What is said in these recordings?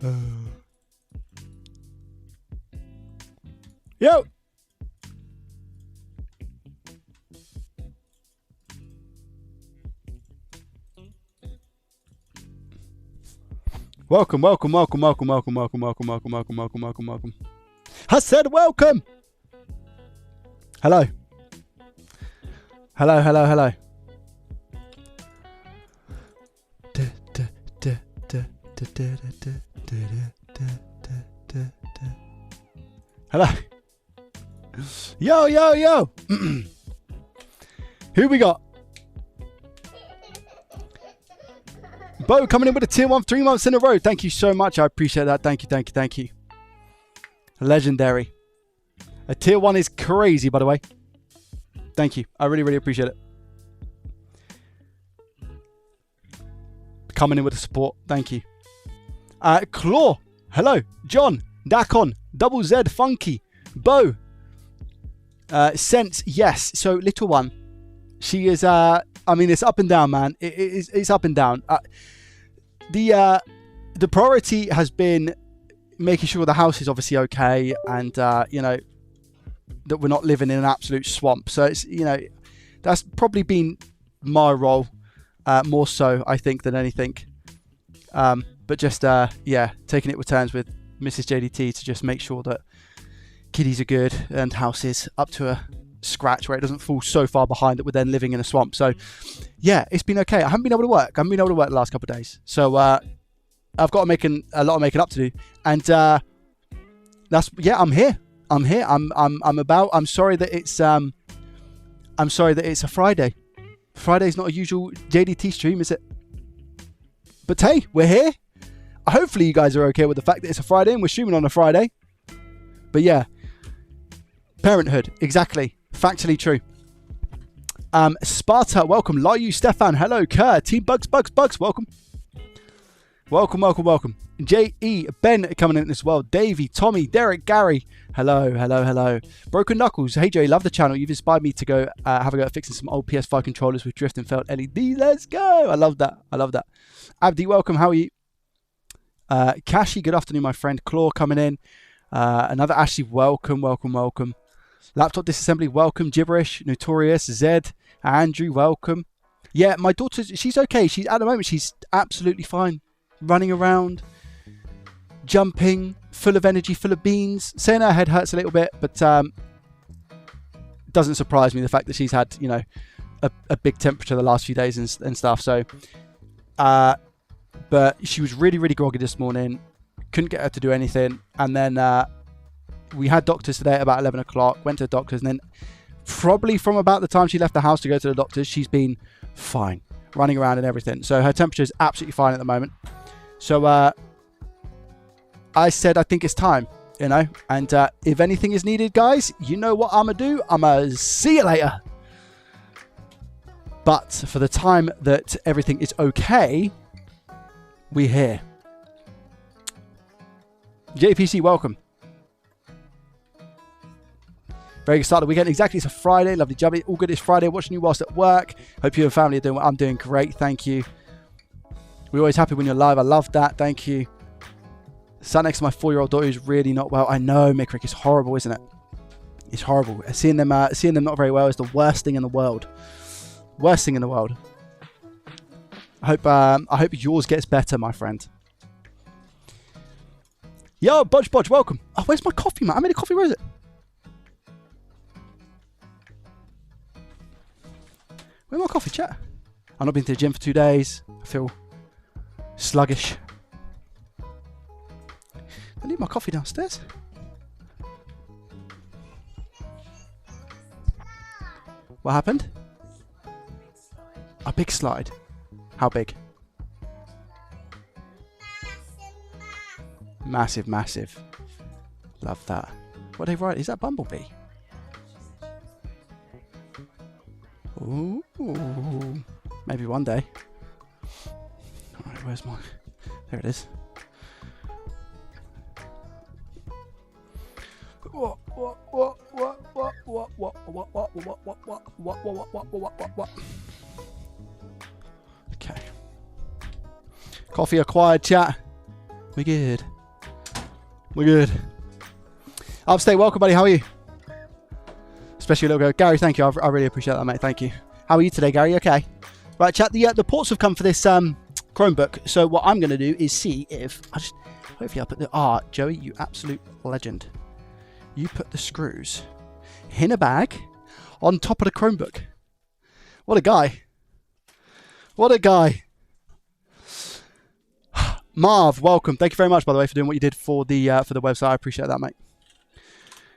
Yo. Welcome. I said welcome. Hello. Hello. Yo. Who we got? Bo coming in with a tier 1 3 months in a row. Thank you so much. I appreciate that. Thank you. Legendary. A tier 1 is crazy, by the way. Thank you. I really appreciate it. Coming in with the support. Thank you. Claw. Hello. John. Dakon. Double Z. Funky. Bo. Sense. Yes. So, little one. She is... I mean, it's up and down, man. It's up and down. The priority has been making sure the house is obviously okay, and you know, that we're not living in an absolute swamp. So it's, you know, that's probably been my role more so, I think, than anything. But just yeah, taking it with turns with Mrs. JDT to just make sure that kiddies are good and house is up to a scratch where it doesn't fall so far behind that we're then living in a swamp. So yeah, it's been okay. I haven't been able to work. I haven't been able to work the last couple of days. So I've got a lot of making up to do. And that's, yeah, I'm here. I'm about. I'm sorry that it's a Friday. Friday's not a usual JDT stream, is it? But hey, we're here. Hopefully you guys are okay with the fact that it's a Friday and we're streaming on a Friday. But yeah, parenthood, exactly. Factually true. Sparta, welcome. Layu, Stefan, hello. Kerr, Team Bugs, welcome. Welcome. J.E. Ben coming in as well. Davey, Tommy, Derek, Gary. Hello. Broken Knuckles. Hey, Jay, love the channel. You've inspired me to go have a go at fixing some old PS5 controllers with drift and felt LED. Let's go. I love that. Abdi, welcome. How are you? Kashi, good afternoon, my friend. Claw coming in. Another Ashley, welcome. Laptop disassembly, welcome. Gibberish, Notorious, Zed, Andrew, welcome. Yeah, my daughter, she's okay. At the moment, she's absolutely fine. Running around, jumping, full of energy, full of beans. Saying her head hurts a little bit, but doesn't surprise me, the fact that she's had, you know, a big temperature the last few days and stuff. So, but she was really groggy this morning. Couldn't get her to do anything. And then we had doctors today at about 11 o'clock. Went to the doctors, and then probably from about the time she left the house to go to the doctors, she's been fine, running around and everything. So her temperature is absolutely fine at the moment. So I said I think it's time, you know, and if anything is needed, guys, you know what I'm gonna do. I'm gonna see you later. But for the time that everything is okay, we're here. JPC, welcome. Very good start of the weekend. Exactly, it's a Friday. Lovely jubbly. All good, it's Friday. Watching you whilst at work. Hope you and family are doing well. I'm doing great, thank you. We're always happy when you're live. I love that, thank you. Sat next to my 4-year-old daughter who's really not well. I know, Mick, it's horrible, isn't it? It's horrible. Seeing them not very well is the worst thing in the world. Worst thing in the world. I hope yours gets better, my friend. Yo, Bodge, welcome. Oh, where's my coffee, man? I made a coffee. Where is it? Where's my coffee, chat? I've not been to the gym for 2 days. I feel sluggish. I leave my coffee downstairs. What happened? A big slide. How big? Massive. Love that. What are they writing? Is that Bumblebee? Ooh. Maybe one day. Alright, where's my... There it is. What? Okay. Coffee acquired, chat. We're good. We're good. Upstate, welcome, buddy. How are you? Especially a little girl. Gary, thank you. I really appreciate that, mate. Thank you. How are you today, Gary? Okay. Right, chat. The ports have come for this Chromebook. So what I'm going to do is see if hopefully I'll put the Joey, you absolute legend. You put the screws in a bag on top of the Chromebook. What a guy. What a guy. Marv, welcome. Thank you very much, by the way, for doing what you did for the website. I appreciate that, mate.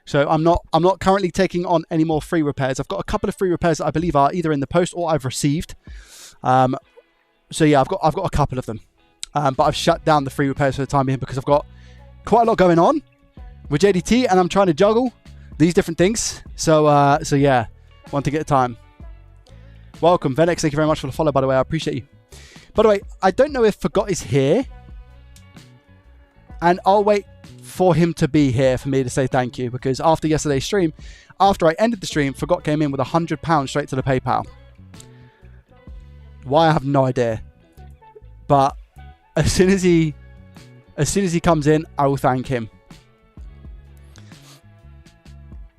So I'm not currently taking on any more free repairs. I've got a couple of free repairs that I believe are either in the post or I've received. So yeah, I've got a couple of them. But I've shut down the free repairs for the time being because I've got quite a lot going on with JDT and I'm trying to juggle these different things. So yeah, one thing at a time. Welcome, Venex. Thank you very much for the follow, by the way. I appreciate you. By the way, I don't know if Forgot is here. And I'll wait for him to be here for me to say thank you, because after yesterday's stream, after I ended the stream, Forgot came in with £100 straight to the PayPal. Why, I have no idea. But as soon as he comes in, I will thank him.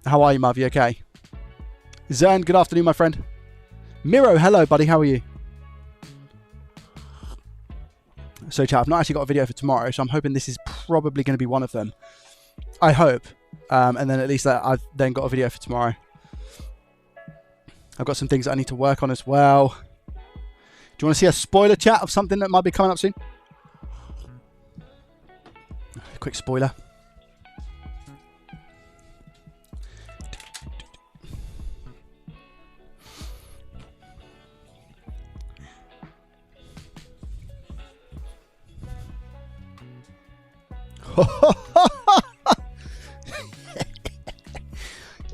How are you, Mav? You okay? Zern, good afternoon, my friend. Miro, hello, buddy. How are you? So, chat, I've not actually got a video for tomorrow, so I'm hoping this is probably going to be one of them. I hope. And then at least I've then got a video for tomorrow. I've got some things that I need to work on as well. Do you want to see a spoiler, chat, of something that might be coming up soon? A quick spoiler.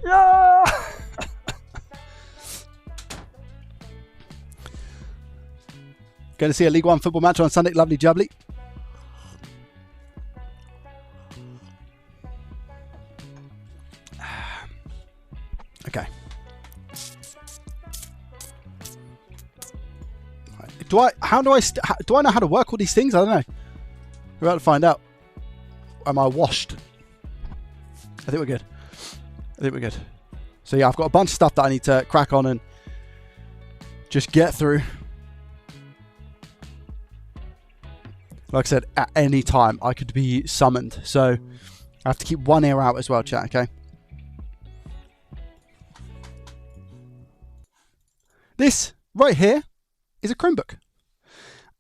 Yeah. Going to see a League One football match on Sunday. Lovely jubbly. Okay. Do I know how to work all these things? I don't know. We're about to find out. Am I washed? I think we're good. So yeah, I've got a bunch of stuff that I need to crack on and just get through. Like I said, at any time I could be summoned. So I have to keep one ear out as well, chat, okay? This right here is a Chromebook.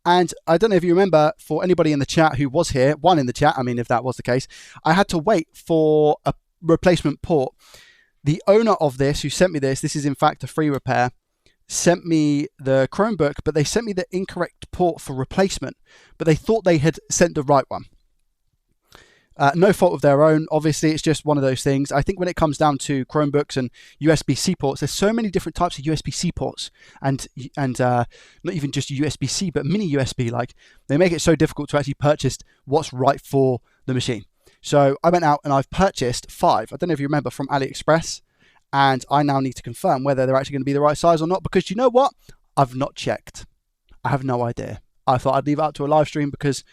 And I don't know if you remember, for anybody in the chat who was here, one in the chat, I mean, if that was the case, I had to wait for a replacement port. The owner of this, who sent me this is in fact a FreeRepair, sent me the Chromebook, but they sent me the incorrect port for replacement, but they thought they had sent the right one. No fault of their own. Obviously, it's just one of those things. I think when it comes down to Chromebooks and USB-C ports, there's so many different types of USB-C ports, and not even just USB-C, but mini USB. Like, they make it so difficult to actually purchase what's right for the machine. So I went out and I've purchased 5. I don't know if you remember, from AliExpress, and I now need to confirm whether they're actually going to be the right size or not, because you know what? I've not checked. I have no idea. I thought I'd leave it up to a live stream because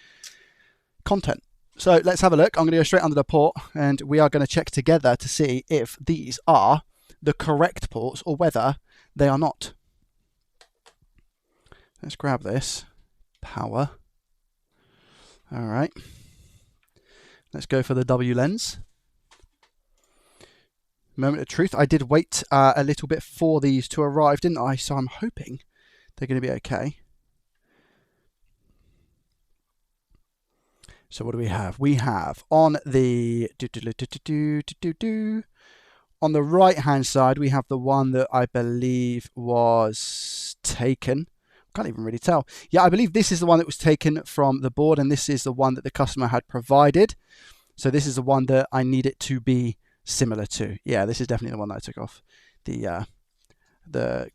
content. So let's have a look. I'm going to go straight under the port and we are going to check together to see if these are the correct ports or whether they are not. Let's grab this. Power. All right. Let's go for the W lens. Moment of truth. I did wait a little bit for these to arrive, didn't I? So I'm hoping they're going to be okay. So what do we have? We have on the on the right hand side, we have the one that I believe was taken. Can't even really tell. Yeah, I believe this is the one that was taken from the board, and this is the one that the customer had provided. So this is the one that I need it to be similar to. Yeah, this is definitely the one that I took off the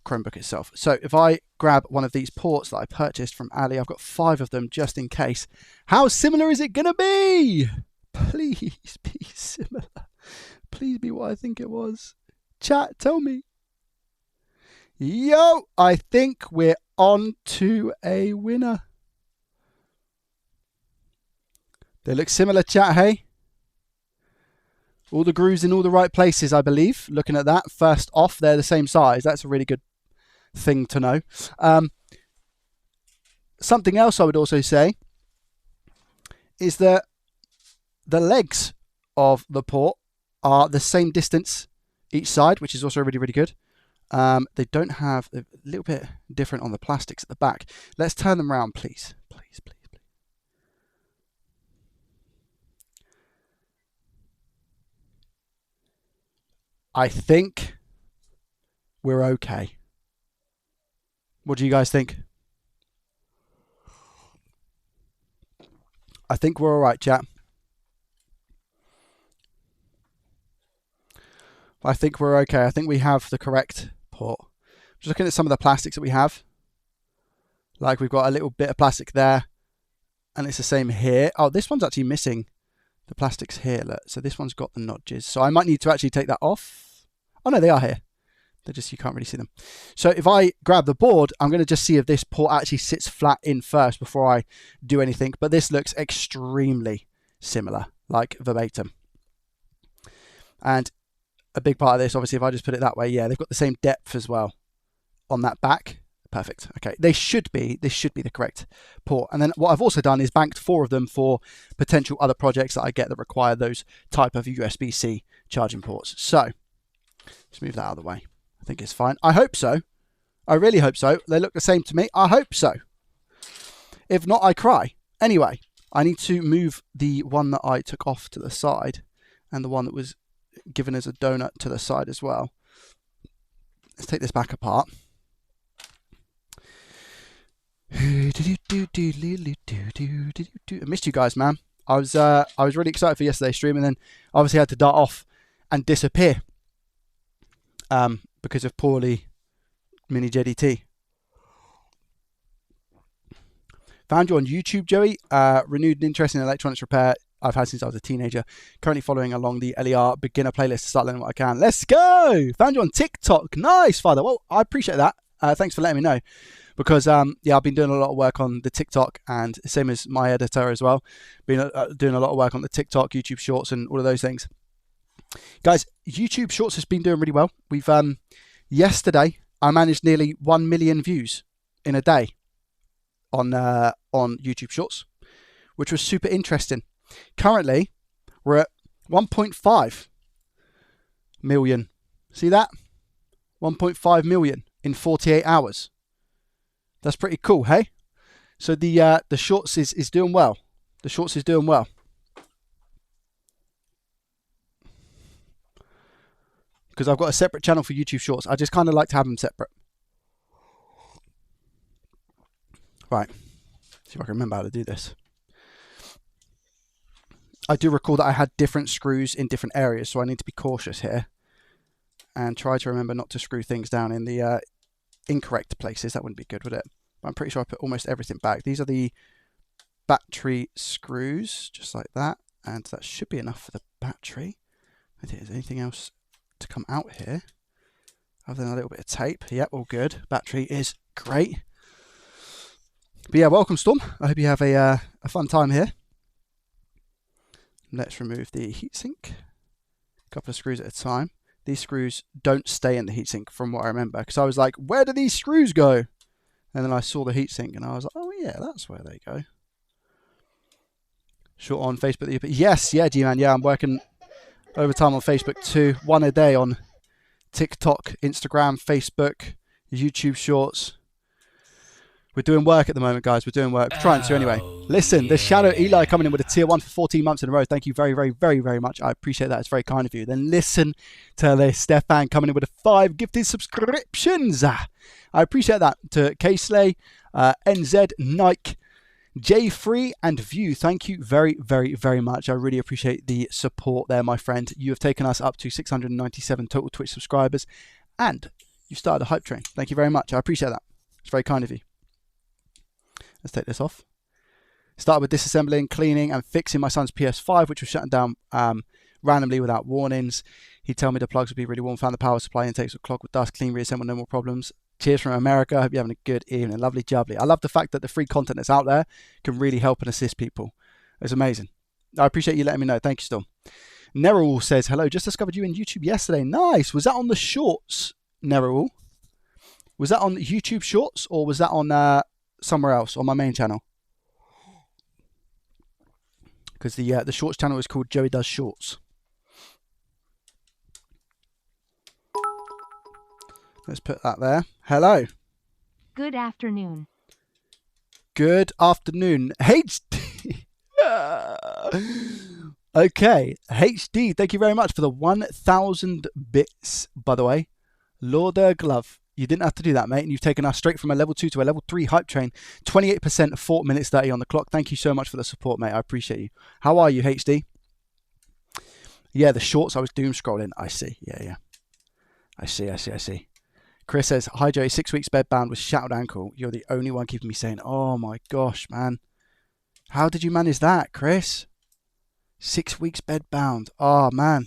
Chromebook itself. So if I grab one of these ports that I purchased from Ali, I've got 5 of them just in case. How similar is it gonna be? Please be similar. Please be what I think it was. Chat, tell me. Yo, I think we're on to a winner. They look similar, chat, hey? All the grooves in all the right places, I believe. Looking at that, first off, they're the same size. That's a really good thing to know. Something else I would also say is that the legs of the port are the same distance each side, which is also really, really good. They don't have a little bit different on the plastics at the back. Let's turn them around, please. Please, please, please. I think we're okay. What do you guys think? I think we're all right, chat. I think we're okay. I think we have the correct port. Just looking at some of the plastics that we have. Like we've got a little bit of plastic there. And it's the same here. Oh, this one's actually missing the plastics here. Look. So this one's got the notches. So I might need to actually take that off. Oh no, they are here. They're just, you can't really see them. So if I grab the board, I'm going to just see if this port actually sits flat in first before I do anything. But this looks extremely similar, like verbatim. And a big part of this, obviously, if I just put it that way, yeah, they've got the same depth as well on that back. Perfect. Okay, this should be the correct port. And then what I've also done is banked 4 of them for potential other projects that I get that require those type of USB-C charging ports. So let's move that out of the way. I think it's fine. I hope so. I really hope so. They look the same to me. I hope so. If not, I cry. Anyway, I need to move the one that I took off to the side and the one that was given as a donut to the side as well. Let's take this back apart. I missed you guys, man. I was really excited for yesterday's stream, and then obviously had to dart off and disappear because of poorly mini JDT. Found you on YouTube, Joey. Renewed interest in electronics repair I've had since I was a teenager. Currently following along the LER beginner playlist to start learning what I can. Let's go! Found you on TikTok. Nice, Father. Well, I appreciate that. Thanks for letting me know. Because, yeah, I've been doing a lot of work on the TikTok, and same as my editor as well. Been doing a lot of work on the TikTok, YouTube Shorts, and all of those things. Guys, YouTube Shorts has been doing really well. We've yesterday I managed nearly 1 million views in a day on YouTube Shorts, which was super interesting. Currently, we're at 1.5 million. See that? 1.5 million in 48 hours. That's pretty cool, hey? So the Shorts is doing well. The Shorts is doing well. Because I've got a separate channel for YouTube Shorts. I just kind of like to have them separate. Right. See if I can remember how to do this. I do recall that I had different screws in different areas, so I need to be cautious here. And try to remember not to screw things down in the incorrect places. That wouldn't be good, would it? But I'm pretty sure I put almost everything back. These are the battery screws, just like that. And that should be enough for the battery. I think there's anything else to come out here other than a little bit of tape. Yep, all good. Battery is great. But yeah, welcome, Storm. I hope you have a fun time here. Let's remove the heatsink. A couple of screws at a time. These screws don't stay in the heatsink from what I remember, because I was like, where do these screws go? And then I saw the heatsink and I was like, oh yeah, that's where they go. Short on Facebook. Yes, yeah, G-Man. Yeah, I'm working overtime on Facebook too. 1 a day on TikTok, Instagram, Facebook, YouTube Shorts. We're doing work at the moment, guys. We're doing work. We're trying to anyway. Listen, yeah. The Shadow Eli coming in with a tier 1 for 14 months in a row. Thank you very, very, very, very much. I appreciate that. It's very kind of you. Then listen to the Stefan coming in with a 5 gifted subscriptions. I appreciate that. To K-Slay, NZ, Nike, J3 and View. Thank you very, very, very much. I really appreciate the support there, my friend. You have taken us up to 697 total Twitch subscribers, and you started a hype train. Thank you very much. I appreciate that. It's very kind of you. Let's take this off. Started with disassembling, cleaning and fixing my son's PS5, which was shutting down randomly without warnings. He'd tell me the plugs would be really warm, found the power supply intakes would clog with dust, clean, reassemble, no more problems. Cheers from America. Hope you're having a good evening. Lovely jubbly. I love the fact that the free content that's out there can really help and assist people. It's amazing. I appreciate you letting me know. Thank you, Storm. Nerul says, hello, just discovered you in YouTube yesterday. Nice. Was that on the shorts, Nerul? Was that on YouTube Shorts or was that on somewhere else on my main channel? Because the Shorts channel is called Joey Does Shorts. Let's put that there. Hello. Good afternoon. Good afternoon. HD. Okay. HD, thank you very much for the 1,000 bits, by the way. Lauder Glove. You didn't have to do that, mate. And you've taken us straight from a level 2 to a level 3 hype train. 28%, 4 minutes 30 on the clock. Thank you so much for the support, mate. I appreciate you. How are you, HD? Yeah, the shorts, I was doom scrolling. I see. Yeah. I see. Chris says, hi, Joey. 6 weeks bedbound with shattered ankle. You're the only one keeping me sane. Oh, my gosh, man. How did you manage that, Chris? 6 weeks bedbound. Oh, man.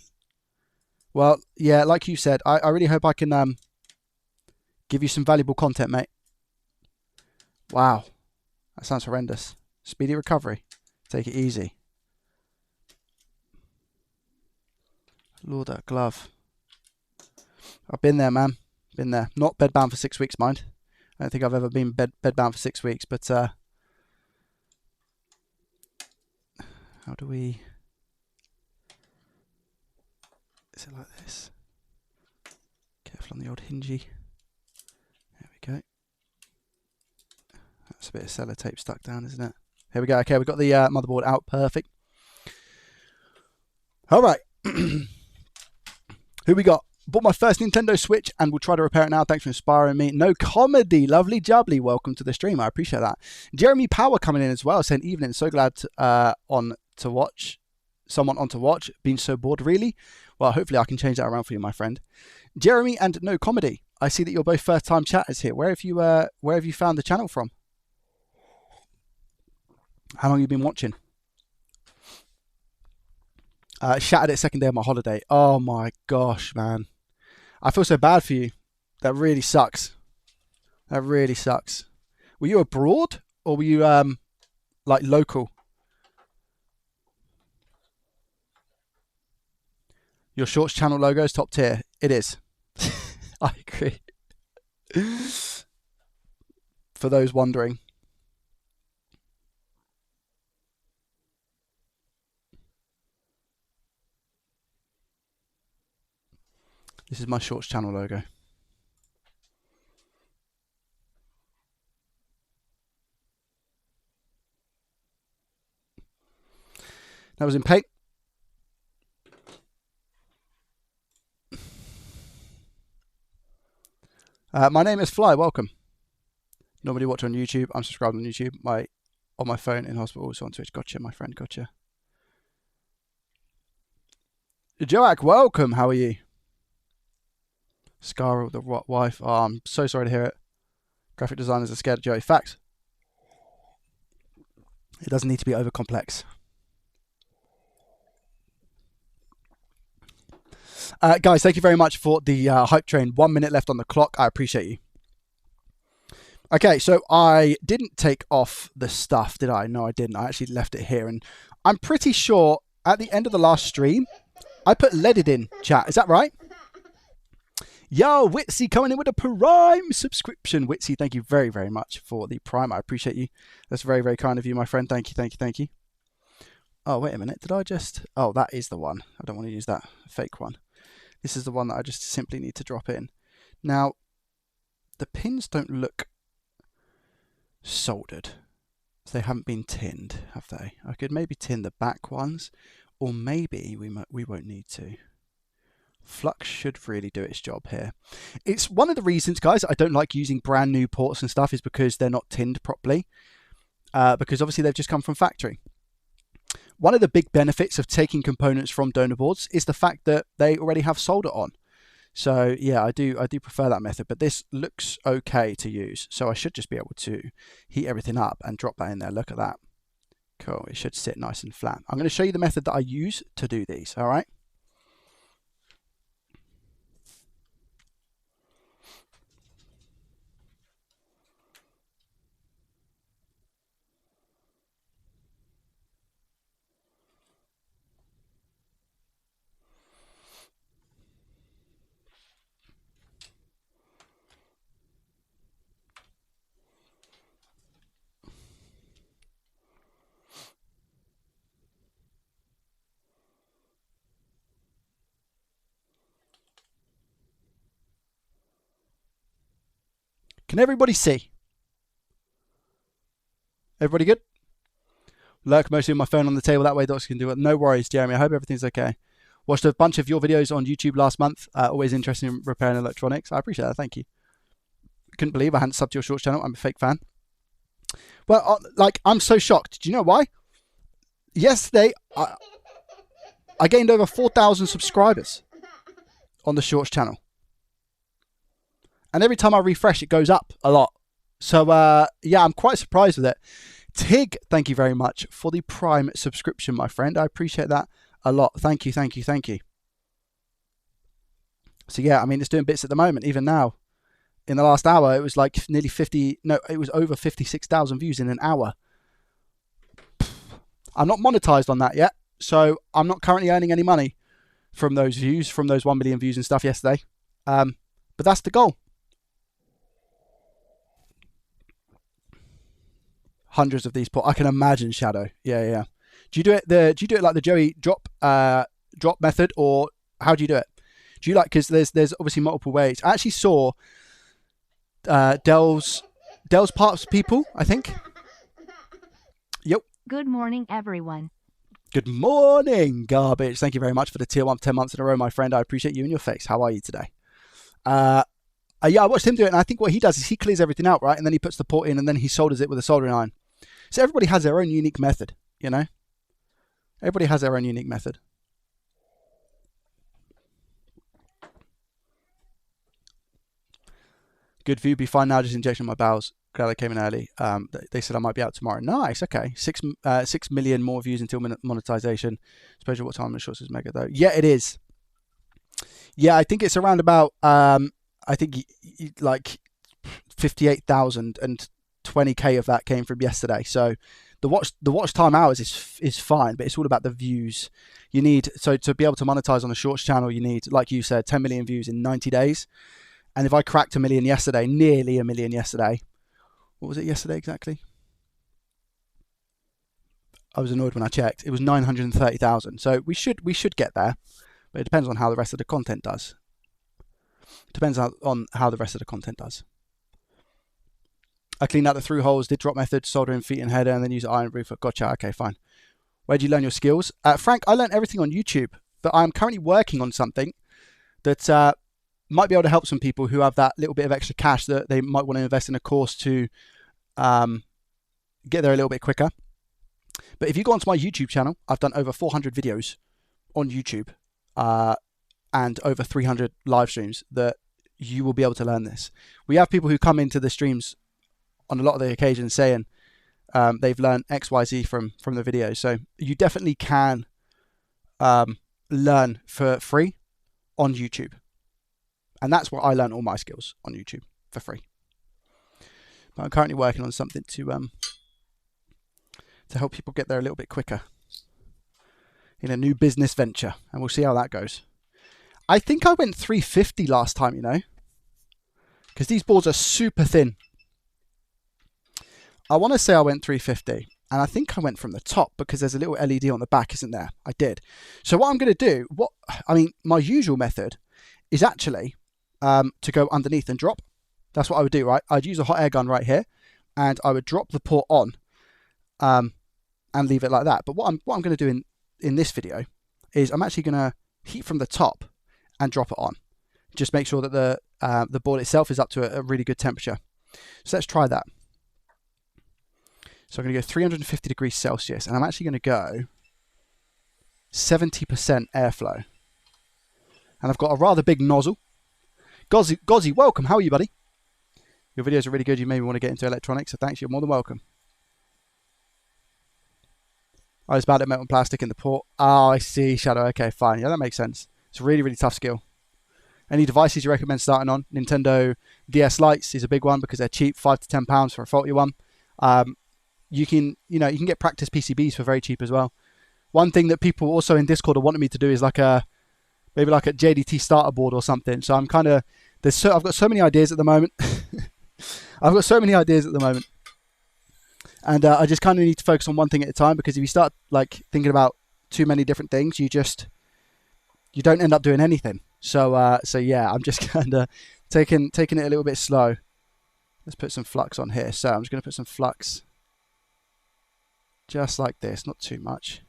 Well, yeah, like you said, I really hope I can give you some valuable content, mate. Wow. That sounds horrendous. Speedy recovery. Take it easy. Lord, that glove. I've been there, man. Been there. Not bedbound for 6 weeks, mind. I don't think I've ever been bedbound for 6 weeks, but how do we... Is it like this? Careful on the old hingy. There we go. That's a bit of sellotape stuck down, isn't it? Here we go. Okay, we've got the motherboard out. Perfect. All right. Who we got? Bought my first Nintendo Switch and we'll try to repair it now. Thanks for inspiring me. No comedy. Lovely jubbly. Welcome to the stream. I appreciate that. Jeremy Power coming in as well. Saying, evening. So glad someone on to watch. Been so bored, really? Well, hopefully I can change that around for you, my friend. Jeremy and No Comedy. I see that you're both first-time chatters here. Where have you found the channel from? How long have you been watching? Shattered it second day of my holiday. Oh my gosh, man. I feel so bad for you. That really sucks. That really sucks. Were you abroad or were you like local? Your Shorts channel logo is top tier. It is. I agree. For those wondering. This is my Shorts channel logo. That was in paint. My name is Fly. Welcome. Nobody watch on YouTube. I'm subscribed on YouTube. On my phone in hospital, also on Twitch. Gotcha, my friend. Gotcha. Joak, welcome. How are you? Scar, the wife. Oh, I'm so sorry to hear it. Graphic designers are scared of Joey. Facts. It doesn't need to be over complex. Guys, thank you very much for the hype train. 1 minute left on the clock. I appreciate you. Okay, so I didn't take off the stuff, did I? No, I didn't. I actually left it here. And I'm pretty sure at the end of the last stream, I put leaded in chat. Is that right? Yo, Witsy coming in with a Prime subscription. Witsy, thank you very, very much for the Prime. I appreciate you. That's very, very kind of you, my friend. Thank you, thank you, thank you. Oh, wait a minute. Did I just... Oh, that is the one. I don't want to use that fake one. This is the one that I just simply need to drop in. Now, the pins don't look soldered. They haven't been tinned, have they? I could maybe tin the back ones, or maybe we won't need to. Flux should really do its job here. It's one of the reasons, guys, I don't like using brand new ports and stuff is because they're not tinned properly. Because obviously they've just come from factory. One of the big benefits of taking components from donor boards is the fact that they already have solder on. So yeah, I do prefer that method, but this looks okay to use. So I should just be able to heat everything up and drop that in there. Look at that. Cool. It should sit nice and flat. I'm going to show you the method that I use to do these. All right. Can everybody see? Everybody good? Lurk mostly with my phone on the table. That way Docs can do it. No worries, Jeremy. I hope everything's okay. Watched a bunch of your videos on YouTube last month. Always interested in repairing electronics. I appreciate that. Thank you. Couldn't believe I hadn't subbed to your Shorts channel. I'm a fake fan. Well, I'm so shocked. Do you know why? Yesterday, I gained over 4,000 subscribers on the Shorts channel. And every time I refresh, it goes up a lot. So, yeah, I'm quite surprised with it. Tig, thank you very much for the Prime subscription, my friend. I appreciate that a lot. Thank you, thank you, thank you. So, yeah, I mean, it's doing bits at the moment, even now. In the last hour, it was like nearly 50... No, it was over 56,000 views in an hour. I'm not monetized on that yet. So, I'm not currently earning any money from those views, from those 1 million views and stuff yesterday. But that's the goal. Hundreds of these I can imagine, Shadow. Yeah. Do you do it like the Joey drop method, or how do you do it? Do you like, because there's obviously multiple ways. I actually saw Dell's Parts people, I think. Yep. Good morning, everyone. Good morning, Garbage. Thank you very much for the tier 1 for 10 months in a row, my friend. I appreciate you and your face. How are you today? Yeah, I watched him do it, and I think what he does is he clears everything out, right? And then he puts the port in, and then he solders it with a soldering iron. So everybody has their own unique method, you know? Everybody has their own unique method. Good view, be fine now, just injection my bowels. Glad I came in early. They said I might be out tomorrow. Nice, okay. 6 million more views until monetization. Especially what time the Shorts is mega, though. Yeah, it is. Yeah, I think it's around about, I think like 58,000 and 20k of that came from yesterday. So the watch time hours is fine, but it's all about the views. You need, so to be able to monetize on a Shorts channel, you need, like you said, 10 million views in 90 days. And if I cracked 1 million yesterday, nearly 1 million yesterday, what was it yesterday exactly? I was annoyed when I checked. It was 930,000. So we should get there, but it depends on how the rest of the content does. It depends on how the rest of the content does. I cleaned out the through holes, did drop method, soldering feet and header, and then use iron roof. Gotcha. Okay, fine. Where did you learn your skills? Frank, I learned everything on YouTube, but I'm currently working on something that might be able to help some people who have that little bit of extra cash that they might want to invest in a course to get there a little bit quicker. But if you go onto my YouTube channel, I've done over 400 videos on YouTube and over 300 live streams that you will be able to learn this. We have people who come into the streams on a lot of the occasions saying they've learned X, Y, Z from the videos. So you definitely can learn for free on YouTube. And that's where I learned all my skills, on YouTube for free. But I'm currently working on something to help people get there a little bit quicker in a new business venture, and we'll see how that goes. I think I went 350 last time, you know, because these boards are super thin. I want to say I went 350, and I think I went from the top because there's a little LED on the back, isn't there? I did. So what I'm going to do, my usual method is actually to go underneath and drop. That's what I would do, right? I'd use a hot air gun right here, and I would drop the port on and leave it like that. But what I'm going to do in this video is I'm actually going to heat from the top and drop it on. Just make sure that the board itself is up to a really good temperature. So let's try that. So I'm going to go 350 degrees Celsius, and I'm actually going to go 70% airflow. And I've got a rather big nozzle. Gozzy, welcome. How are you, buddy? Your videos are really good. You made me want to get into electronics, so thanks. You're more than welcome. I was bad at metal and plastic in the port. Oh, I see, Shadow. Okay, fine. Yeah, that makes sense. It's a really, really tough skill. Any devices you recommend starting on? Nintendo DS Lites is a big one because they're cheap, £5 to £10 for a faulty one. You can get practice PCBs for very cheap as well. One thing that people also in Discord are wanting me to do is maybe like a JDT starter board or something. So I'm kind of I've got so many ideas at the moment. And I just kind of need to focus on one thing at a time, because if you start like thinking about too many different things, you don't end up doing anything. So yeah, I'm just kind of taking it a little bit slow. let's put some flux on here. So I'm just going to put some flux just like this, not too much,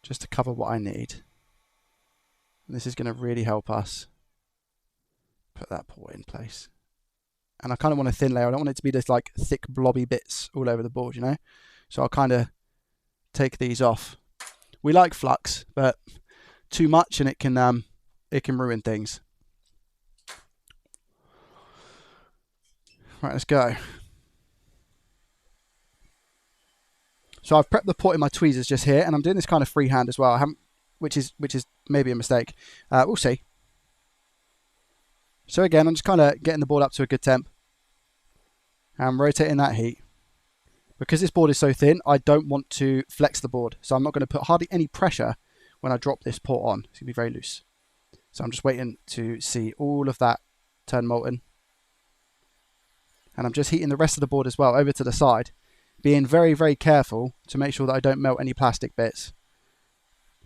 just to cover what I need. And this is going to really help us put that port in place. And I kind of want a thin layer. I don't want it to be this like thick blobby bits all over the board, you know? So I'll kind of take these off. We like flux, but too much and it can ruin things. Right, let's go. So I've prepped the port in my tweezers just here, and I'm doing this kind of freehand as well. I haven't, which is maybe a mistake. We'll see. So again, I'm just kind of getting the board up to a good temp. I'm rotating that heat. Because this board is so thin, I don't want to flex the board. So I'm not going to put hardly any pressure when I drop this port on. It's going to be very loose. So I'm just waiting to see all of that turn molten. And I'm just heating the rest of the board as well over to the side, being very, very careful to make sure that I don't melt any plastic bits.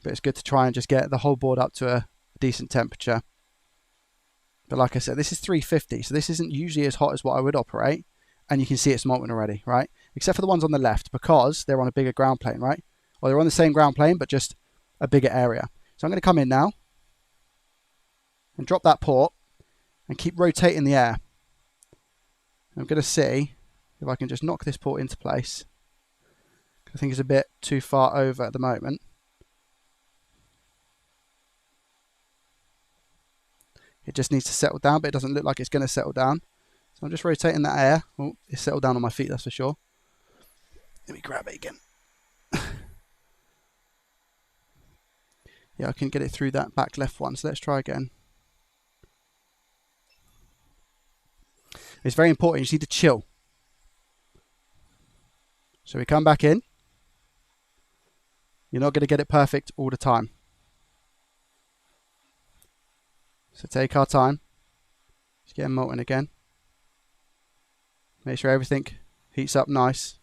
But it's good to try and just get the whole board up to a decent temperature. But like I said, this is 350, so this isn't usually as hot as what I would operate. And you can see it's molten already, right? Except for the ones on the left, because they're on a bigger ground plane, right? Or they're on the same ground plane, but just a bigger area. So I'm going to come in now and drop that port and keep rotating the air. I'm going to see if I can just knock this port into place. I think it's a bit too far over at the moment. It just needs to settle down, but it doesn't look like it's going to settle down. So I'm just rotating that air. Oh, it's settled down on my feet, that's for sure. Let me grab it again. Yeah, I can get it through that back left one, so let's try again. It's very important, you just need to chill. So we come back in. You're not going to get it perfect all the time. So take our time. Just get them molten again. Make sure everything heats up nice.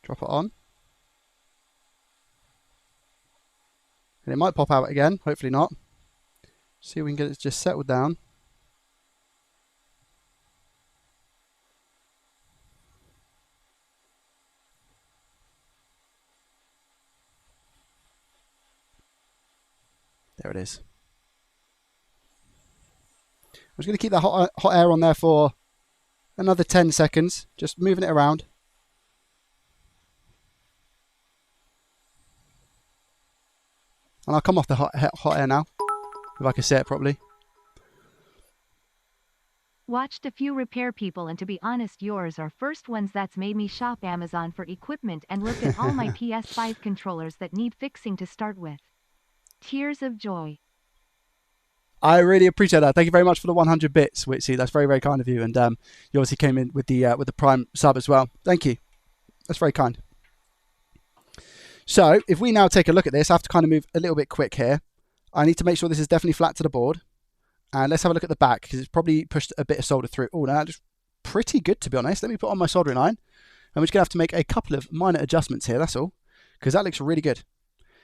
Drop it on. And it might pop out again, hopefully not. See if we can get it just settled down. There it is. I'm just going to keep that hot air on there for another 10 seconds, just moving it around. And I'll come off the hot air now, if I can say it properly. Watched a few repair people, and to be honest, yours are first ones that's made me shop Amazon for equipment and look at all my PS5 controllers that need fixing to start with. Tears of joy. I really appreciate that. Thank you very much for the 100 bits, Witsy. That's very, very kind of you. And you obviously came in with the Prime sub as well. Thank you. That's very kind. So if we now take a look at this, I have to kind of move a little bit quick here. I need to make sure this is definitely flat to the board. And let's have a look at the back, because it's probably pushed a bit of solder through. Oh, no, that looks pretty good, to be honest. Let me put on my soldering iron. I'm just going to have to make a couple of minor adjustments here, that's all. Because that looks really good.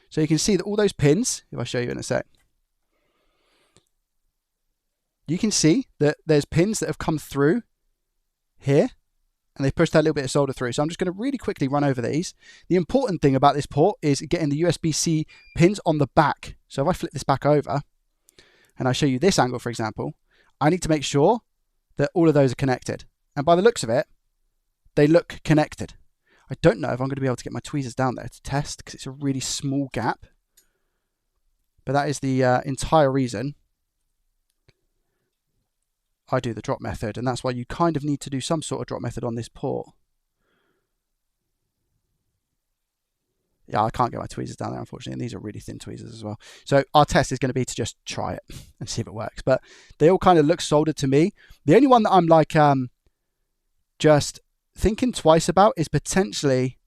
So you can see that all those pins, if I show you in a sec, you can see that there's pins that have come through here, and they've pushed that little bit of solder through. So I'm just going to really quickly run over these. The important thing about this port is getting the USB-C pins on the back. So if I flip this back over, and I show you this angle, for example, I need to make sure that all of those are connected. And by the looks of it, they look connected. I don't know if I'm going to be able to get my tweezers down there to test, because it's a really small gap. But that is the entire reason I do the drop method, and that's why you kind of need to do some sort of drop method on this port. Yeah, I can't get my tweezers down there, unfortunately, and these are really thin tweezers as well. So our test is going to be to just try it and see if it works. But they all kind of look soldered to me. The only one that I'm like just thinking twice about is potentially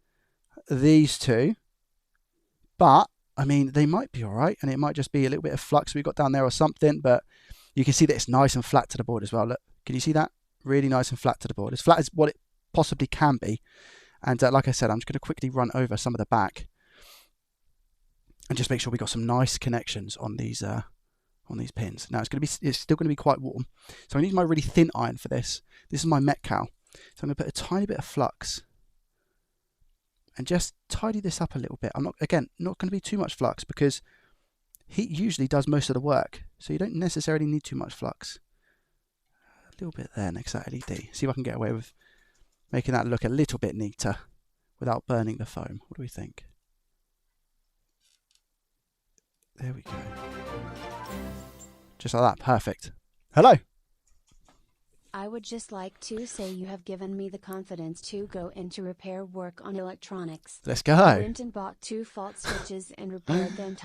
these two. But, I mean, they might be all right, and it might just be a little bit of flux we've got down there or something, but you can see that it's nice and flat to the board as well. Look, can you see that? Really nice and flat to the board. As flat as what it possibly can be. And like I said, I'm just going to quickly run over some of the back. and just make sure we got some nice connections on these pins. Now it's still going to be quite warm, so I need my really thin iron for this. This is my Metcal, so I'm going to put a tiny bit of flux and just tidy this up a little bit. I'm not going to be too much flux because heat usually does most of the work, so you don't necessarily need too much flux. A little bit there next to that LED. See if I can get away with making that look a little bit neater without burning the foam. What do we think? There we go. Just like that. Perfect. Hello. I would just like to say you have given me the confidence to go into repair work on electronics. Let's go. I went and bought 2 fault switches and repaired them.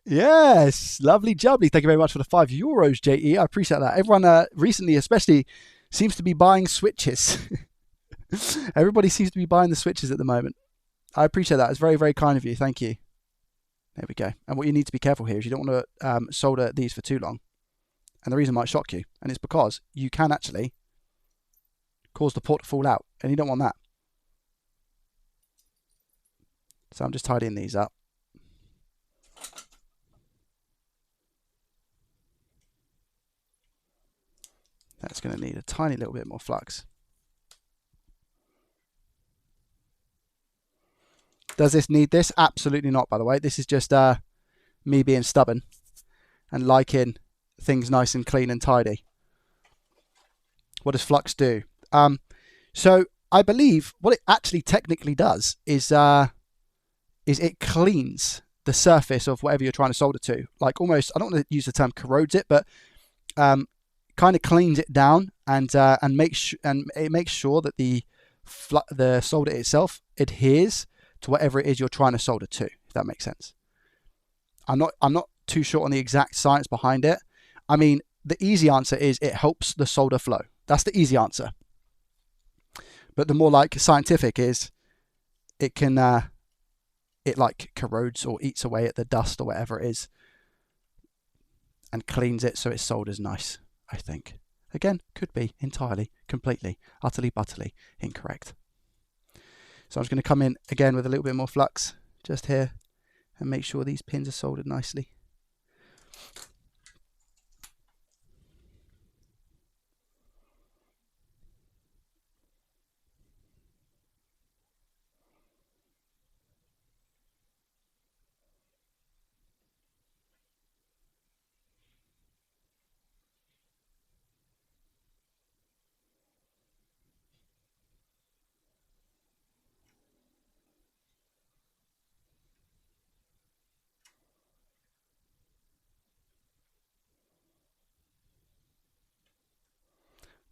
Yes, lovely jubbly. Thank you very much for the €5, JE. I appreciate that. Everyone recently especially seems to be buying switches. Everybody seems to be buying the switches at the moment. I appreciate that. It's very, very kind of you. Thank you. There we go. And what you need to be careful here is you don't want to solder these for too long. And the reason might shock you. And it's because you can actually cause the port to fall out. And you don't want that. So I'm just tidying these up. That's going to need a tiny little bit more flux. Does this need this? Absolutely not, by the way. This is just me being stubborn and liking things nice and clean and tidy. What does flux do? So I believe what it actually technically does is it cleans the surface of whatever you're trying to solder to. Like almost, I don't want to use the term corrodes it, but kind of cleans it down and it makes sure that the solder itself adheres to whatever it is you're trying to solder to, if that makes sense. I'm not too sure on the exact science behind it. I mean, the easy answer is it helps the solder flow. That's the easy answer. But the more like scientific is it can it like corrodes or eats away at the dust or whatever it is and cleans it so it solders nice, I think. Again, could be entirely, completely, utterly, butterly incorrect. So I'm just going to come in again with a little bit more flux just here and make sure these pins are soldered nicely.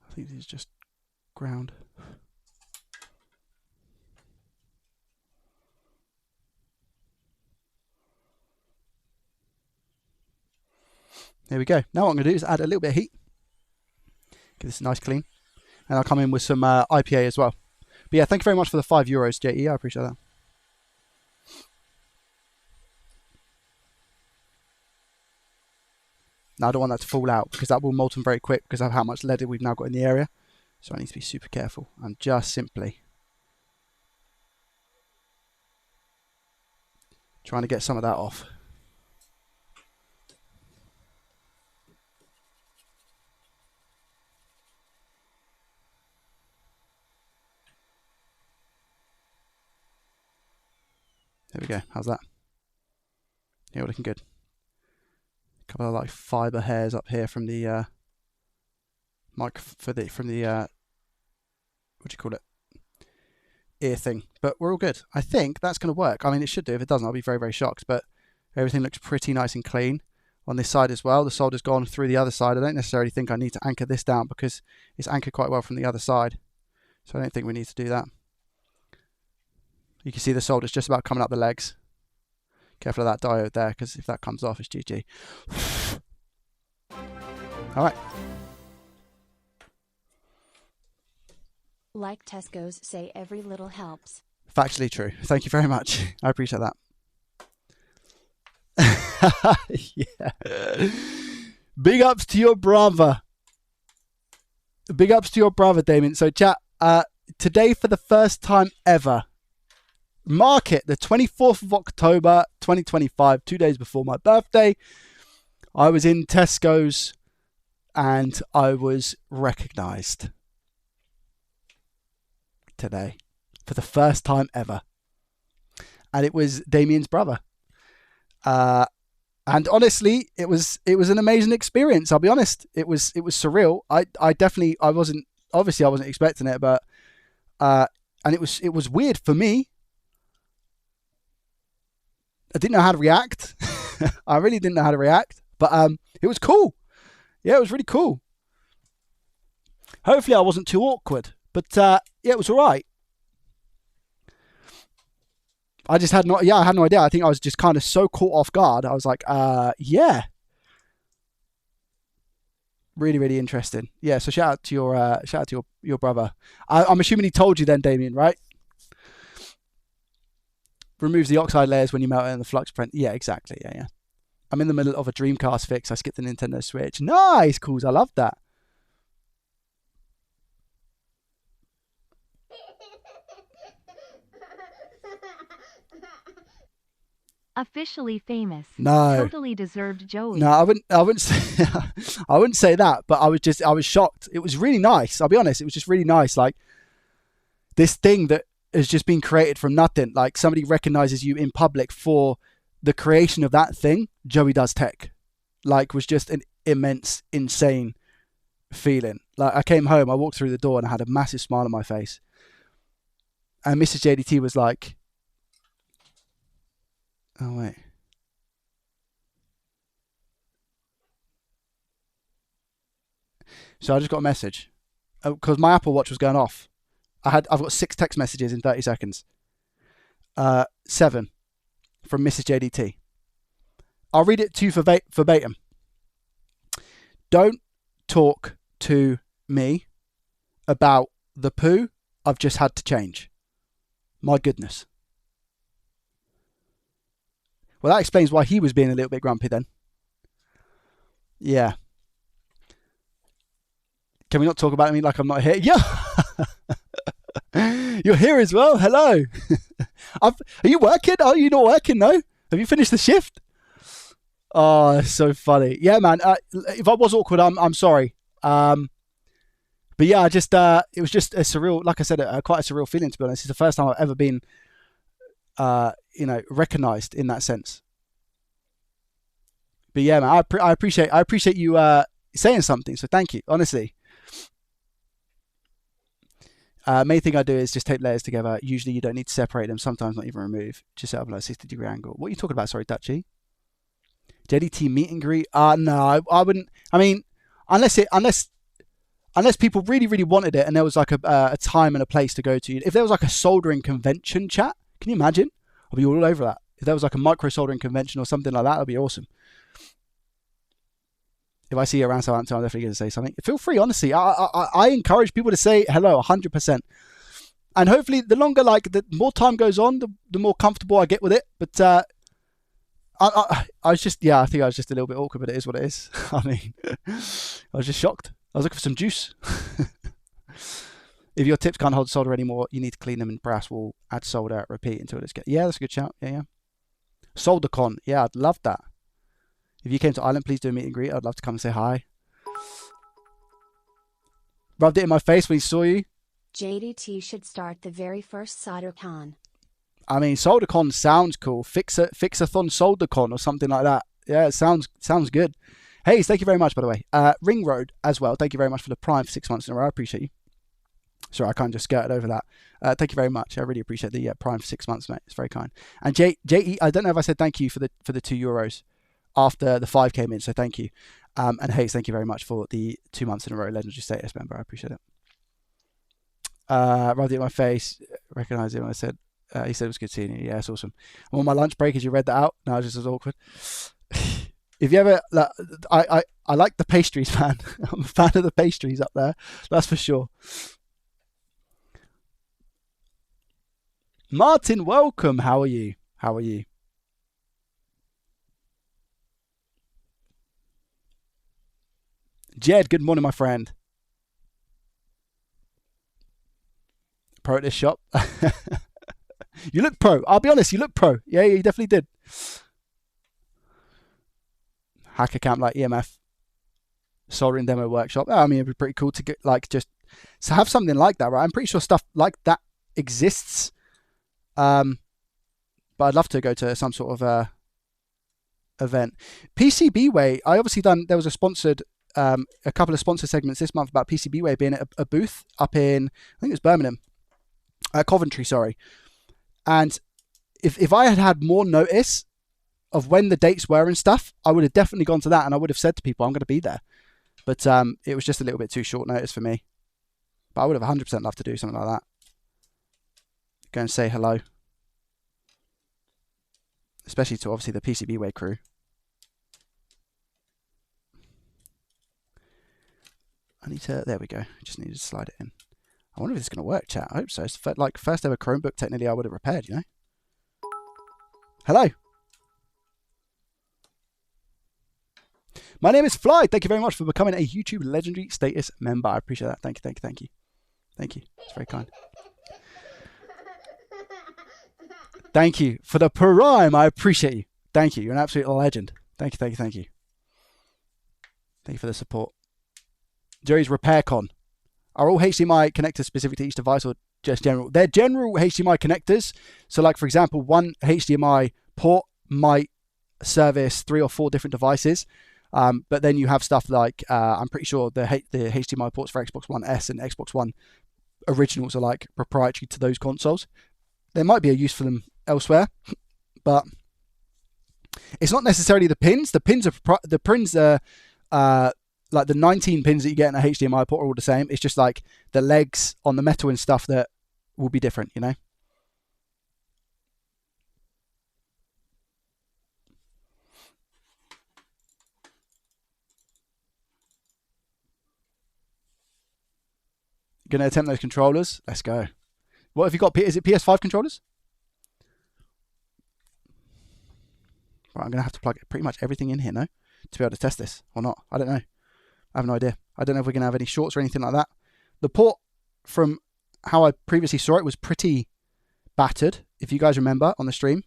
I think this is just ground. There we go. Now what I'm going to do is add a little bit of heat. Give this a nice clean. And I'll come in with some IPA as well. But yeah, thank you very much for the €5, JE. I appreciate that. Now I don't want that to fall out because that will molten very quick because of how much lead we've now got in the area. So I need to be super careful. I'm just simply trying to get some of that off. There we go. How's that? Yeah, looking good. A couple of like fiber hairs up here from the what do you call it? Ear thing. But we're all good. I think that's going to work. I mean, it should do. If it doesn't, I'll be very, very shocked. But everything looks pretty nice and clean on this side as well. The solder's gone through the other side. I don't necessarily think I need to anchor this down because it's anchored quite well from the other side. So I don't think we need to do that. You can see the solder's just about coming up the legs. Careful of that diode there, because if that comes off, it's GG. All right. Like Tesco's say, every little helps. Factually true. Thank you very much. I appreciate that. Yeah. Big ups to your brother. Big ups to your brother, Damien. So chat, today for the first time ever, Mark it, the 24th of October 2025, 2 days before my birthday. I was in Tesco's and I was recognised today for the first time ever. And it was Damien's brother. And honestly, it was an amazing experience. I'll be honest. It was surreal. I wasn't expecting it, but and it was weird for me. I didn't know how to react. I really didn't know how to react, but it was cool. Yeah, it was really cool. Hopefully I wasn't too awkward, but yeah, it was all right. I had no idea. I think I was just kind of so caught off guard. I was like, yeah. Really, really interesting. Yeah, so shout out to your brother. I'm assuming he told you then, Damien, right? Removes the oxide layers when you melt it in the flux print. Yeah, exactly. Yeah. I'm in the middle of a Dreamcast fix. I skipped the Nintendo Switch. Nice, Cools. I love that. Officially famous. No. Totally deserved Joey. No, I wouldn't say, I wouldn't say that, but I was shocked. It was really nice. I'll be honest. It was just really nice. Like this thing that has just been created from nothing. Like somebody recognizes you in public for the creation of that thing. Joey Does Tech, like, was just an immense, insane feeling. Like I came home, I walked through the door and I had a massive smile on my face. And Mrs. JDT was like, oh wait. So I just got a message because my Apple Watch was going off. I've got 6 text messages in 30 seconds. 7 from Mrs. JDT. I'll read it to you verbatim. Don't talk to me about the poo I've just had to change. My goodness. Well, that explains why he was being a little bit grumpy then. Yeah. Can we not talk about me like I'm not here? Yeah. You're here as well. Hello. Are you working? Are you not working? No. Have you finished the shift? Oh, it's so funny. Yeah, man. If I was awkward, I'm sorry. But yeah, it was just a surreal, like I said, quite a surreal feeling, to be honest. It's the first time I've ever been, recognized in that sense. But yeah, man, I appreciate you saying something. So thank you, honestly. Main thing I do is just tape layers together. Usually you don't need to separate them. Sometimes not even remove. Just set up like a 60-degree angle. What are you talking about? Sorry, Dutchy. JDT meet and greet? No, I wouldn't. I mean, unless people really, really wanted it and there was like a time and a place to go to. If there was like a soldering convention chat, can you imagine? I'll be all over that. If there was like a micro soldering convention or something like that, that'd be awesome. If I see you around Southampton, I'm definitely going to say something. Feel free, honestly. I encourage people to say hello 100%. And hopefully the longer, the more time goes on, the more comfortable I get with it. But I was just, I think I was just a little bit awkward, but it is what it is. I mean, I was just shocked. I was looking for some juice. If your tips can't hold solder anymore, you need to clean them in brass wool, add solder, repeat until it's good. Yeah, that's a good shout. Yeah. SolderCon. Yeah, I'd love that. If you came to Ireland, please do a meet and greet. I'd love to come and say hi. Rubbed it in my face when he saw you. JDT should start the very first SolderCon. I mean, SolderCon sounds cool. Fixathon SolderCon or something like that. Yeah, it sounds good. Hey, thank you very much, by the way. Ring Road as well. Thank you very much for the Prime for 6 months in a row. I appreciate you. Sorry, I kind of just skirted over that. Thank you very much. I really appreciate the Prime for 6 months, mate. It's very kind. And JE, I don't know if I said thank you for the €2 after the 5 came in, so thank you. And Hayes, thank you very much for the 2 months in a row legendary status member. I appreciate it. Rubbed it in my face, recognized it when I said, he said it was good seeing you. Yeah, it's awesome. I'm on my lunch break as you read that out. No, it's just as awkward. If you ever, I like the pastries, man. I'm a fan of the pastries up there. That's for sure. Martin, welcome. How are you? Jed, good morning, my friend. Pro at this shop. You look pro. I'll be honest, you look pro. Yeah, you definitely did. Hacker camp like EMF. Soldering demo workshop. I mean, it'd be pretty cool to get like just to have something like that, right? I'm pretty sure stuff like that exists. But I'd love to go to some sort of event. PCBWay. I obviously done. There was a sponsored, a couple of sponsor segments this month about PCBWay being at a booth up in, I think it was Birmingham, Coventry, sorry. And if I had had more notice of when the dates were and stuff, I would have definitely gone to that, and I would have said to people, I'm going to be there. But it was just a little bit too short notice for me. But I would have 100% loved to do something like that. Go and say hello. Especially to, obviously, the PCBWay crew. I need to... There we go. I just need to slide it in. I wonder if it's going to work, chat. I hope so. It's like first ever Chromebook, technically, I would have repaired, you know? Hello. My name is Fly. Thank you very much for becoming a YouTube Legendary status member. I appreciate that. Thank you, thank you, thank you. Thank you. It's very kind. Thank you for the prime. I appreciate you. Thank you. You're an absolute legend. Thank you, thank you, thank you. Thank you for the support. Jerry's RepairCon. Are all HDMI connectors specific to each device or just general? They're general HDMI connectors. So like, for example, one HDMI port might service 3 or 4 different devices. But then you have stuff like, I'm pretty sure the HDMI ports for Xbox One S and Xbox One originals are like proprietary to those consoles. There might be a use for them elsewhere, but it's not necessarily the pins. The pins are like the 19 pins that you get in a HDMI port are all the same. It's just like the legs on the metal and stuff that will be different, you know? Going to attempt those controllers? Let's go. What have you got? Is it PS5 controllers? Right, I'm going to have to plug pretty much everything in here, no? To be able to test this or not. I don't know. I have no idea. I don't know if we're going to have any shorts or anything like that. The port, from how I previously saw it, was pretty battered, if you guys remember, on the stream.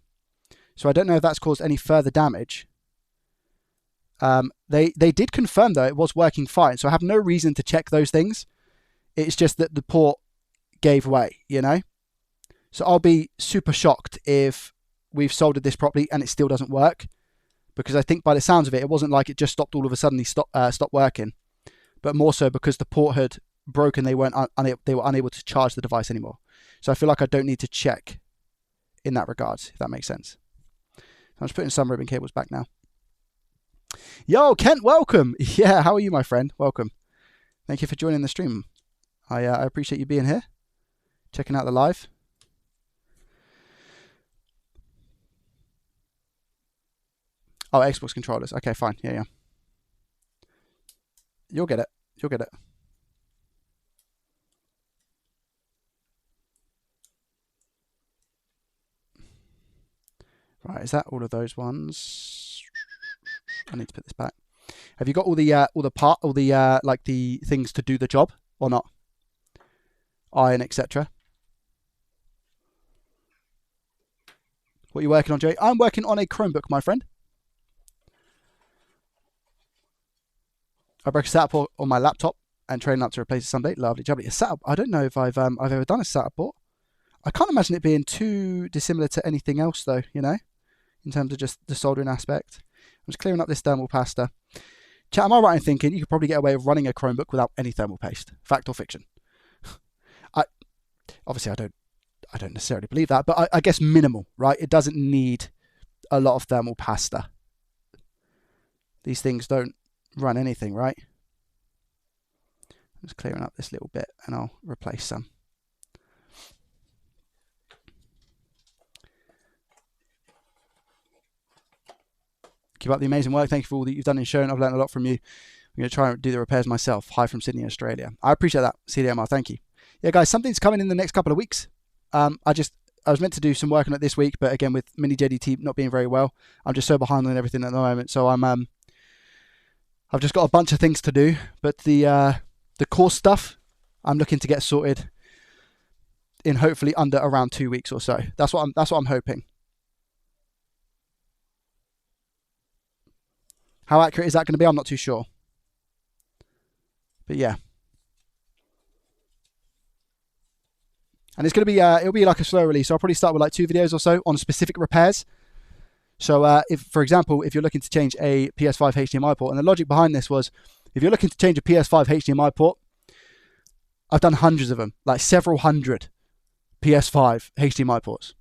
So I don't know if that's caused any further damage. They did confirm, though, it was working fine. So I have no reason to check those things. It's just that the port gave way, you know? So I'll be super shocked if we've soldered this properly and it still doesn't work. Because I think by the sounds of it, it wasn't like it just stopped all of a sudden, stopped working. But more so because the port had broken, they were unable to charge the device anymore. So I feel like I don't need to check in that regard, if that makes sense. I'm just putting some ribbon cables back now. Yo, Kent, welcome. Yeah, how are you, my friend? Welcome. Thank you for joining the stream. I appreciate you being here, checking out the live. Oh, Xbox controllers. Okay, fine. Yeah. You'll get it. You'll get it. Right, is that all of those ones? I need to put this back. Have you got all the like the things to do the job or not? Iron, etc. What are you working on, Jay? I'm working on a Chromebook, my friend. I broke a SATA port on my laptop and training up to replace it someday. Lovely, jubbly. A SATA. I don't know if I've ever done a SATA port. I can't imagine it being too dissimilar to anything else, though. You know, in terms of just the soldering aspect. I'm just clearing up this thermal pasta. Chat, am I right in thinking you could probably get away with running a Chromebook without any thermal paste? Fact or fiction? Obviously, I don't necessarily believe that, but I guess minimal, right? It doesn't need a lot of thermal pasta. These things don't run anything, right? I'm just clearing up this little bit and I'll replace some. Keep up the amazing work. Thank you for all that you've done in showing. I've learned a lot from you. I'm going to try and do the repairs myself. Hi from Sydney, Australia. I appreciate that, CDMR. Thank you. Yeah, guys, something's coming in the next couple of weeks. I was meant to do some work on it this week, but again, with Mini JDT not being very well, I'm just so behind on everything at the moment. So I've just got a bunch of things to do, but the course stuff I'm looking to get sorted in hopefully under around 2 weeks or so. That's what I'm hoping. How accurate is that going to be? I'm not too sure. But yeah. And it's going to be, it'll be like a slow release. So I'll probably start with like 2 videos or so on specific repairs. So if, for example, if you're looking to change a PS5 HDMI port, and the logic behind this was, if you're looking to change a PS5 HDMI port, I've done hundreds of them, like several hundred PS5 HDMI ports.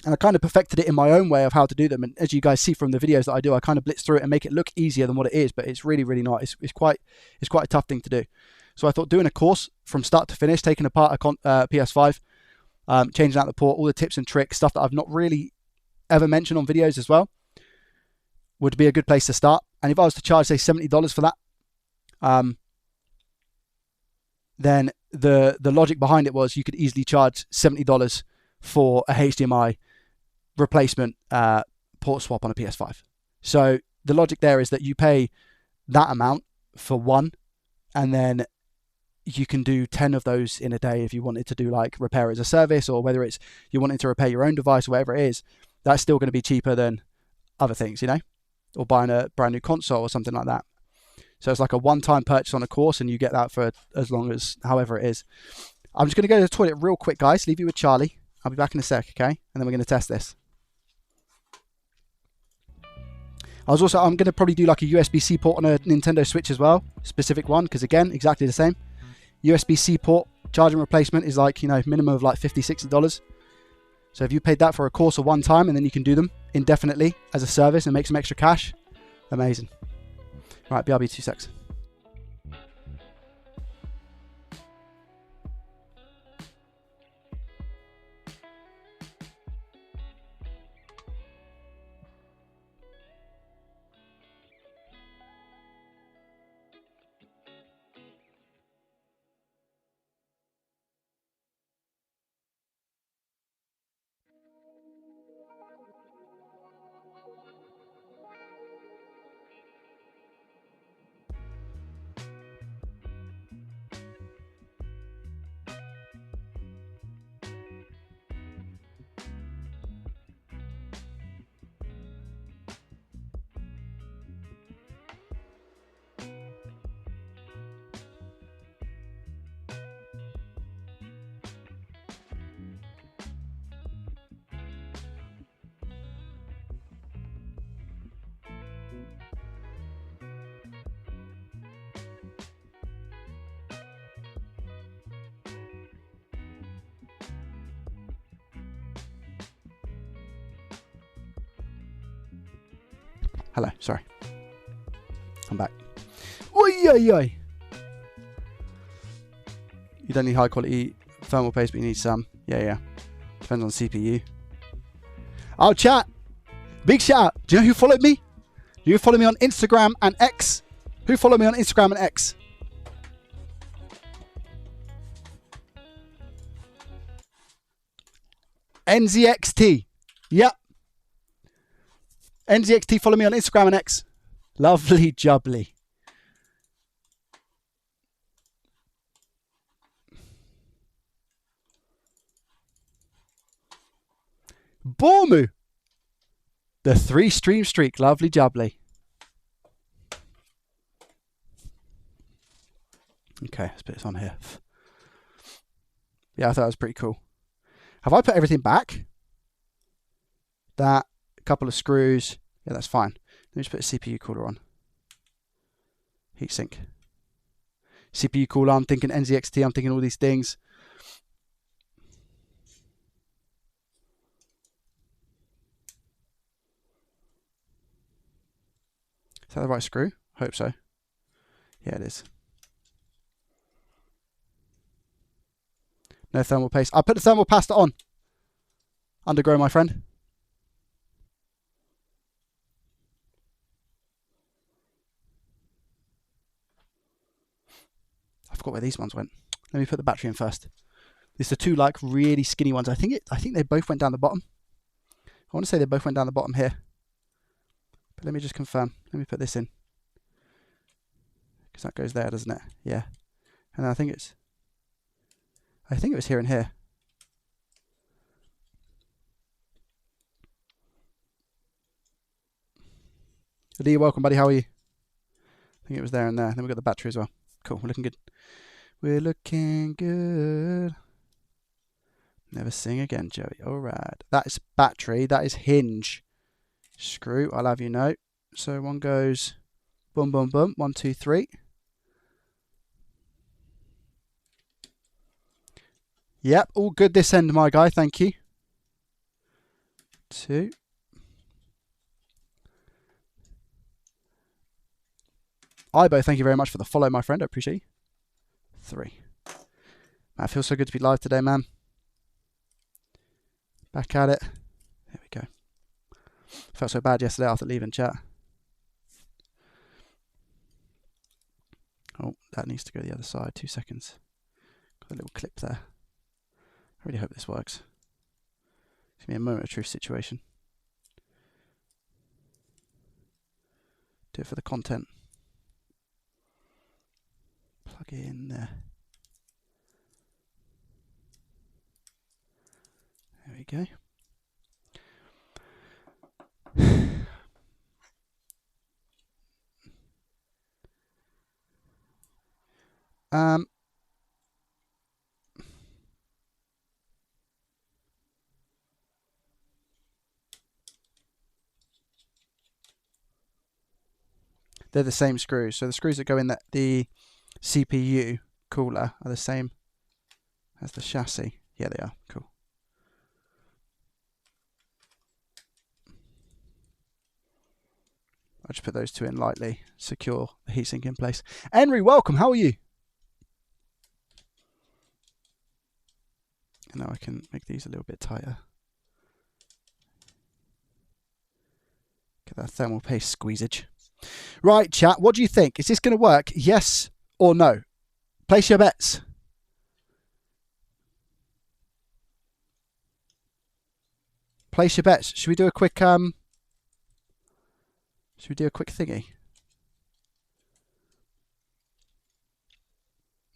And I kind of perfected it in my own way of how to do them. And as you guys see from the videos that I do, I kind of blitz through it and make it look easier than what it is, but it's really, really not. It's quite a tough thing to do. So I thought doing a course from start to finish, taking apart a PS5, changing out the port, all the tips and tricks, stuff that I've not really ever mentioned on videos as well, would be a good place to start. And if I was to charge, say, $70 for that, then the logic behind it was you could easily charge $70 for a HDMI replacement port swap on a PS5. So the logic there is that you pay that amount for one, and then you can do 10 of those in a day if you wanted to do like repair as a service, or whether it's you wanted to repair your own device or whatever it is. That's still going to be cheaper than other things, you know, or buying a brand new console or something like that. So it's like a one-time purchase on a course, and you get that for as long as however it is. I'm just going to go to the toilet real quick, guys. Leave you with Charlie. I'll be back in a sec, okay? And then we're going to test this. I'm going to probably do like a USB-C port on a Nintendo Switch as well. Specific one, because again, exactly the same. USB-C port charging replacement is like, you know, minimum of like $50, $60. So if you paid that for a course or one time, and then you can do them indefinitely as a service and make some extra cash, amazing. Right, BRB 2 secs. Hello, sorry. I'm back. Oi, oi, oi. You don't need high quality thermal paste, but you need some. Yeah. Depends on CPU. Oh, chat. Big shout out. Do you know who followed me? Do you follow me on Instagram and X? Who followed me on Instagram and X? NZXT. Yep. NZXT, follow me on Instagram and X. Lovely jubbly. Bormu. The 3-stream streak. Lovely jubbly. Okay, let's put this on here. Yeah, I thought it was pretty cool. Have I put everything back? That, a couple of screws. Yeah, that's fine. Let me just put a CPU cooler on. Heatsink. CPU cooler, I'm thinking NZXT, I'm thinking all these things. Is that the right screw? Hope so. Yeah, it is. No thermal paste. I'll put the thermal pasta on. Undergrow, my friend. I forgot where these ones went. Let me put the battery in first. These are two like really skinny ones. I think they both went down the bottom. I want to say they both went down the bottom here. But let me just confirm. Let me put this in. Because that goes there, doesn't it? Yeah. And I think it was here and here. Lee, welcome, buddy. How are you? I think it was there and there. Then we've got the battery as well. Cool. We're looking good. We're looking good. Never sing again, Joey. All right. That is battery. That is hinge. Screw. I'll have you know. So one goes boom, boom, boom. 1, 2, 3. Yep. All good this end, my guy. Thank you. 2. Ibo, thank you very much for the follow, my friend. I appreciate you. 3. Man, it feels so good to be live today, man. Back at it. There we go. Felt so bad yesterday after leaving chat. Oh, that needs to go the other side. 2 seconds. Got a little clip there. I really hope this works. It's going to be a moment of truth situation. Do it for the content. Plug it in there. There we go. They're the same screws. So the screws that go in the CPU cooler are the same as the chassis. Yeah, they are. Cool. I'll just put those two in lightly, secure the heatsink in place. Henry, welcome. How are you? And now I can make these a little bit tighter. Get that thermal paste squeezage. Right, chat, what do you think? Is this going to work? Yes or no? Place your bets. Place your bets. Should we do a quick thingy?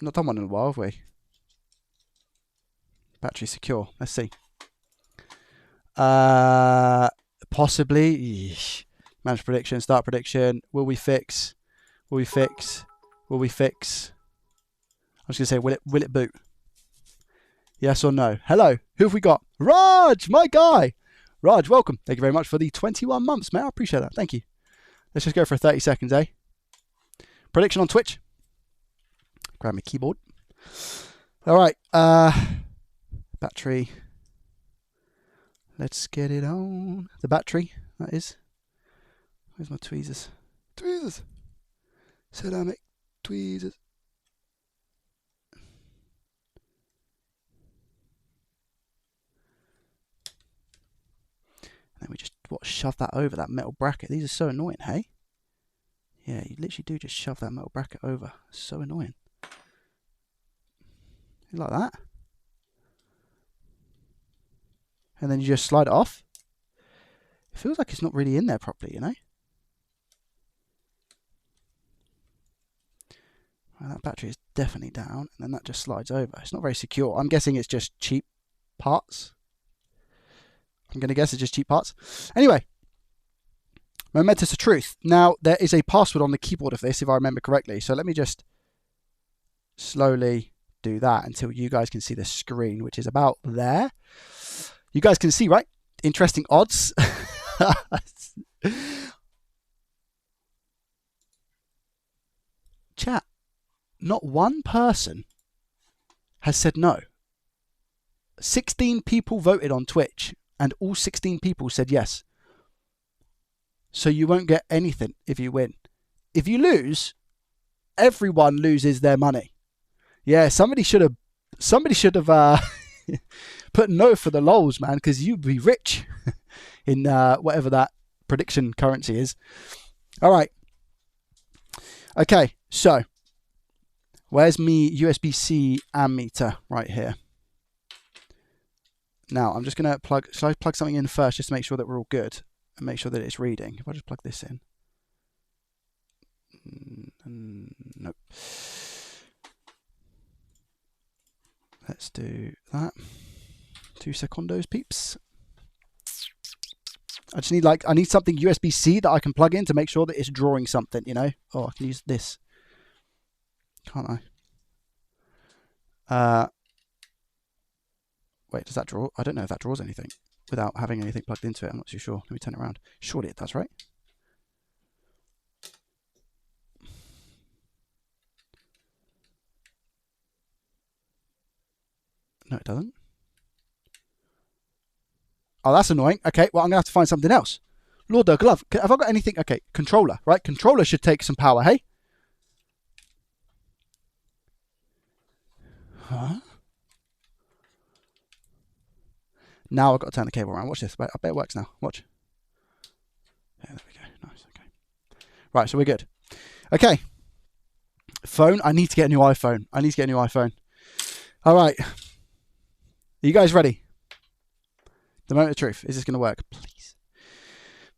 Not done one in a while, have we? Battery secure. Let's see. Possibly. Yeesh. Manage prediction, start prediction. Will we fix? Will we fix? Will we fix? I was going to say, will it boot? Yes or no? Hello, who have we got? Raj, my guy. Raj, welcome. Thank you very much for the 21 months, mate. I appreciate that. Thank you. Let's just go for 30 seconds, eh? Prediction on Twitch. Grab my keyboard. All right. Battery. Let's get it on. The battery, that is. Where's my tweezers? Tweezers! Ceramic tweezers. And then we just, shove that over that metal bracket. These are so annoying, hey? Yeah, you literally do just shove that metal bracket over. So annoying. You like that? And then you just slide it off. It feels like it's not really in there properly, you know? Well, that battery is definitely down, and then that just slides over. It's not very secure. I'm guessing it's just cheap parts. I'm going to guess it's just cheap parts. Anyway, momentous of truth. Now, there is a password on the keyboard of this, if I remember correctly. So let me just slowly do that until you guys can see the screen, which is about there. You guys can see, right? Interesting odds. Chat. Not one person has said no. 16 people voted on Twitch, and all 16 people said yes. So you won't get anything if you win. If you lose, everyone loses their money. Yeah, somebody should have put no for the lols, man, because you'd be rich in whatever that prediction currency is. All right. Okay, so where's me USB-C ammeter? Right here. Now, I'm just going to shall I plug something in first just to make sure that we're all good and make sure that it's reading? If I just plug this in. Nope. Let's do that. 2 secondos, peeps. I just need I need something USB-C that I can plug in to make sure that it's drawing something, you know? Oh, I can use this. Can't I? Wait, does that draw? I don't know if that draws anything without having anything plugged into it. I'm not too sure. Let me turn it around. Surely it does, right? No, it doesn't. Oh, that's annoying. Okay, well, I'm going to have to find something else. Lord the glove. Have I got anything? Okay, controller, right? Controller should take some power, hey? Huh? Now I've got to turn the cable around. Watch this. I bet it works now. Watch. Yeah, there we go. Nice, okay. Right, so we're good. Okay. Phone. I need to get a new iPhone. All right. Are you guys ready? The moment of truth. Is this going to work? Please.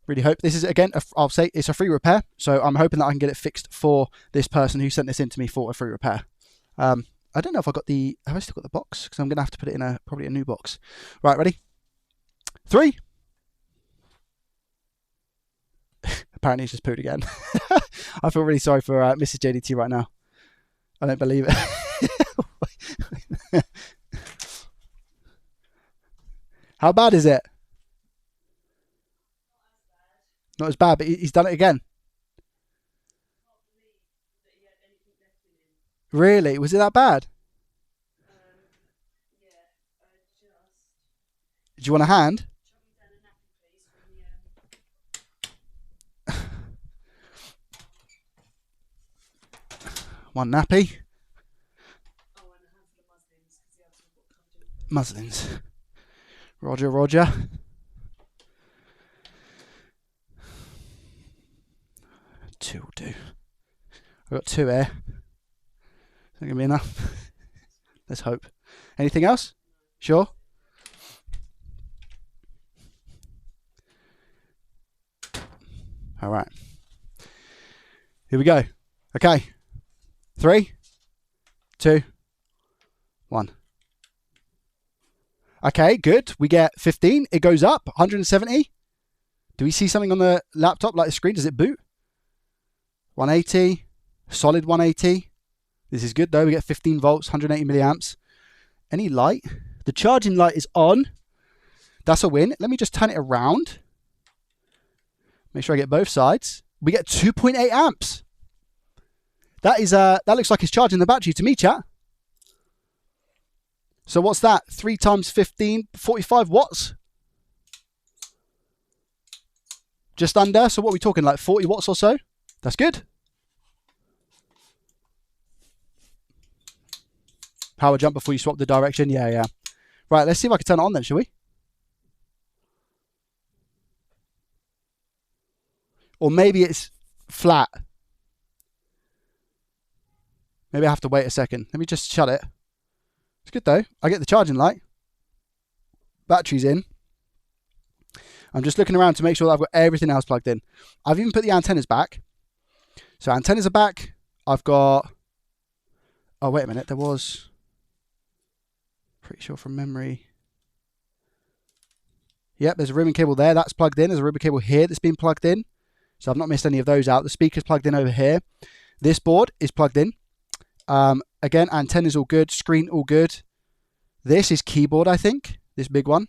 Really hope. This is, again, I'll say it's a free repair. So I'm hoping that I can get it fixed for this person who sent this in to me for a free repair. I don't know if I got have I still got the box? Because I'm going to have to put it in probably a new box. Right, ready? 3. Apparently he's just pooed again. I feel really sorry for Mrs. JDT right now. I don't believe it. How bad is it? Not as bad, but he's done it again. Really? Was it that bad? Do you want a hand? One nappy. Muslins. Roger, Roger. 2 will do. I've got 2 here. Is that going to be enough? Let's hope. Anything else? Sure? All right. Here we go. Okay. 3, 2, 1. Okay, good. We get 15. It goes up. 170. Do we see something on the laptop like the screen? Does it boot? 180. Solid 180. This is good though. We get 15 volts, 180 milliamps. Any light? The charging light is on. That's a win. Let me just turn it around. Make sure I get both sides. We get 2.8 amps. That looks like it's charging the battery to me, chat. So what's that? 3 times 15, 45 watts. Just under. So what are we talking, like 40 watts or so? That's good. Power jump before you swap the direction. Yeah. Right, let's see if I can turn it on then, shall we? Or maybe it's flat. Maybe I have to wait a second. Let me just shut it. It's good though. I get the charging light. Battery's in. I'm just looking around to make sure that I've got everything else plugged in. I've even put the antennas back. So antennas are back. I've got... Oh, wait a minute. There was... Pretty sure from memory. Yep, there's a ribbon cable there. That's plugged in. There's a ribbon cable here that's been plugged in. So I've not missed any of those out. The speaker's plugged in over here. This board is plugged in. Again, antennas all good. Screen all good. This is keyboard, I think. This big one.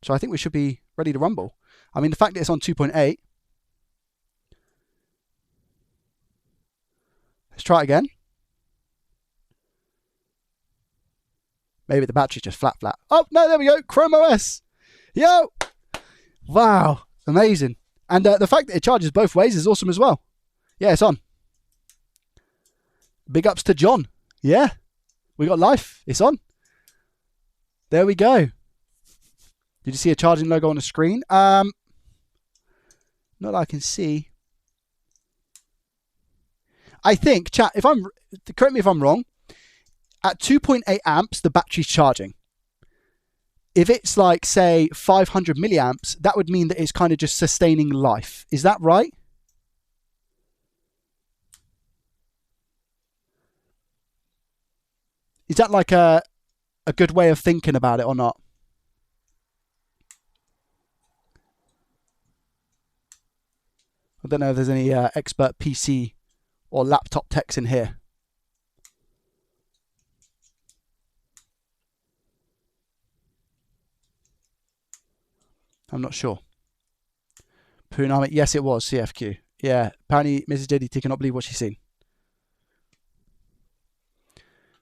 So I think we should be ready to rumble. I mean, the fact that it's on 2.8. Let's try it again. Maybe the battery's just flat. Oh, no, there we go. Chrome OS. Yo! Wow. Amazing. And the fact that it charges both ways is awesome as well. Yeah, it's on. Big ups to John. Yeah. We got life. It's on. There we go. Did you see a charging logo on the screen? Not that I can see. I think, chat, correct me if I'm wrong, at 2.8 amps, the battery's charging. If it's like, say, 500 milliamps, that would mean that it's kind of just sustaining life. Is that right? Is that like a good way of thinking about it or not? I don't know if there's any expert PC or laptop techs in here. I'm not sure. Poonami, yes, it was CFQ. Yeah, apparently Mrs. JDT cannot believe what she's seen.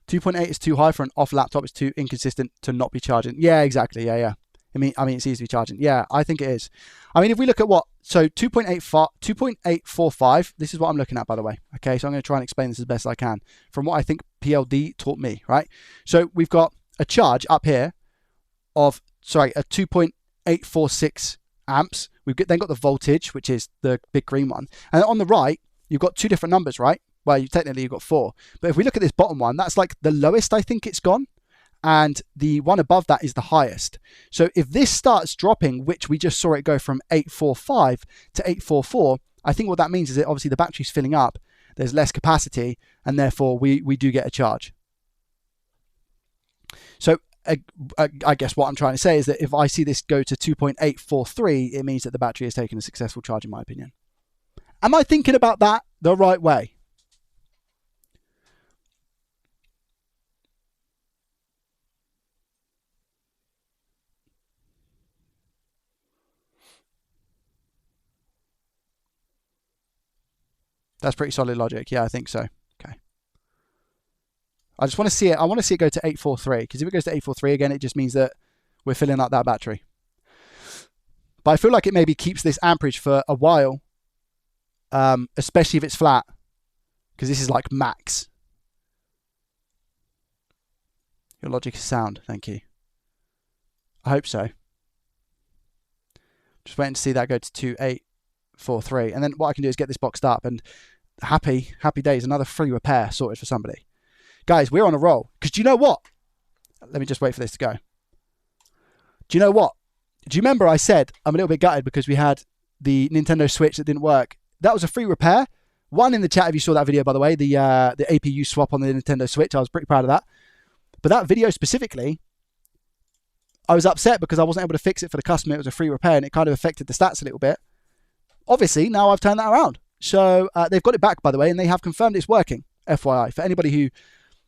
2.8 is too high for an off laptop. It's too inconsistent to not be charging. Yeah, exactly. Yeah. I mean, it seems to be charging. Yeah, I think it is. I mean, if we look at so 2.845, this is what I'm looking at, by the way. Okay, so I'm going to try and explain this as best I can from what I think PLD taught me, right? So we've got a charge up here of, a 2.846 amps. We've then got the voltage, which is the big green one. And on the right, you've got two different numbers, right? Well, technically you've got 4. But if we look at this bottom one, that's like the lowest I think it's gone. And the one above that is the highest. So if this starts dropping, which we just saw it go from 845 to 844, I think what that means is that obviously the battery's filling up, there's less capacity, and therefore we do get a charge. So I guess what I'm trying to say is that if I see this go to 2.843, it means that the battery has taken a successful charge, in my opinion. Am I thinking about that the right way? That's pretty solid logic. Yeah, I think so. Okay. I just want to see it. I want to see it go to 843, because if it goes to 843 again, it just means that we're filling up that battery. But I feel like it maybe keeps this amperage for a while, especially if it's flat, because this is like max. Your logic is sound. Thank you. I hope so. Just waiting to see that go to 2.843, and then what I can do is get this boxed up, and happy days, another free repair sorted for somebody. Guys, we're on a roll, because do you know what? Let me just wait for this to go. Do you know what? Do you remember I said I'm a little bit gutted because we had the Nintendo Switch that didn't work? That was a free repair. One in the chat if you saw that video, by the way, the APU swap on the Nintendo Switch. I was pretty proud of that. But that video specifically, I was upset because I wasn't able to fix it for the customer. It was a free repair, and it kind of affected the stats a little bit. Obviously, now I've turned that around. So they've got it back, by the way, and they have confirmed it's working, FYI. For anybody who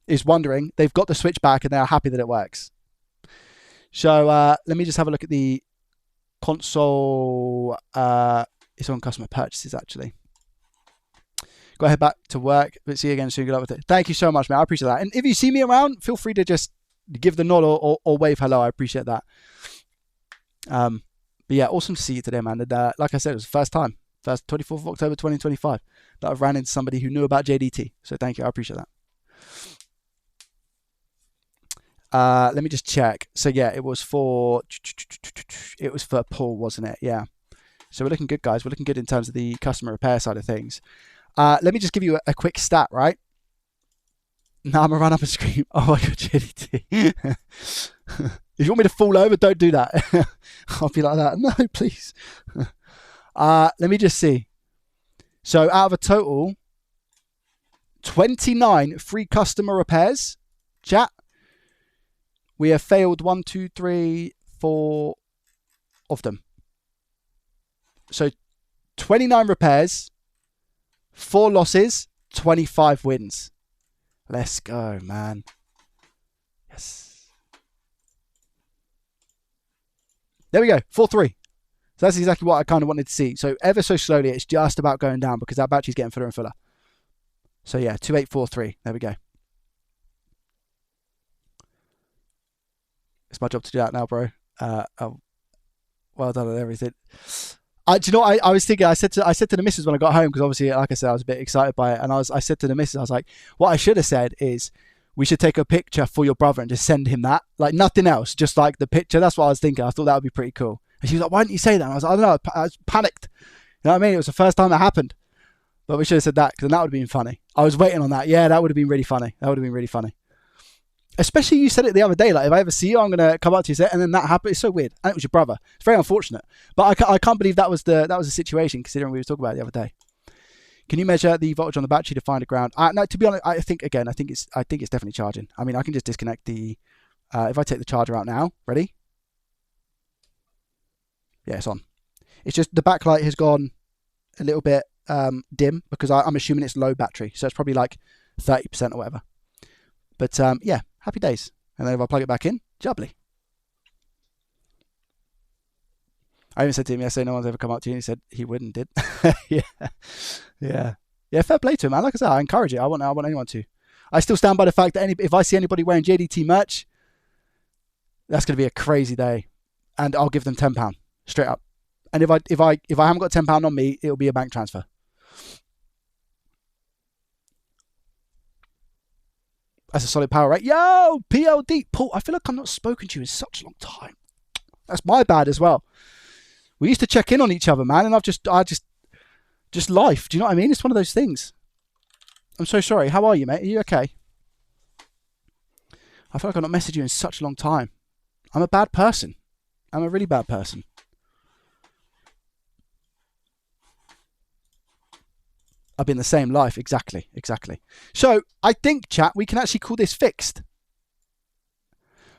is wondering, they've got the Switch back, and they are happy that it works. So let me just have a look at the console. It's on customer purchases, actually. Go ahead back to work. But see you again soon. Good luck with it. Thank you so much, man. I appreciate that. And if you see me around, feel free to just give the nod or wave hello. I appreciate that. But yeah, awesome to see you today, man. And like I said, it was the first time, 24th of October 2025, that I've ran into somebody who knew about JDT. So thank you. I appreciate that. Let me just check. So yeah, it was for Paul, wasn't it? Yeah. So we're looking good, guys. We're looking good in terms of the customer repair side of things. Let me just give you a quick stat, right? Now I'm going to run up and scream, oh my God, JDT. If you want me to fall over, don't do that. I'll be like that. No, please. Let me just see. So out of a total 29 free customer repairs, chat, we have failed 1, 2, 3, 4 of them. So 29 repairs, 4 losses, 25 wins. Let's go, man. Yes. There we go, 4-3. So that's exactly what I kind of wanted to see. So ever so slowly, it's just about going down because that battery's getting fuller and fuller. So yeah, 2843. There we go. It's my job to do that now, bro. Well done on everything. Do you know what I was thinking? I said to the missus when I got home, because obviously, like I said, I was a bit excited by it, and I said to the missus, I was like, what I should have said is, we should take a picture for your brother and just send him that, like nothing else, just like the picture. That's what I was thinking. I thought that would be pretty cool. And she was like, why didn't you say that? And I was like, I don't know, I was panicked. You know what I mean? It was the first time that happened, but we should have said that, because that would have been funny. I was waiting on that. Yeah, that would have been really funny. That would have been really funny. Especially you said it the other day, like if I ever see you, I'm gonna come up to you and say, and then that happened. It's so weird, and it was your brother. It's very unfortunate, but I can't believe that was the situation, considering we were talking about it the other day. Can you measure the voltage on the battery to find a ground? No, to be honest, I think it's definitely charging. I mean, I can just disconnect the. If I take the charger out now, ready? Yeah, it's on. It's just the backlight has gone dim because I'm assuming it's low battery. So it's probably like 30% or whatever. But yeah, happy days. And then if I plug it back in, jubbly. I even said to him yesterday, no one's ever come up to you, and he said he wouldn't, did. Yeah, fair play to him, man. Like I said, I encourage it. I want anyone to. I still stand by the fact that if I see anybody wearing JDT merch, that's going to be a crazy day, and I'll give them £10 straight up. And if I haven't got £10 on me, it'll be a bank transfer. That's a solid power, right? Yo, PLD, Paul. I feel like I've not spoken to you in such a long time. That's my bad as well. We used to check in on each other, man, and I just life. Do you know what I mean? It's one of those things. I'm so sorry. How are you, mate? Are you okay? I feel like I've not messaged you in such a long time. I'm a bad person. I'm a really bad person. I've been the same life. Exactly. So I think, chat, we can actually call this fixed.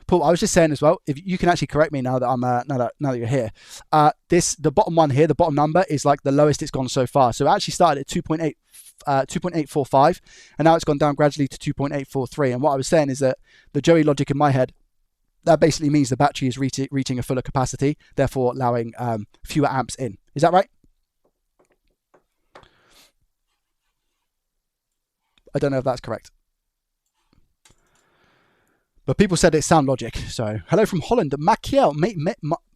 Paul, I was just saying as well, if you can actually correct me now that I'm now that you're here. The bottom one here, the bottom number is like the lowest it's gone so far. So it actually started at 2.845, and now it's gone down gradually to 2.843. And what I was saying is that the Joey logic in my head, that basically means the battery is reaching a fuller capacity, therefore allowing fewer amps in. Is that right? I don't know if that's correct. But people said it's sound logic. So, hello from Holland. Maciel.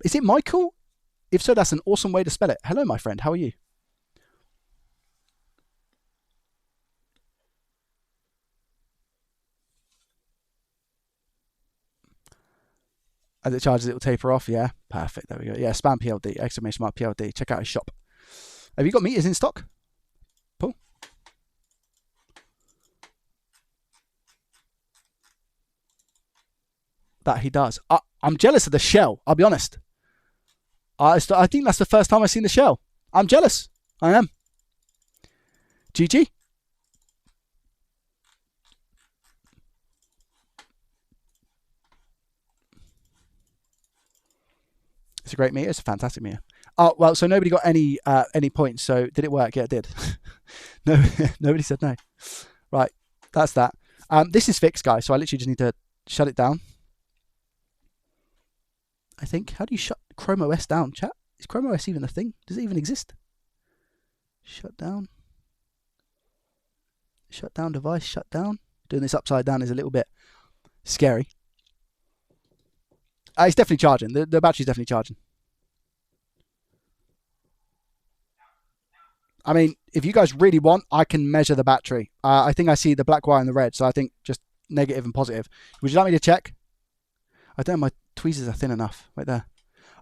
Is it Michael? If so, that's an awesome way to spell it. Hello, my friend. How are you? As it charges, it will taper off. Yeah, perfect. There we go. Yeah, spam PLD, exclamation mark PLD. Check out his shop. Have you got meters in stock, Paul? That he does. I'm jealous of the shell. I'll be honest. I think that's the first time I've seen the shell. I'm jealous. I am. GG. It's a great meter. It's a fantastic meter. Oh, well, so nobody got any points. So did it work? Yeah, it did. No, nobody said no. Right, that's that. This is fixed, guys. So I literally just need to shut it down. I think. How do you shut Chrome OS down, chat? Is Chrome OS even a thing? Does it even exist? Shut down. Shut down device. Shut down. Doing this upside down is a little bit scary. It's definitely charging. The battery's definitely charging. I mean, if you guys really want, I can measure the battery. I think I see the black wire and the red, so I think just negative and positive. Would you like me to check? I don't know, my tweezers are thin enough. Right there.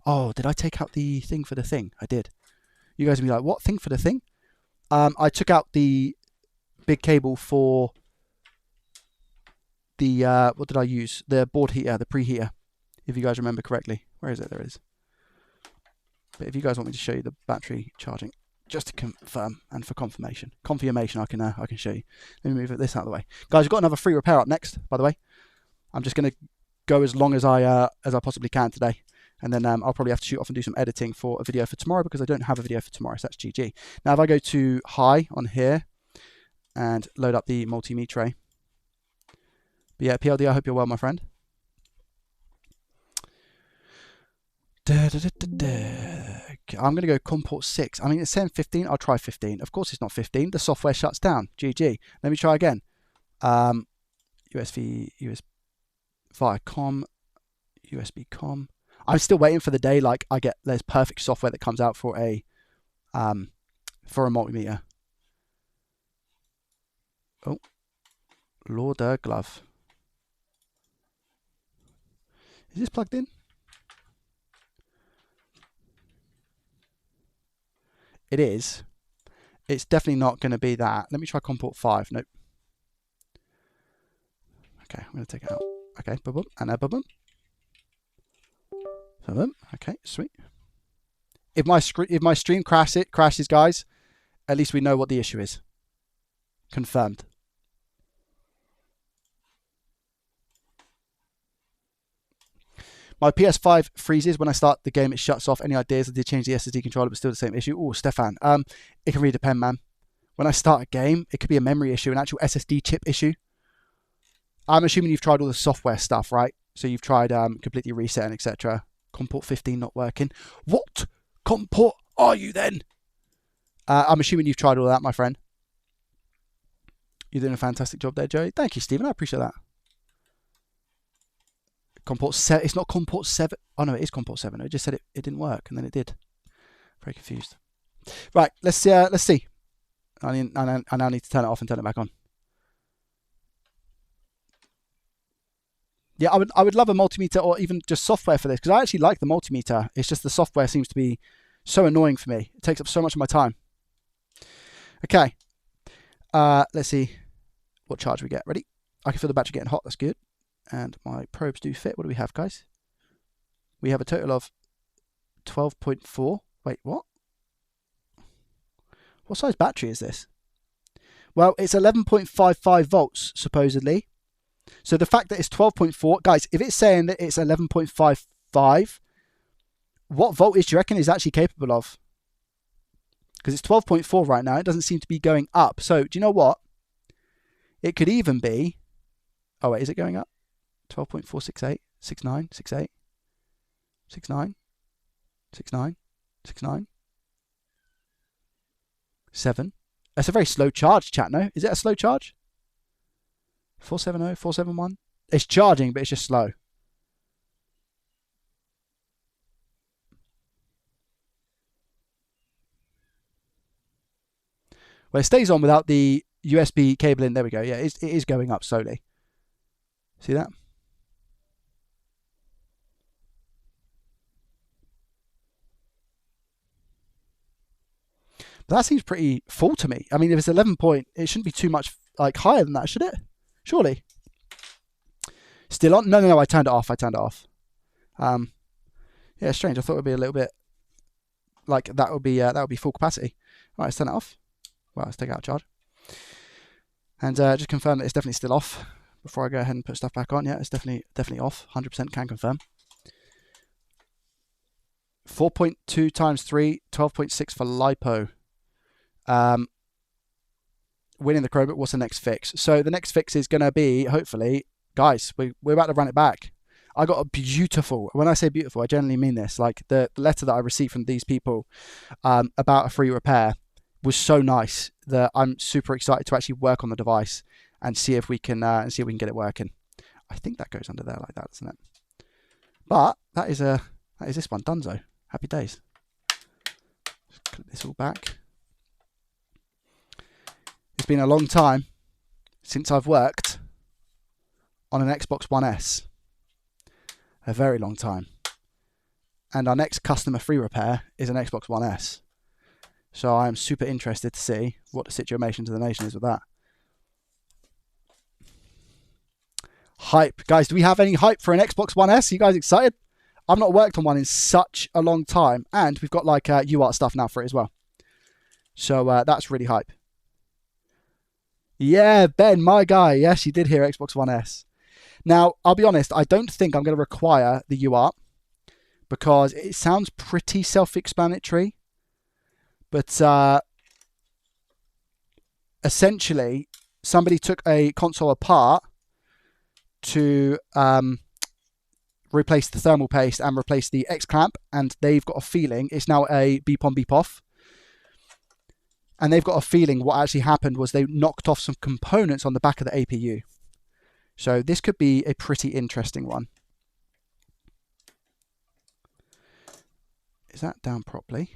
Oh, did I take out the thing for the thing? I did. You guys will be like, what thing for the thing? I took out the big cable for the, what did I use? The board heater, the preheater, if you guys remember correctly. Where is it? There it is. But if you guys want me to show you the battery charging, just to confirm and for confirmation I can show you. Let me move this out of the way. Guys, we've got another free repair up next, by the way. I'm just going to go as long as I possibly can today. And then I'll probably have to shoot off and do some editing for a video for tomorrow because I don't have a video for tomorrow, so that's GG. Now, if I go to high on here and load up the multi-me tray. But yeah, PLD, I hope you're well, my friend. I'm going to go COM port 6. I mean, it's saying 15. I'll try 15. Of course, it's not 15. The software shuts down. GG. Let me try again. USB via COM, USB COM. I'm still waiting for the day like there's perfect software that comes out for a multimeter. Oh, Lord glove. Is this plugged in? It is. It's definitely not going to be that. Let me try COM port 5. Nope. Okay, I'm going to take it out. Okay, boom, and a boom. Okay, sweet. If my stream crashes, guys, at least we know what the issue is. Confirmed. My PS5 freezes when I start the game. It shuts off. Any ideas? I did change the SSD controller, but still the same issue. Oh, Stefan. It can really depend, man. When I start a game, it could be a memory issue, an actual SSD chip issue. I'm assuming you've tried all the software stuff, right? So you've tried completely resetting, etc. COM port 15 not working. What COM port are you then? I'm assuming you've tried all that, my friend. You're doing a fantastic job there, Joey. Thank you, Stephen. I appreciate that. COM port 7. It's not COM port 7. Oh, no, it is COM port 7. It just said it didn't work, and then it did. Very confused. Right, let's see. I now need to turn it off and turn it back on. Yeah, I would love a multimeter or even just software for this, because I actually like the multimeter. It's just the software seems to be so annoying for me. It takes up so much of my time. Okay. Let's see what charge we get. Ready? I can feel the battery getting hot. That's good. And my probes do fit. What do we have, guys? We have a total of 12.4. Wait, what? What size battery is this? Well, it's 11.55 volts, supposedly. So the fact that it's 12.4, guys, if it's saying that it's 11.55, what voltage do you reckon is actually capable of? Because it's 12.4 right now. It doesn't seem to be going up. So do you know what? It could even be... Oh, wait, is it going up? 12.468, 69, 68, 69, 69, 69, 7. That's a very slow charge, chat, no? Is it a slow charge? 470, 471. It's charging, but it's just slow. Well, it stays on without the USB cable in. There we go. Yeah, it is going up slowly. See that? But that seems pretty full to me. I mean, if it's 11 point, it shouldn't be too much like higher than that, should it? Surely. Still on? No. I turned it off. Yeah, strange. I thought it would be a little bit like that would be full capacity. All right, let's turn it off. Well, let's take it out of charge. And just confirm that it's definitely still off before I go ahead and put stuff back on. Yeah, it's definitely off. 100% can confirm. 4.2 times 3, 12.6 for LiPo. Winning the Chromebook. What's the next fix? So the next fix is going to be, hopefully, guys, we're about to run it back. I got a beautiful, when I say beautiful, I genuinely mean this, like the letter that I received from these people about a free repair was so nice that I'm super excited to actually work on the device and see if we can get it working. I think that goes under there like that, doesn't it? But that is this one, Dunzo. Happy days. Just clip this all back. It's been a long time since I've worked on an Xbox One S. A very long time. And our next customer free repair is an Xbox One S. So I'm super interested to see what the situation to the nation is with that. Hype. Guys, do we have any hype for an Xbox One S? Are you guys excited? I've not worked on one in such a long time. And we've got like UART stuff now for it as well. So that's really hype. Yeah, Ben, my guy. Yes, you did hear Xbox One S. Now, I'll be honest, I don't think I'm going to require the UART because it sounds pretty self-explanatory. But essentially, somebody took a console apart to replace the thermal paste and replace the X-clamp, and they've got a feeling it's now a beep on, beep off. And they've got a feeling what actually happened was they knocked off some components on the back of the APU. So this could be a pretty interesting one. Is that down properly?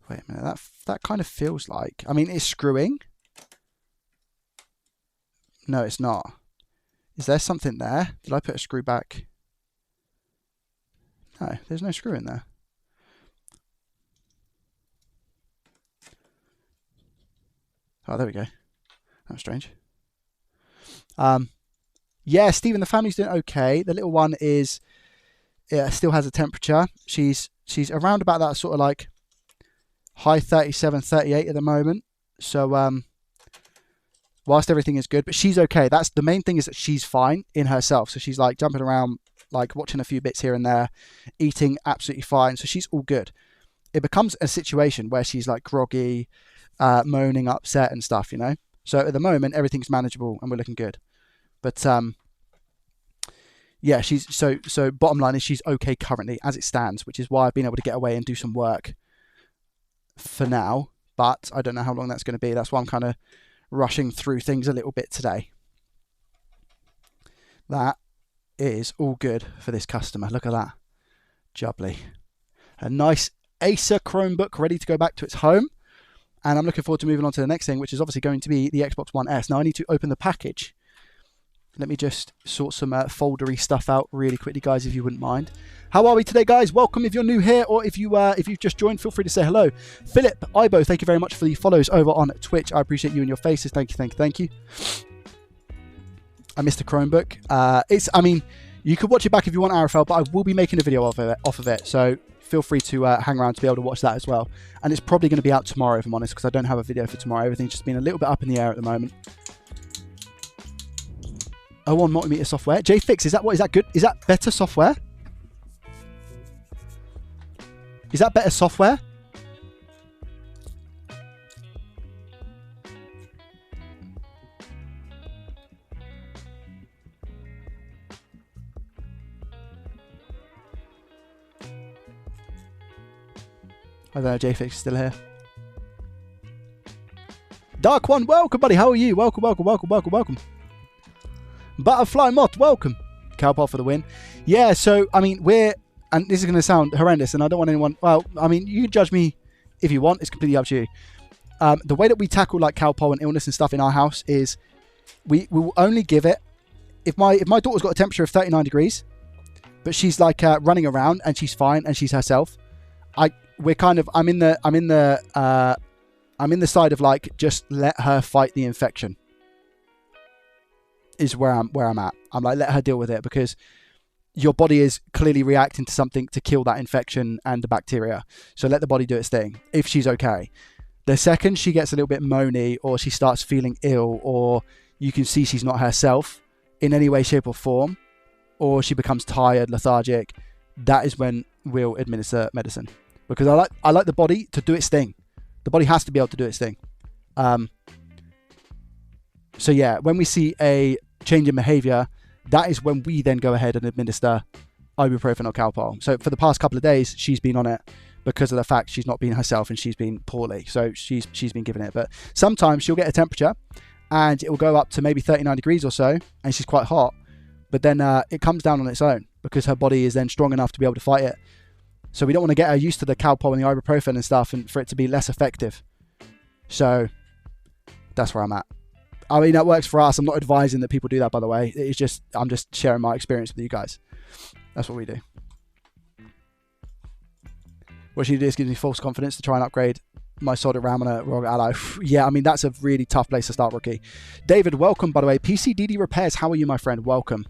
Wait a minute, that kind of feels like... I mean, it's screwing. No, it's not. Is there something there? Did I put a screw back? No, there's no screw in there. Oh, there we go. That was strange. Yeah, Stephen, the family's doing okay. The little one is... still has a temperature. She's around about that sort of like high 37, 38 at the moment. So whilst everything is good, but she's okay. That's the main thing, is that she's fine in herself. So she's like jumping around, like watching a few bits here and there, eating absolutely fine. So she's all good. It becomes a situation where she's like groggy, moaning, upset and stuff, you know? So at the moment, everything's manageable and we're looking good. But yeah, she's so bottom line is she's okay currently as it stands, which is why I've been able to get away and do some work for now. But I don't know how long that's going to be. That's why I'm kind of rushing through things a little bit today. That is all good for this customer. Look at that. Jubbly. A nice Acer Chromebook ready to go back to its home. And I'm looking forward to moving on to the next thing, which is obviously going to be the Xbox One S. Now I need to open the package. Let me just sort some foldery stuff out really quickly, guys, if you wouldn't mind. How are we today, guys? Welcome if you're new here, or if you've just joined, feel free to say hello. Philip, Ibo, thank you very much for the follows over on Twitch. I appreciate you and your faces. Thank you, thank you, thank you. I missed the Chromebook. I mean, you could watch it back if you want, RFL, but I will be making a video off of it. So feel free to hang around to be able to watch that as well. And it's probably going to be out tomorrow, if I'm honest, because I don't have a video for tomorrow. Everything's just been a little bit up in the air at the moment. O1 multimeter software. JFix, is that good? Is that better software? Is that better software? I don't know, JFix is still here. Dark One, welcome, buddy. How are you? Welcome, welcome, welcome, welcome, welcome. Butterfly Moth, welcome. Cowpole for the win. Yeah, so, I mean, and this is going to sound horrendous, and I don't want anyone, well, I mean, you can judge me if you want. It's completely up to you. The way that we tackle, like, cowpole and illness and stuff in our house is we will only give it, if my daughter's got a temperature of 39 degrees, but she's, like, running around, and she's fine, and she's herself, I'm in the side of, like, just let her fight the infection. Is where I'm at. I'm like, let her deal with it, because your body is clearly reacting to something to kill that infection and the bacteria. So let the body do its thing if she's okay. The second she gets a little bit moany, or she starts feeling ill, or you can see she's not herself in any way, shape or form, or she becomes tired, lethargic, that is when we'll administer medicine, because I like the body to do its thing. The body has to be able to do its thing. So yeah, when we see a change in behavior, that is when we then go ahead and administer ibuprofen or Calpol. So for the past couple of days, she's been on it because of the fact she's not been herself and she's been poorly. So she's been given it. But sometimes she'll get a temperature and it will go up to maybe 39 degrees or so, and she's quite hot. But then it comes down on its own because her body is then strong enough to be able to fight it. So we don't want to get her used to the Calpol and the ibuprofen and stuff, and for it to be less effective. So that's where I'm at. I mean, that works for us. I'm not advising that people do that, by the way. It's just, I'm just sharing my experience with you guys. That's what we do. What she does gives me false confidence to try and upgrade my solid RAM on a ROG Ally. Yeah, I mean, that's a really tough place to start, rookie. David, welcome, by the way. PCDD Repairs, how are you, my friend? Welcome.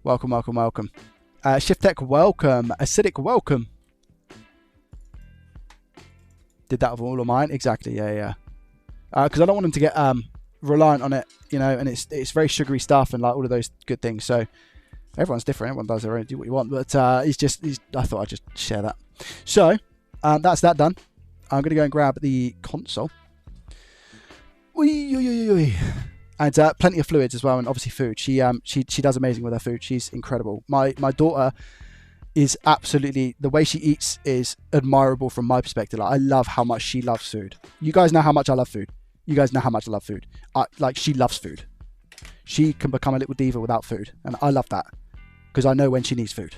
Welcome, welcome, welcome. Shift Tech, welcome. Acidic, welcome. Did that of all of mine? Exactly, yeah. Because I don't want them to get reliant on it, you know, and it's very sugary stuff and like all of those good things. So everyone's different. Everyone does their own, do what you want. But I thought I'd just share that. So that's that done. I'm going to go and grab the console. And plenty of fluids as well, and obviously food. She does amazing with her food. She's incredible. My daughter is absolutely, the way she eats is admirable from my perspective. Like, I love how much she loves food. You guys know how much I love food. You guys know how much I love food. Like, she loves food. She can become a little diva without food, and I love that because I know when she needs food.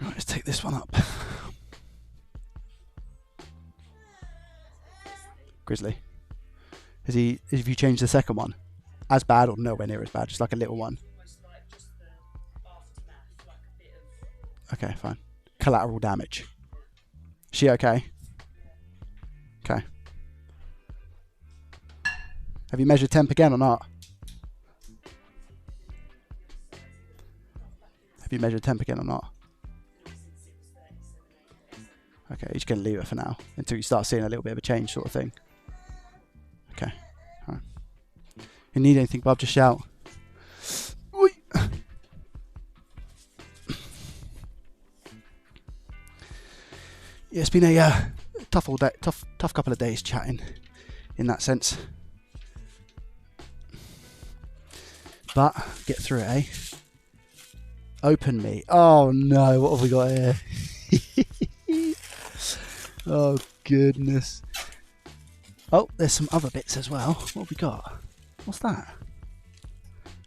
Right, let's take this one up. Grizzly. Have you changed the second one? As bad or nowhere near as bad? Just like a little one? Okay, fine. Collateral damage. She okay? Okay. Have you measured temp again or not? Have you measured temp again or not? Okay, you're just going to leave it for now until you start seeing a little bit of a change sort of thing. Okay. All right. If you need anything, Bob, just shout. Oi. Yeah, it's been a tough couple of days chatting in that sense. But get through it, eh? Open me. Oh no, what have we got here? Oh goodness. Oh, there's some other bits as well. What have we got? What's that?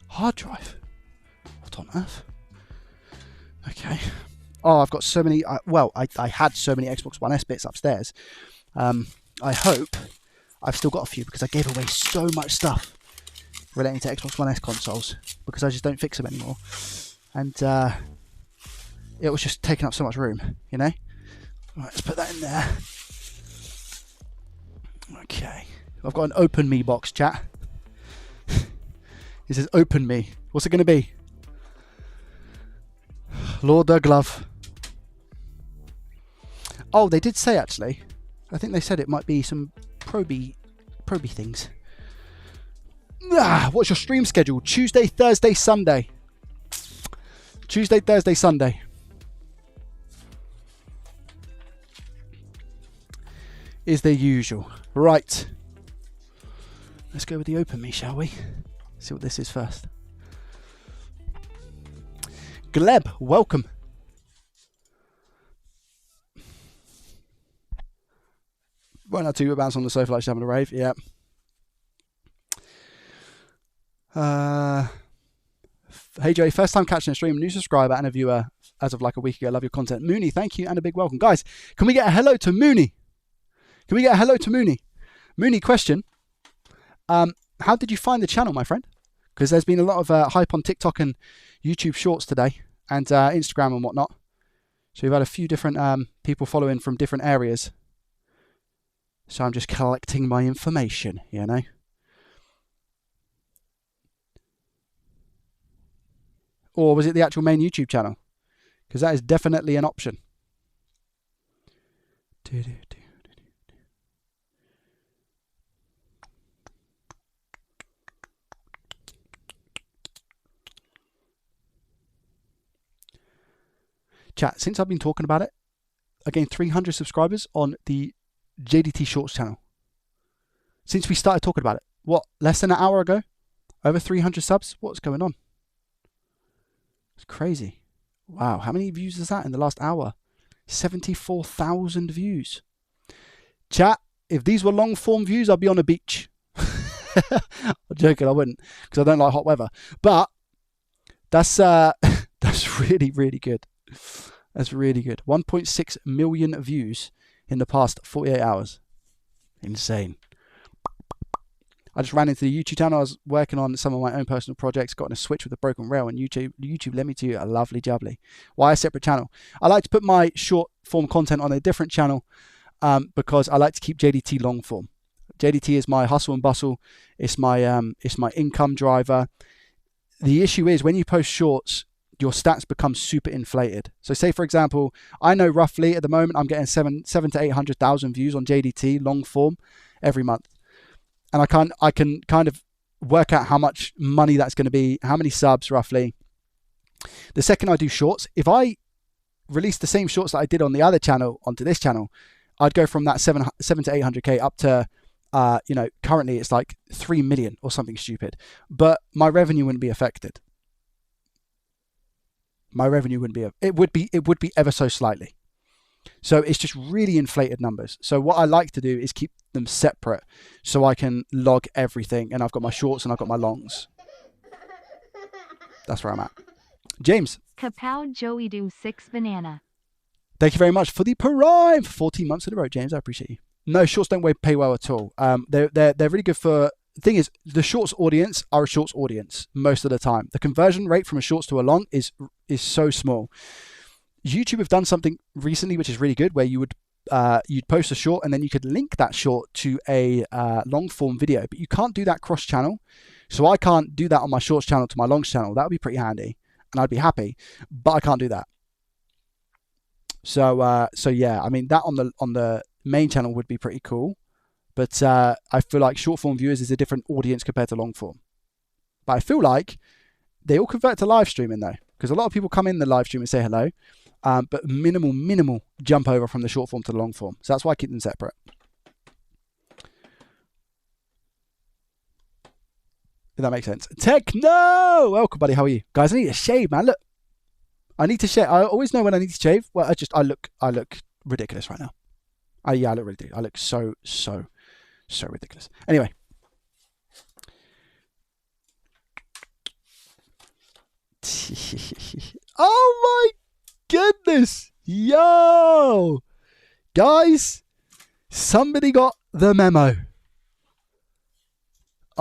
Hard drive. What on earth? Okay. Oh, I've got so many. I had so many Xbox One S bits upstairs. I hope I've still got a few because I gave away so much stuff relating to Xbox One S consoles because I just don't fix them anymore. And it was just taking up so much room, you know? Right, let's put that in there. Okay. I've got an open me box, chat. It says open me. What's it going to be? Lord the glove. Oh, they did say actually. I think they said it might be some proby things. What's your stream schedule? Tuesday, Thursday, Sunday. Tuesday, Thursday, Sunday. Is the usual. Right. Let's go with the open me, shall we? See what this is first. Gleb, welcome. Right now, two bounce on the sofa like she's having a rave. Yeah. Hey Joey, first time catching a stream, new subscriber and a viewer as of like a week ago. Love your content. Mooney, thank you and a big welcome. Guys, can we get a hello to Mooney? Can we get a hello to Mooney? Mooney, question. How did you find the channel, my friend? Because there's been a lot of hype on TikTok and YouTube Shorts today and Instagram and whatnot. So we've had a few different people following from different areas. So I'm just collecting my information, you know. Or was it the actual main YouTube channel? Because that is definitely an option. Chat, since I've been talking about it, I gained 300 subscribers on the JDT Shorts channel. Since we started talking about it. What, less than an hour ago? Over 300 subs? What's going on? It's crazy. Wow, how many views is that in the last hour? 74,000 views. Chat, if these were long form views, I'd be on a beach. I'm joking, I wouldn't, because I don't like hot weather. But that's that's really, really good. That's really good. 1.6 million views in the past 48 hours. Insane. I just ran into the YouTube channel. I was working on some of my own personal projects, got in a switch with a broken rail, and YouTube led me to a lovely jubbly. Why a separate channel? I like to put my short form content on a different channel because I like to keep JDT long form. JDT is my hustle and bustle. It's my income driver. The issue is when you post shorts, your stats become super inflated. So say, for example, I know roughly at the moment I'm getting 7 to 800,000 views on JDT long form every month. And I can kind of work out how much money that's going to be, how many subs roughly. The second I do shorts, if I release the same shorts that I did on the other channel onto this channel, I'd go from that 7 to 800k up to, currently it's like 3 million or something stupid. But my revenue wouldn't be affected. My revenue wouldn't be, it would be ever so slightly. So it's just really inflated numbers. So what I like to do is keep them separate so I can log everything. And I've got my shorts and I've got my longs. That's where I'm at. James. Kapow Joey do 6 banana. Thank you very much for the Prime for 14 months in a row, James. I appreciate you. No, shorts don't pay well at all. They're really good for... The thing is, the shorts audience are a shorts audience most of the time. The conversion rate from a shorts to a long is so small. YouTube have done something recently which is really good, where you would you'd post a short and then you could link that short to a long form video, but you can't do that cross channel. So I can't do that on my shorts channel to my longs channel. That would be pretty handy and I'd be happy, but I can't do that. So yeah, I mean that on the main channel would be pretty cool, but I feel like short form viewers is a different audience compared to long form. But I feel like they all convert to live streaming though, because a lot of people come in the live stream and say hello, but minimal jump over from the short form to the long form. So that's why I keep them separate. If that makes sense. Techno! Welcome, buddy. How are you? Guys, I need to shave, man. Look. I need to shave. I always know when I need to shave. Well, I look ridiculous right now. Yeah, I look ridiculous. I look so ridiculous. Anyway. Oh my goodness. Yo! Guys, somebody got the memo.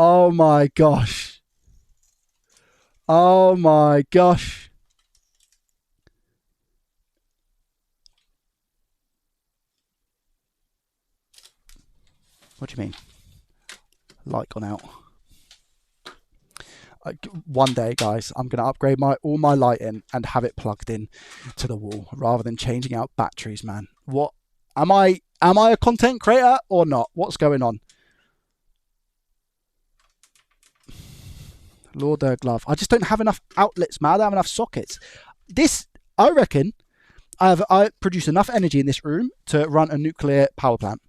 Oh my gosh. Oh my gosh. What do you mean? Light gone out. One day, guys, I'm going to upgrade all my lighting and have it plugged in to the wall rather than changing out batteries, man. What? Am I a content creator or not? What's going on? Lord glove. I just don't have enough outlets, man. I don't have enough sockets. I reckon I produce enough energy in this room to run a nuclear power plant.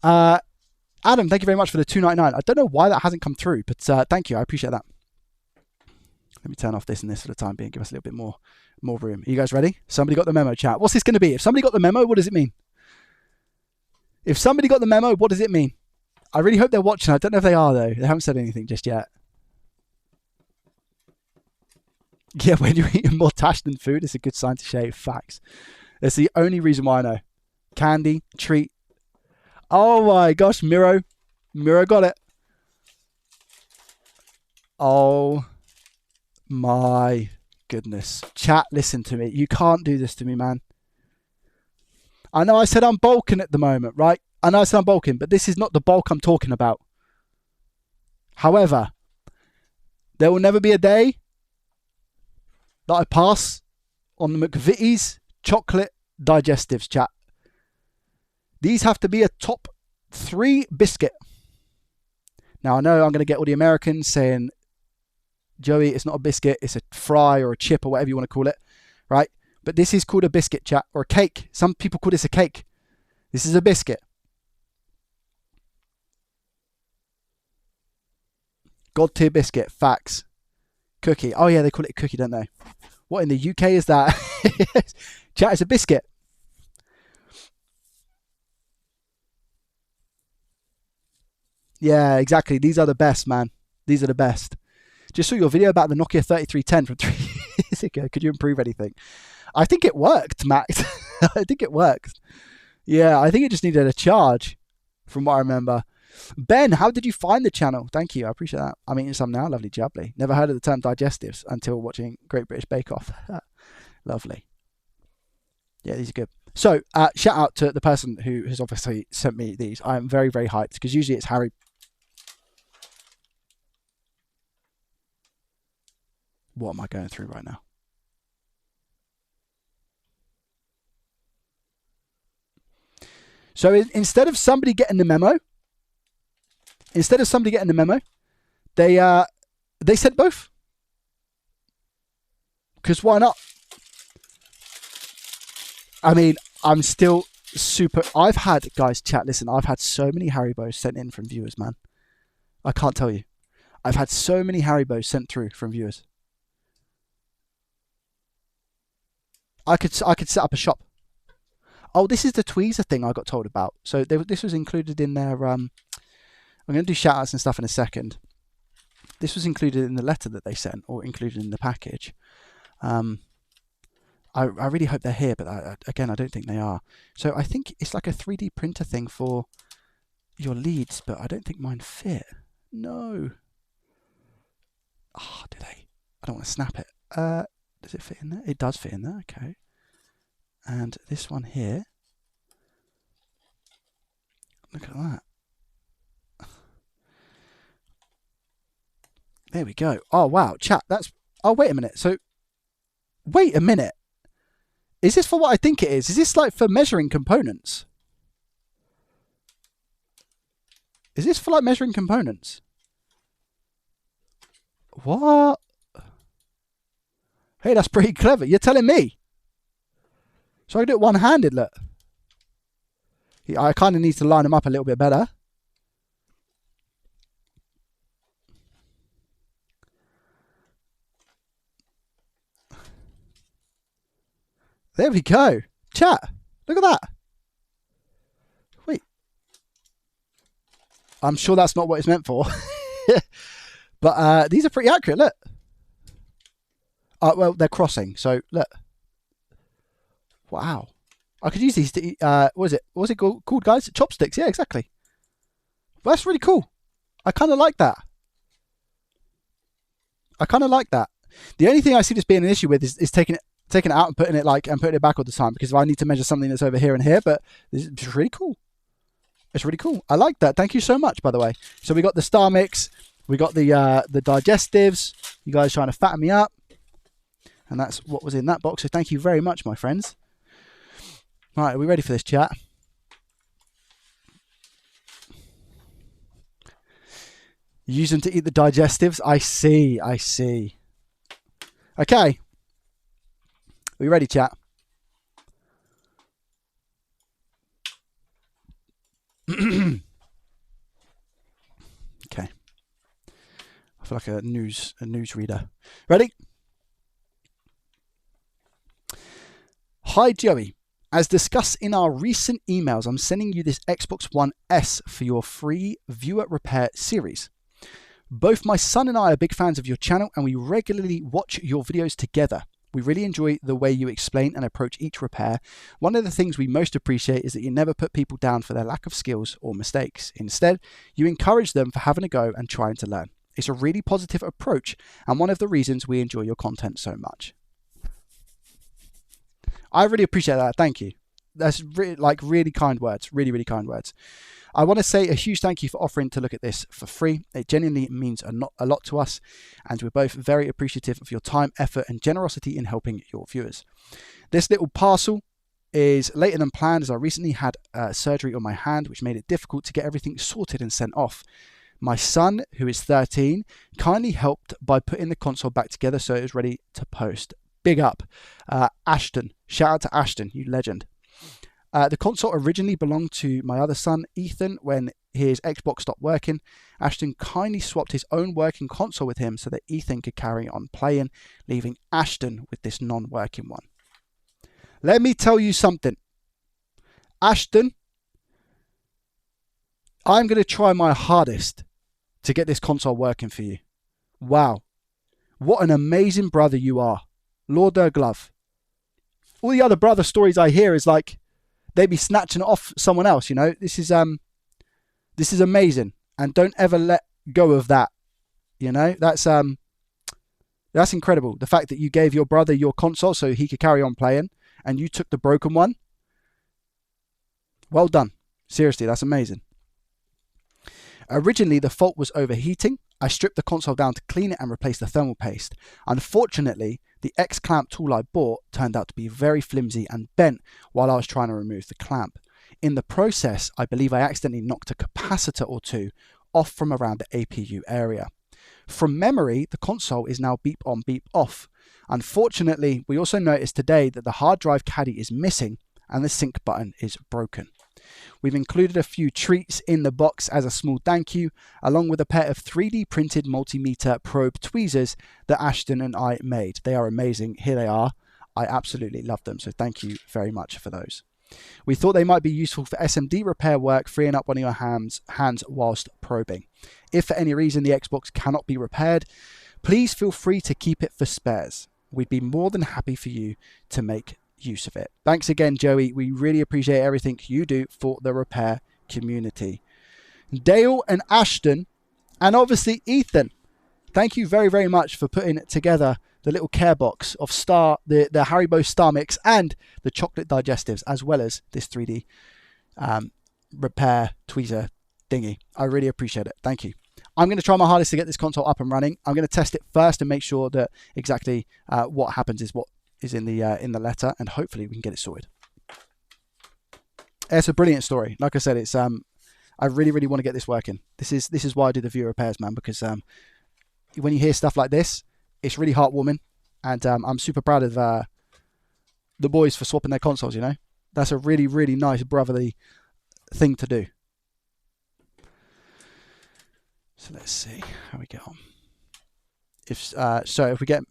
Adam, thank you very much for the $2.99. I don't know why that hasn't come through, but thank you. I appreciate that. Let me turn off this and this for the time being. Give us a little bit more room. Are you guys ready? Somebody got the memo, chat. What's this going to be? If somebody got the memo, what does it mean? If somebody got the memo, what does it mean? I really hope they're watching. I don't know if they are, though. They haven't said anything just yet. Yeah, when you're eating more tash than food, it's a good sign to shave. Facts. That's the only reason why I know. Candy, treat. Oh my gosh, Miro got it. Oh my goodness. Chat, listen to me. You can't do this to me, man. I know I said I'm bulking at the moment, right? I know I said I'm bulking, but this is not the bulk I'm talking about. However, there will never be a day that I pass on the McVitie's chocolate digestives, chat. These have to be a top 3 biscuit. Now, I know I'm going to get all the Americans saying, Joey, it's not a biscuit, it's a fry or a chip or whatever you want to call it, right? But this is called a biscuit, chat, or a cake. Some people call this a cake. This is a biscuit. God tier biscuit, facts. Cookie. Oh, yeah, they call it a cookie, don't they? What in the UK is that? Chat, it's a biscuit. Yeah, exactly. These are the best, man. These are the best. Just saw your video about the Nokia 3310 from 3 years ago. Could you improve anything? I think it worked, Max. I think it worked. Yeah, I think it just needed a charge, from what I remember. Ben, how did you find the channel? Thank you. I appreciate that. I'm eating some now. Lovely jubbly. Never heard of the term digestives until watching Great British Bake Off. Lovely. Yeah, these are good. So, shout out to the person who has obviously sent me these. I am very, very hyped because usually it's Harry. What am I going through right now? So instead of somebody getting the memo, they sent both. Because why not? I mean, I'm still super. I've had, guys, chat, listen, I've had so many Haribos sent in from viewers, man. I can't tell you. I've had so many Haribos sent through from viewers. I could set up a shop. Oh, this is the tweezer thing I got told about. So this was included in their... I'm going to do shout-outs and stuff in a second. This was included in the letter that they sent, or included in the package. I really hope they're here, but again, I don't think they are. So I think it's like a 3D printer thing for your leads, but I don't think mine fit. No. Oh, do they? I don't want to snap it. Does it fit in there? It does fit in there, okay. And this one here. Look at that. There we go. Oh, wow. Chat, that's... Oh, wait a minute. So, wait a minute. Is this for what I think it is? Is this like for measuring components? Is this for like measuring components? What? Hey, that's pretty clever. You're telling me. So I can do it one-handed, look. I kind of need to line them up a little bit better. There we go. Chat, look at that. Wait. I'm sure that's not what it's meant for. But these are pretty accurate, look. Well, they're crossing, so look. Wow. I could use these to eat, what was it called, guys? Chopsticks, yeah, exactly. Well, that's really cool. I kind of like that. I kind of like that. The only thing I see this being an issue with is taking it out and putting it back all the time, because if I need to measure something that's over here and here, but it's really cool. It's really cool. I like that. Thank you so much, by the way. So we got the Star Mix, we got the digestives. You guys trying to fatten me up, and that's what was in that box. So thank you very much, my friends. All right, are we ready for this, chat? Use them to eat the digestives. I see. I see. Okay. Are you ready, chat? Okay. I feel like a news reader. Ready? Hi, Joey. As discussed in our recent emails, I'm sending you this Xbox One S for your free viewer repair series. Both my son and I are big fans of your channel, and we regularly watch your videos together. We really enjoy the way you explain and approach each repair. One of the things we most appreciate is that you never put people down for their lack of skills or mistakes. Instead, you encourage them for having a go and trying to learn. It's a really positive approach, and one of the reasons we enjoy your content so much. I really appreciate that. Thank you. That's really kind words. Really, really kind words. I want to say a huge thank you for offering to look at this for free. It genuinely means a lot to us, and we're both very appreciative of your time, effort, and generosity in helping your viewers. This little parcel is later than planned, as I recently had surgery on my hand, which made it difficult to get everything sorted and sent off. My son, who is 13, kindly helped by putting the console back together so it was ready to post. Big up. Ashton. Shout out to Ashton, you legend. The console originally belonged to my other son, Ethan, when his Xbox stopped working. Ashton kindly swapped his own working console with him so that Ethan could carry on playing, leaving Ashton with this non-working one. Let me tell you something. Ashton, I'm going to try my hardest to get this console working for you. Wow. What an amazing brother you are. Lord Glove. All the other brother stories I hear is like they be snatching it off someone else, you know. This is amazing, and don't ever let go of that. You know, that's incredible. The fact that you gave your brother your console so he could carry on playing, and you took the broken one. Well done. Seriously, that's amazing. Originally, the fault was overheating. I stripped the console down to clean it and replace the thermal paste. Unfortunately, the X-clamp tool I bought turned out to be very flimsy and bent while I was trying to remove the clamp. In the process, I believe I accidentally knocked a capacitor or two off from around the APU area. From memory, the console is now beep on, beep off. Unfortunately, we also noticed today that the hard drive caddy is missing and the sync button is broken. We've included a few treats in the box as a small thank you, along with a pair of 3D printed multimeter probe tweezers that Ashton and I made. They are amazing. Here they are. I absolutely love them, so thank you very much for those. We thought they might be useful for SMD repair work, freeing up one of your hands whilst probing. If for any reason the Xbox cannot be repaired, please feel free to keep it for spares. We'd be more than happy for you to make use of it. Thanks again, Joey. We really appreciate everything you do for the repair community. Dale and Ashton, and obviously Ethan, thank you very, very much for putting together the little care box of the Haribo Star Mix and the chocolate digestives, as well as this 3D repair tweezer thingy. I really appreciate it. Thank you. I'm going to try my hardest to get this console up and running. I'm going to test it first and make sure that exactly what happens is what is in the letter, and hopefully we can get it sorted. It's a brilliant story. Like I said, it's I really, really want to get this working. This is why I do the viewer repairs, man, because when you hear stuff like this, it's really heartwarming, and I'm super proud of the boys for swapping their consoles. You know, that's a really, really nice brotherly thing to do. So let's see how we get on. If we get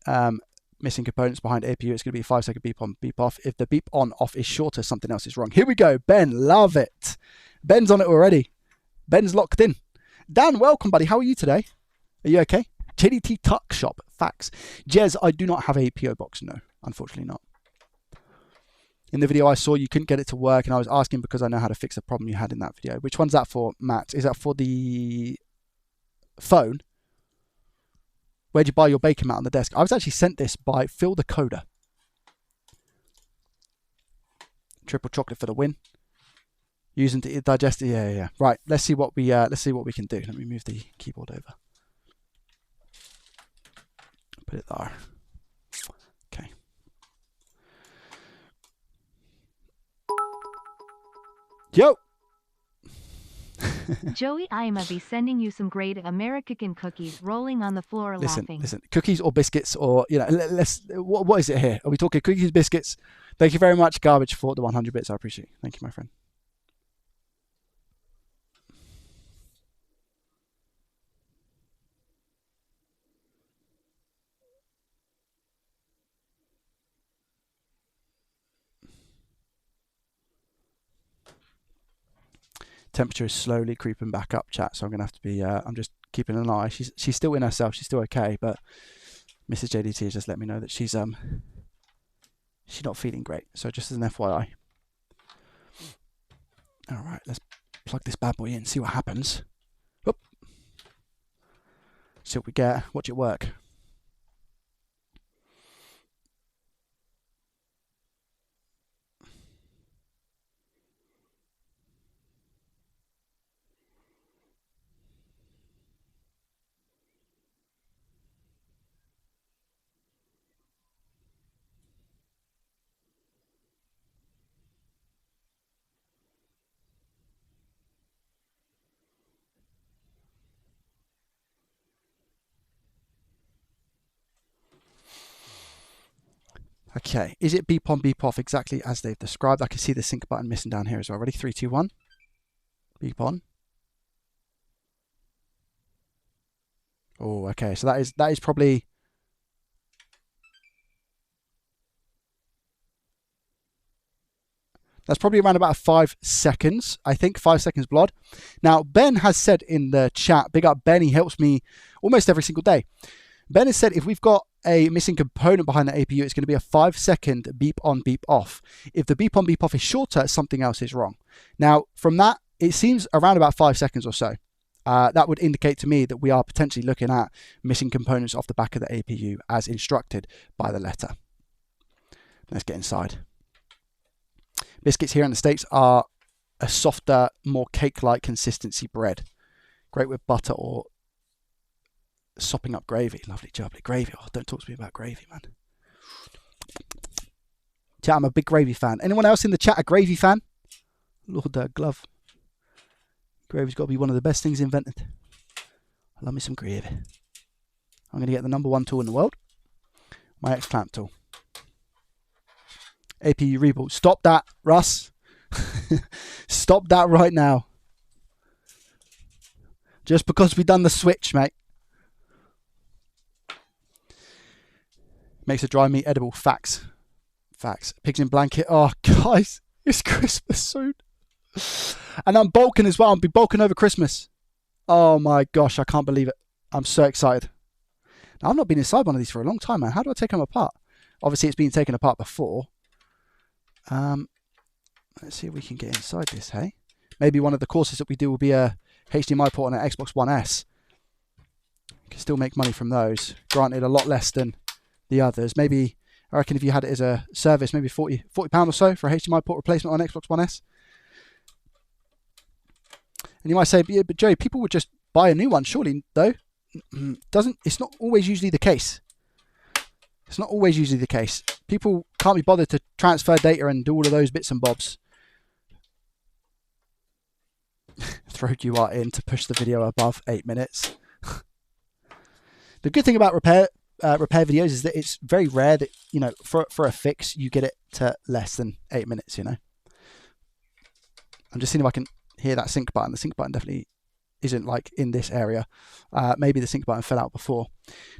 missing components behind APU, it's going to be a 5-second beep on, beep off. If the beep on off is shorter, something else is wrong. Here we go. Ben, love it. Ben's on it already. Ben's locked in. Dan, welcome, buddy. How are you today? Are you okay? JDT Tuck Shop. Facts. Jez, I do not have a PO box. No, unfortunately not. In the video I saw, you couldn't get it to work, and I was asking because I know how to fix the problem you had in that video. Which one's that for, Matt? Is that for the phone? Where'd you buy your bacon mat on the desk? I was actually sent this by Phil the Coder. Triple chocolate for the win. Using to digest it. Yeah. Right. Let's see what we can do. Let me move the keyboard over. Put it there. Okay. Yo. Joey, I am be sending you some great American cookies rolling on the floor laughing. Listen, cookies or biscuits, or what is it here? Are we talking cookies, biscuits? Thank you very much, Garbage, for the 100 bits. I appreciate it. Thank you, my friend. Temperature is slowly creeping back up, chat, so I'm gonna have to be I'm just keeping an eye. She's still in herself, she's still okay, but Mrs. JDT has just let me know that she's not feeling great, so just as an FYI. All right, let's plug this bad boy in, see what happens. Whoop. See what we get. Watch it work. Okay, is it beep on, beep off exactly as they've described? I can see the sync button missing down here as well. Ready? 3, 2, 1. Beep on. Oh, okay. So that is probably... That's probably around about 5 seconds. I think 5 seconds blood. Now, Ben has said in the chat, big up Ben, he helps me almost every single day. Ben has said if we've got a missing component behind the APU, it's going to be a 5-second beep on, beep off. If the beep on, beep off is shorter, something else is wrong. Now, from that, it seems around about 5 seconds or so. That would indicate to me that we are potentially looking at missing components off the back of the APU as instructed by the letter. Let's get inside. Biscuits here in the States are a softer, more cake-like consistency bread. Great with butter or sopping up gravy. Lovely jubbly gravy. Oh, don't talk to me about gravy, man. Chat, I'm a big gravy fan. Anyone else in the chat a gravy fan? Lord Glove. Gravy's got to be one of the best things invented. I love me some gravy. I'm going to get the #1 tool in the world. My X-clamp tool. APU reboot. Stop that, Russ. Stop that right now. Just because we've done the switch, mate. Makes a dry meat edible. Facts. Facts. Pigs in blanket. Oh, guys. It's Christmas soon. And I'm bulking as well. I'll be bulking over Christmas. Oh, my gosh. I can't believe it. I'm so excited. Now, I've not been inside one of these for a long time, man. How do I take them apart? Obviously, it's been taken apart before. Let's see if we can get inside this, hey? Maybe one of the courses that we do will be a HDMI port on an Xbox One S. You can still make money from those. Granted, a lot less than the others. Maybe, I reckon if you had it as a service, maybe £40 or so for a HDMI port replacement on Xbox One S. And you might say, yeah, but Joey, people would just buy a new one, surely, though. It's not always usually the case. It's not always usually the case. People can't be bothered to transfer data and do all of those bits and bobs. Throw UART in to push the video above 8 minutes. The good thing about repair videos is that it's very rare that, you know, for a fix you get it to less than 8 minutes, you know. I'm just seeing if I can hear that sync button. The sync button definitely isn't like in this area. Maybe the sync button fell out before.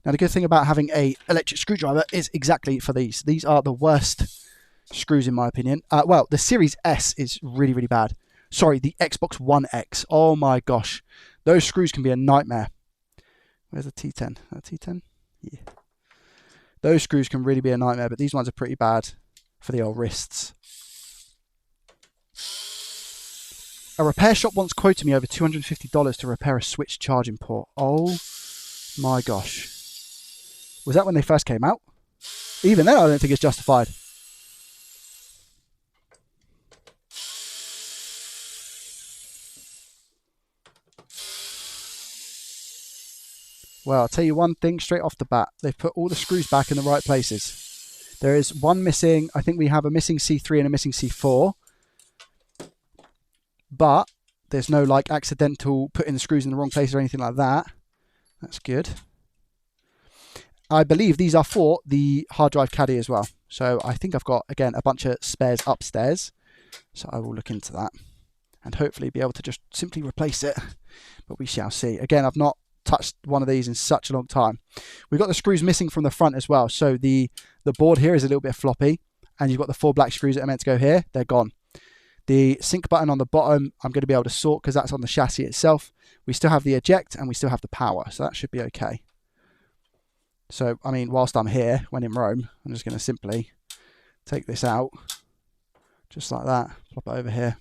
Now the good thing about having a electric screwdriver is exactly for these. These are the worst screws in my opinion. Well, the Series S is really, really bad. Sorry, the Xbox One X. Oh my gosh. Those screws can be a nightmare. Where's the T10? T10? Yeah. Those screws can really be a nightmare, but these ones are pretty bad for the old wrists. A repair shop once quoted me over $250 to repair a switch charging port. Oh my gosh. Was that when they first came out? Even then, I don't think it's justified. Well, I'll tell you one thing straight off the bat. They've put all the screws back in the right places. There is one missing. I think we have a missing C3 and a missing C4. But there's no like accidental putting the screws in the wrong place or anything like that. That's good. I believe these are for the hard drive caddy as well. So I think I've got, again, a bunch of spares upstairs. So I will look into that and hopefully be able to just simply replace it. But we shall see. Again, I've not touched one of these in such a long time. We've got the screws missing from the front as well. So the board here is a little bit floppy. And you've got the 4 black screws that are meant to go here. They're gone. The sync button on the bottom, I'm going to be able to sort because that's on the chassis itself. We still have the eject and we still have the power. So that should be okay. So, I mean, whilst I'm here, when in Rome, I'm just going to simply take this out. Just like that. Plop it over here.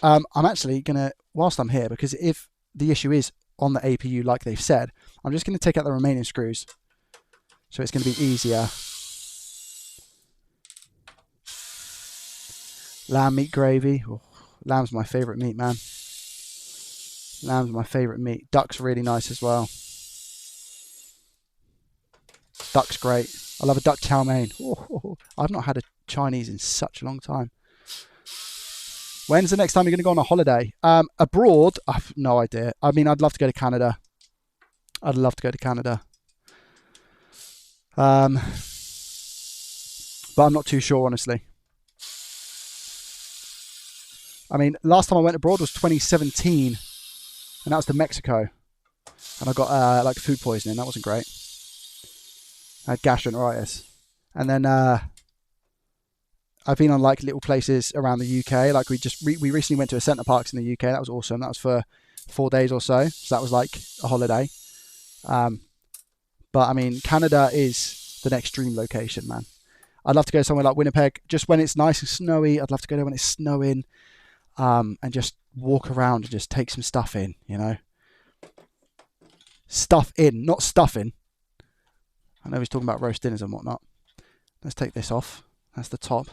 I'm actually going to, whilst I'm here, because if the issue is on the APU like they've said, I'm just going to take out the remaining screws. So it's going to be easier. Lamb meat gravy. Oh, lamb's my favourite meat, man. Lamb's my favourite meat. Duck's really nice as well. Duck's great. I love a duck chow mein. Oh, I've not had a Chinese in such a long time. When's the next time you're going to go on a holiday? Abroad? I've no idea. I mean, I'd love to go to Canada. I'd love to go to Canada. But I'm not too sure, honestly. I mean, last time I went abroad was 2017, and that was to Mexico, and I got like food poisoning. That wasn't great. I had gastroenteritis, and then I've been on like little places around the UK. Like we recently went to a centre parks in the UK. That was awesome. That was for 4 days or so. So that was like a holiday. But I mean, Canada is the next dream location, man. I'd love to go somewhere like Winnipeg, just when it's nice and snowy. I'd love to go there when it's snowing. And just walk around and just take some stuff in, you know. Stuff in, not stuffing. I know he's talking about roast dinners and whatnot. Let's take this off. That's the top.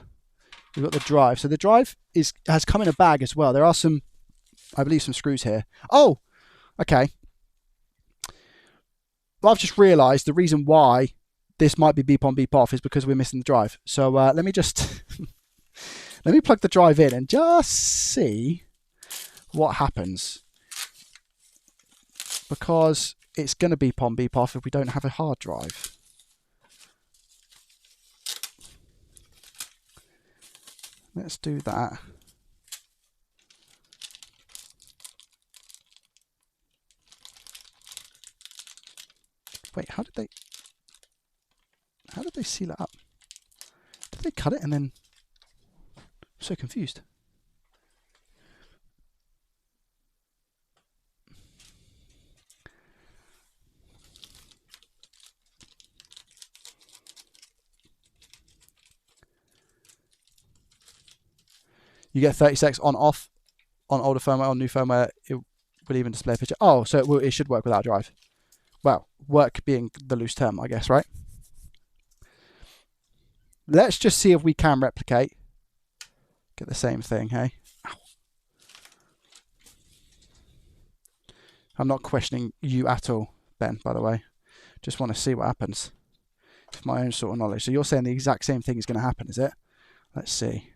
We've got the drive. So the drive has come in a bag as well. There are some, I believe, some screws here. Oh, okay. Well, I've just realised the reason why this might be beep on, beep off is because we're missing the drive. So let me just... Let me plug the drive in and just see what happens. Because it's going to beep on, beep off if we don't have a hard drive. Let's do that. Wait, how did they seal it up? Did they cut it and then... So confused. You get 30 seconds on off on older firmware. On new firmware, it will even display a picture. Oh, so it should work without drive. Well, work being the loose term, I guess, right? Let's just see if we can replicate. Get the same thing, hey? Ow. I'm not questioning you at all, Ben, by the way. Just want to see what happens. off my own sort of knowledge. So you're saying the exact same thing is going to happen, is it? Let's see.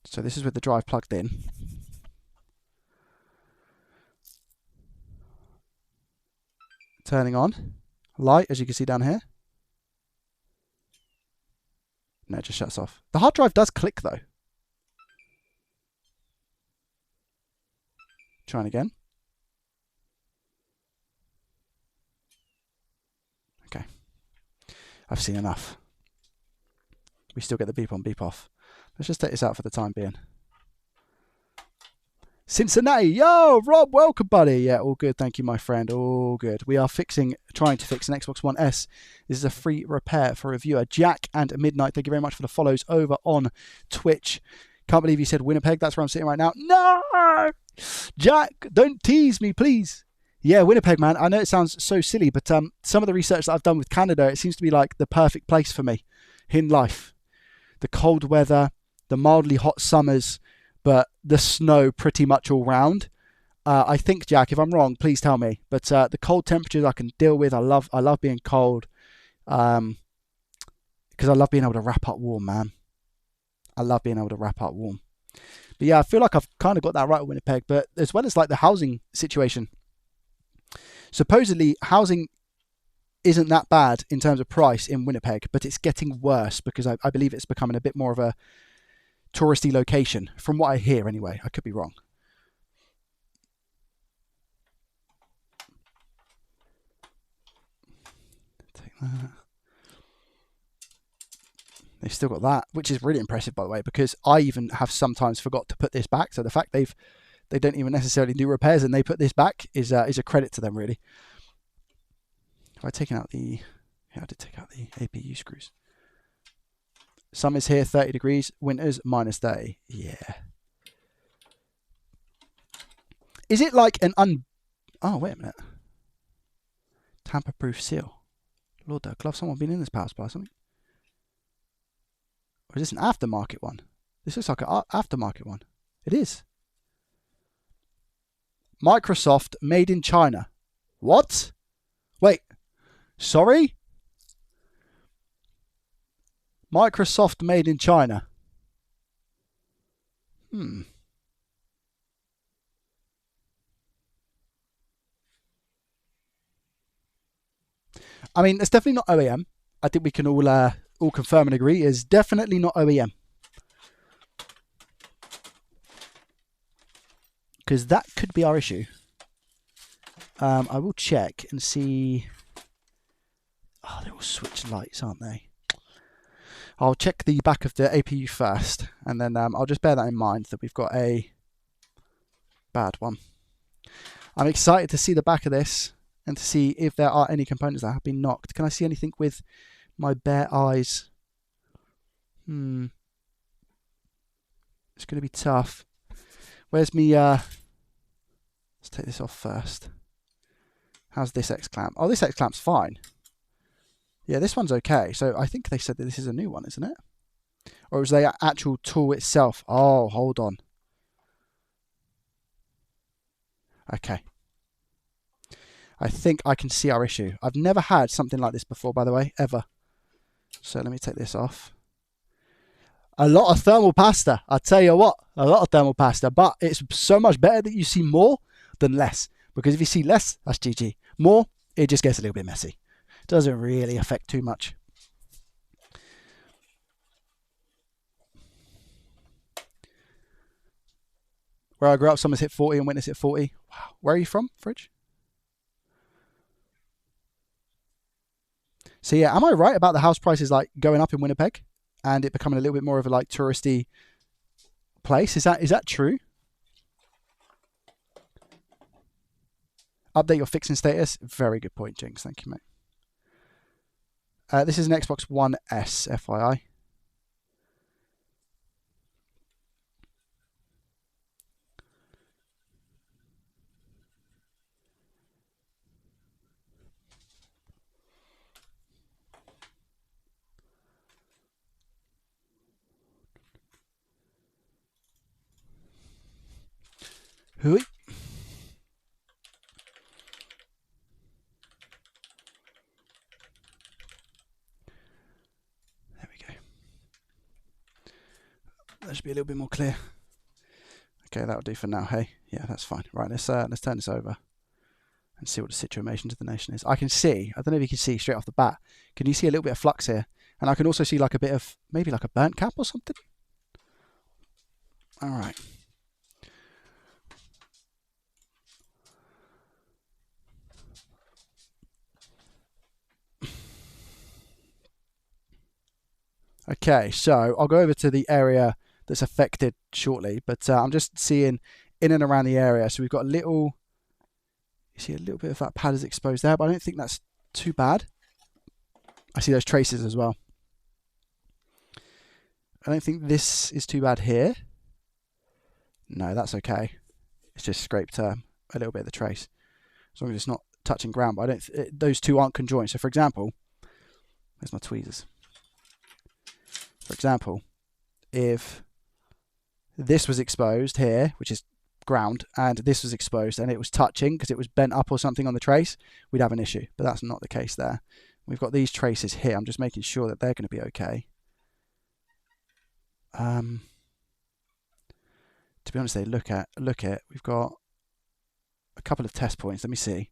So this is with the drive plugged in. Turning on. Light, as you can see down here. No, it just shuts off. The hard drive does click though. Trying again. Okay. I've seen enough. We still get the beep on, beep off. Let's just take this out for the time being. Cincinnati, yo, Rob, welcome, buddy. Yeah, all good. Thank you, my friend. All good. We are trying to fix an Xbox One S. This is a free repair for reviewer. Jack and Midnight, thank you very much for the follows over on Twitch. Can't believe you said Winnipeg. That's where I'm sitting right now. No! Jack, don't tease me, please. Yeah, Winnipeg, man. I know it sounds so silly, but some of the research that I've done with Canada, it seems to be like the perfect place for me in life. The cold weather, the mildly hot summers, but the snow pretty much all round. I think, Jack, if I'm wrong, please tell me. But the cold temperatures I can deal with. I love being cold because I love being able to wrap up warm, man. I love being able to wrap up warm. But yeah, I feel like I've kind of got that right with Winnipeg. But as well as like the housing situation, supposedly housing isn't that bad in terms of price in Winnipeg, but it's getting worse because I believe it's becoming a bit more of a touristy location, from what I hear anyway. I could be wrong. Take that. They've still got that, which is really impressive, by the way, because I even have sometimes forgot to put this back. So the fact they don't even necessarily do repairs and they put this back is a credit to them, really. Have I taken out the... Yeah, I did take out the APU screws. Summer's here, 30 degrees. Winter's minus 30. Yeah. Is it like an Oh, wait a minute. Tamper-proof seal. Lord, the glove. Someone been in this power supply or something? Or is this an aftermarket one? This looks like an aftermarket one. It is. Microsoft made in China. What? Wait. Sorry? Microsoft made in China. I mean, it's definitely not OEM. I think we can all confirm and agree. It's definitely not OEM. Because that could be our issue. I will check and see. Oh, they're all switch lights, aren't they? I'll check the back of the APU first, and then I'll just bear that in mind that we've got a bad one. I'm excited to see the back of this and to see if there are any components that have been knocked. Can I see anything with my bare eyes? It's going to be tough. Where's me? Let's take this off first. How's this X-clamp? Oh, this X-clamp's fine. Yeah, this one's okay. So I think they said that this is a new one, isn't it? Or was the actual tool itself? Oh, hold on. Okay. I think I can see our issue. I've never had something like this before, by the way, ever. So let me take this off. A lot of thermal pasta. I tell you what, a lot of thermal pasta. But it's so much better that you see more than less. Because if you see less, that's GG. More, it just gets a little bit messy. Doesn't really affect too much. Where I grew up, summer's hit 40 and winter's hit 40. Wow. Where are you from, Fridge? So yeah, am I right about the house prices like going up in Winnipeg and it becoming a little bit more of a like touristy place? Is that true? Update your fixing status. Very good point, Jinx. Thank you, mate. This is an Xbox One S, FYI. Hooey. That should be a little bit more clear. Okay, that'll do for now. Hey, yeah, that's fine. Right, let's turn this over and see what the situation to the nation is. I can see, I don't know if you can see straight off the bat, can you see a little bit of flux here? And I can also see like a bit of, maybe like a burnt cap or something. All right. Okay, so I'll go over to the area that's affected shortly, but I'm just seeing in and around the area. So we've got a little, you see a little bit of that pad is exposed there, but I don't think that's too bad. I see those traces as well. I don't think this is too bad here. No, that's okay. It's just scraped a little bit of the trace. As long as it's not touching ground, but I don't. Those two aren't conjoined. So for example, there's my tweezers. For example, if this was exposed here, which is ground, and this was exposed and it was touching because it was bent up or something on the trace, we'd have an issue. But that's not the case there. We've got these traces here. I'm just making sure that they're going to be okay. To be honest, they look at. We've got a couple of test points. Let me see.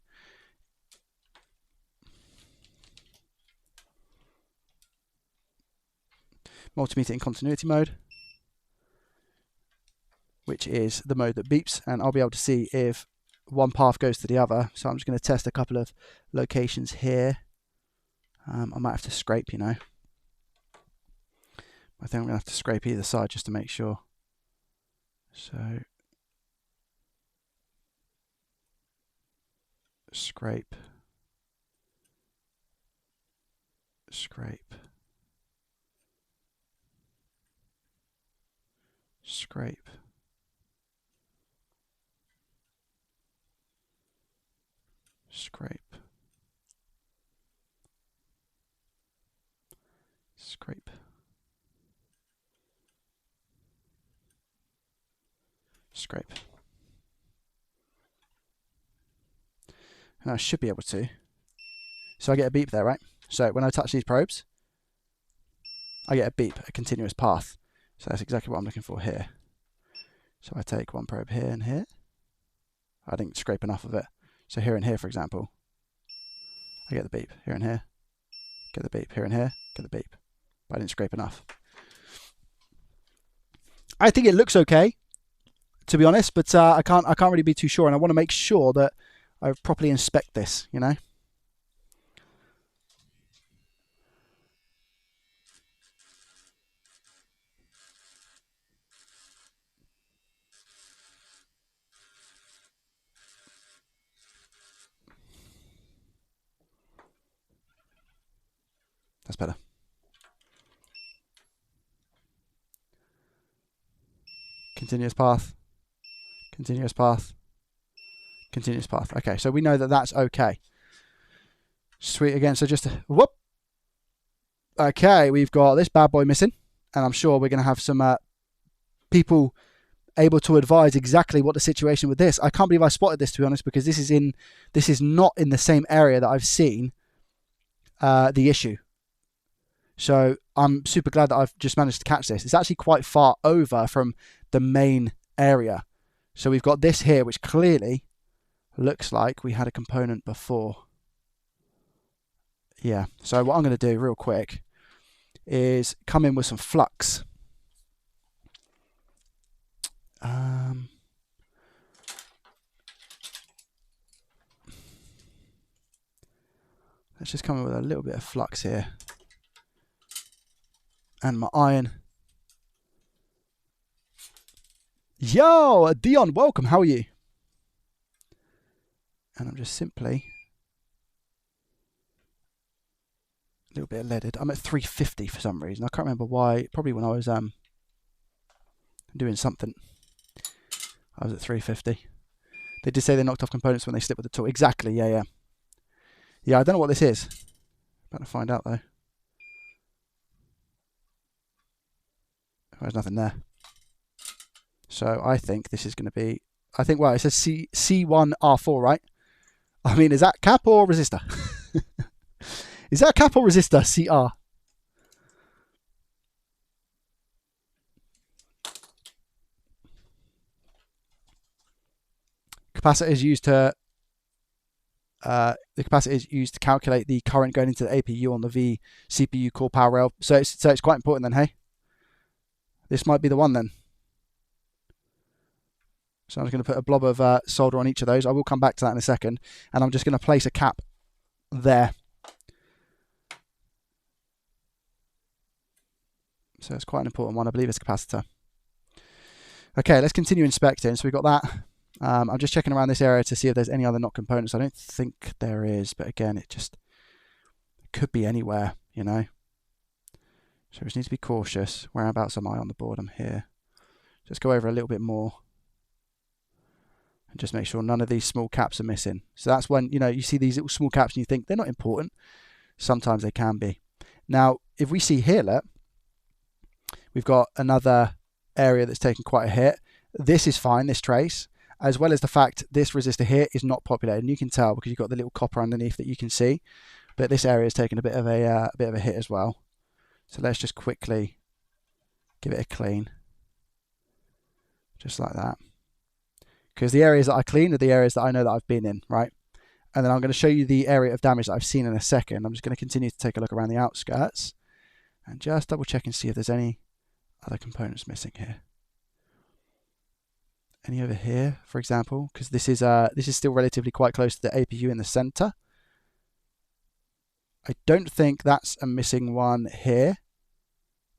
Multimeter in continuity mode, which is the mode that beeps, and I'll be able to see if one path goes to the other. So I'm just going to test a couple of locations here. I might have to scrape, you know. I think I'm going to have to scrape either side just to make sure. So scrape, scrape, scrape, scrape, scrape, scrape. And I should be able to. So I get a beep there, right? So when I touch these probes, I get a beep, a continuous path. So that's exactly what I'm looking for here. So I take one probe here and here. I didn't scrape enough of it. So here and here, for example, I get the beep. Here and here, get the beep. Here and here, get the beep. But I didn't scrape enough. I think it looks okay, to be honest, but I can't really be too sure, and I want to make sure that I properly inspect this, you know. That's better. Continuous path, continuous path, continuous path. Okay, so we know that that's okay. Sweet again, so just, whoop. Okay, we've got this bad boy missing, and I'm sure we're going to have some people able to advise exactly what the situation with this. I can't believe I spotted this, to be honest, because this is not in the same area that I've seen the issue. So I'm super glad that I've just managed to catch this. It's actually quite far over from the main area. So we've got this here, which clearly looks like we had a component before. Yeah, so what I'm going to do real quick is come in with some flux. Let's just come in with a little bit of flux here. And my iron. Yo, Dion, welcome. How are you? And I'm just simply a little bit leaded. I'm at 350 for some reason. I can't remember why. Probably when I was doing something. I was at 350. They did say they knocked off components when they slipped with the tool. Exactly. Yeah, yeah. Yeah, I don't know what this is. About to find out though. There's nothing there. So I think this is going to be, well, it says C1R4, right? I mean, is that cap or resistor? Is that cap or resistor, CR? capacitor is used to calculate the current going into the APU on the V CPU core power rail. So it's quite important then, hey? This might be the one then. So I'm just going to put a blob of solder on each of those. I will come back to that in a second. And I'm just going to place a cap there. So it's quite an important one. I believe it's capacitor. Okay, let's continue inspecting. So we've got that. I'm just checking around this area to see if there's any other NOT components. I don't think there is, but again, it could be anywhere, you know. So we just need to be cautious. Whereabouts am I on the board? I'm here. Just go over a little bit more. And just make sure none of these small caps are missing. So that's when, you know, you see these little small caps and you think they're not important. Sometimes they can be. Now, if we see here, look, we've got another area that's taken quite a hit. This is fine, this trace, as well as the fact this resistor here is not populated. And you can tell because you've got the little copper underneath that you can see. But this area is taking a bit of a hit as well. So let's just quickly give it a clean. Just like that. Because the areas that I clean are the areas that I know that I've been in, right? And then I'm going to show you the area of damage that I've seen in a second. I'm just going to continue to take a look around the outskirts and just double check and see if there's any other components missing here. Any over here, for example, because this is still relatively quite close to the APU in the center. I don't think that's a missing one here.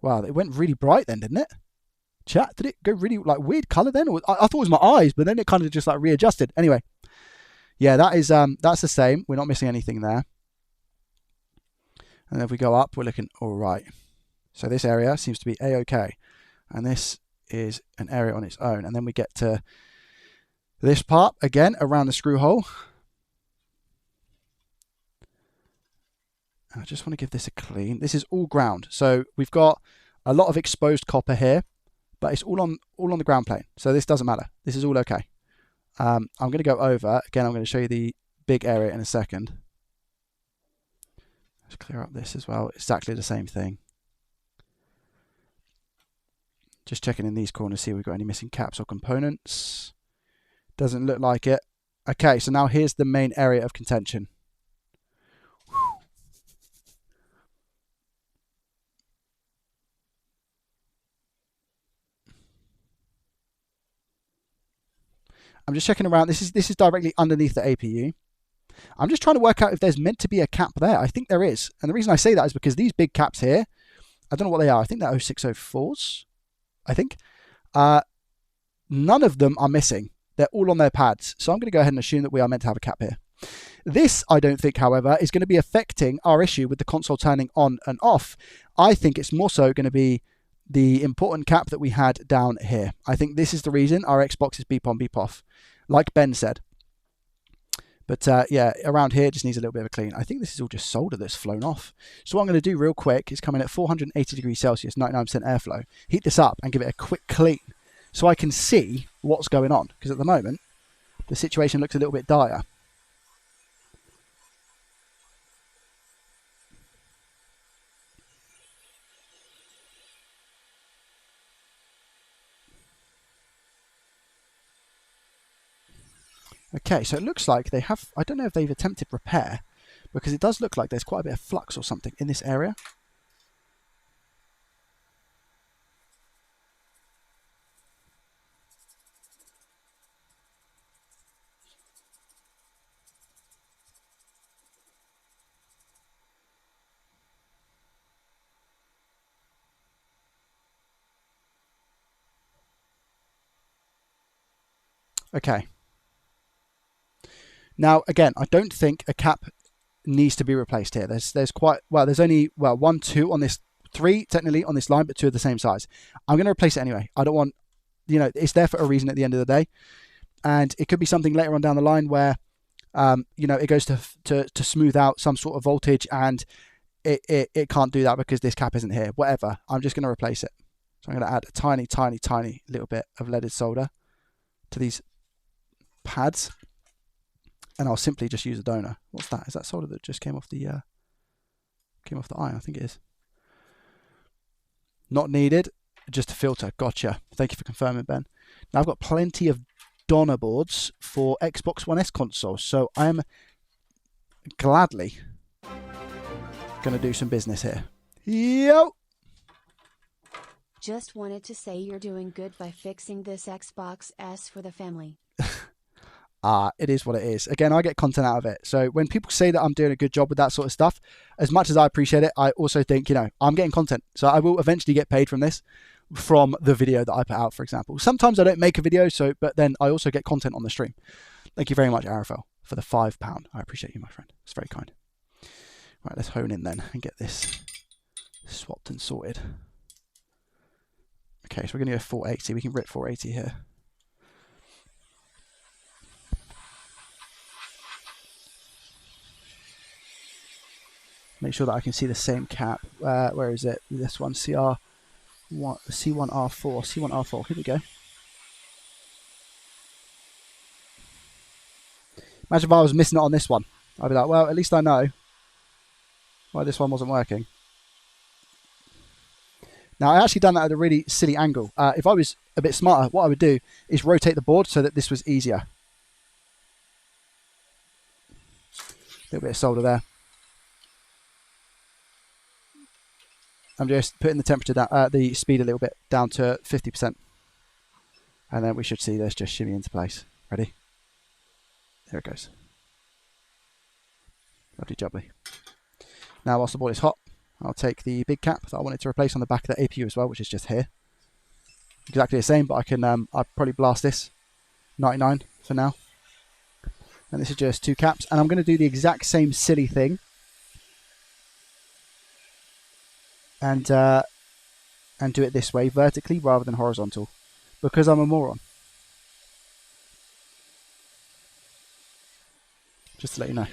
Wow, it went really bright then, didn't it? Chat, did it go really like weird color then? Or I thought it was my eyes, but then it kind of just like readjusted. Anyway, yeah, that's the same. We're not missing anything there. And if we go up, we're looking all right. So this area seems to be a-okay, and this is an area on its own. And then we get to this part again around the screw hole. I just want to give this a clean. This is all ground, so we've got a lot of exposed copper here. But it's all on the ground plane, so this doesn't matter. This is all okay. I'm going to go over again. I'm going to show you the big area in a second. Let's clear up this as well. Exactly the same thing. Just checking in these corners, see if we've got any missing caps or components. Doesn't look like it. Okay, so now here's the main area of contention. I'm just checking around. This is directly underneath the APU. I'm just trying to work out if there's meant to be a cap there. I think there is. And the reason I say that is because these big caps here, I don't know what they are. I think they're 0604s, I think. None of them are missing. They're all on their pads. So I'm going to go ahead and assume that we are meant to have a cap here. This, I don't think, however, is going to be affecting our issue with the console turning on and off. I think it's more so going to be the important cap that we had down here. I think this is the reason our Xbox is beep on, beep off, like Ben said. But yeah, around here it just needs a little bit of a clean. I think this is all just solder that's flown off. So what I'm going to do real quick is come in at 480 degrees Celsius, 99% airflow, heat this up and give it a quick clean so I can see what's going on. Because at the moment, the situation looks a little bit dire. Okay, so it looks like they have, I don't know if they've attempted repair, because it does look like there's quite a bit of flux or something in this area. Okay. Now, again, I don't think a cap needs to be replaced here. There's quite, well, there's only, well, 1, 2 on this, 3 technically on this line, but 2 are the same size. I'm going to replace it anyway. I don't want, you know, it's there for a reason at the end of the day. And it could be something later on down the line where, you know, it goes to smooth out some sort of voltage and it can't do that because this cap isn't here. Whatever. I'm just going to replace it. So I'm going to add a tiny, tiny, tiny little bit of leaded solder to these pads. And I'll simply just use a donor. What's that? Is that solder that just came off the iron? I think it is. Not needed, just a filter. Gotcha. Thank you for confirming, Ben. Now I've got plenty of donor boards for Xbox One S consoles. So I'm gladly going to do some business here. Yo! Just wanted to say you're doing good by fixing this Xbox S for the family. It is what it is. Again, I get content out of it. So when people say that I'm doing a good job with that sort of stuff, as much as I appreciate it, I also think, you know, I'm getting content. So I will eventually get paid from this, from the video that I put out, for example. Sometimes I don't make a video, but then I also get content on the stream. Thank you very much, Arafel, for the £5. I appreciate you, my friend. It's very kind. Right, let's hone in then and get this swapped and sorted. Okay, so we're going to go 480. We can rip 480 here. Make sure that I can see the same cap. Where is it? This one, C1R4. C1R4. Here we go. Imagine if I was missing it on this one. I'd be like, well, at least I know why this one wasn't working. Now, I actually done that at a really silly angle. If I was a bit smarter, what I would do is rotate the board so that this was easier. A little bit of solder there. I'm just putting the temperature down, the speed a little bit down to 50%. And then we should see this just shimmy into place. Ready? There it goes. Lovely jubbly. Now, whilst the board is hot, I'll take the big cap that I wanted to replace on the back of the APU as well, which is just here. Exactly the same, but I can I'll probably blast this 99 for now. And this is just 2 caps. And I'm going to do the exact same silly thing. And do it this way, vertically rather than horizontal, because I'm a moron. Just to let you know.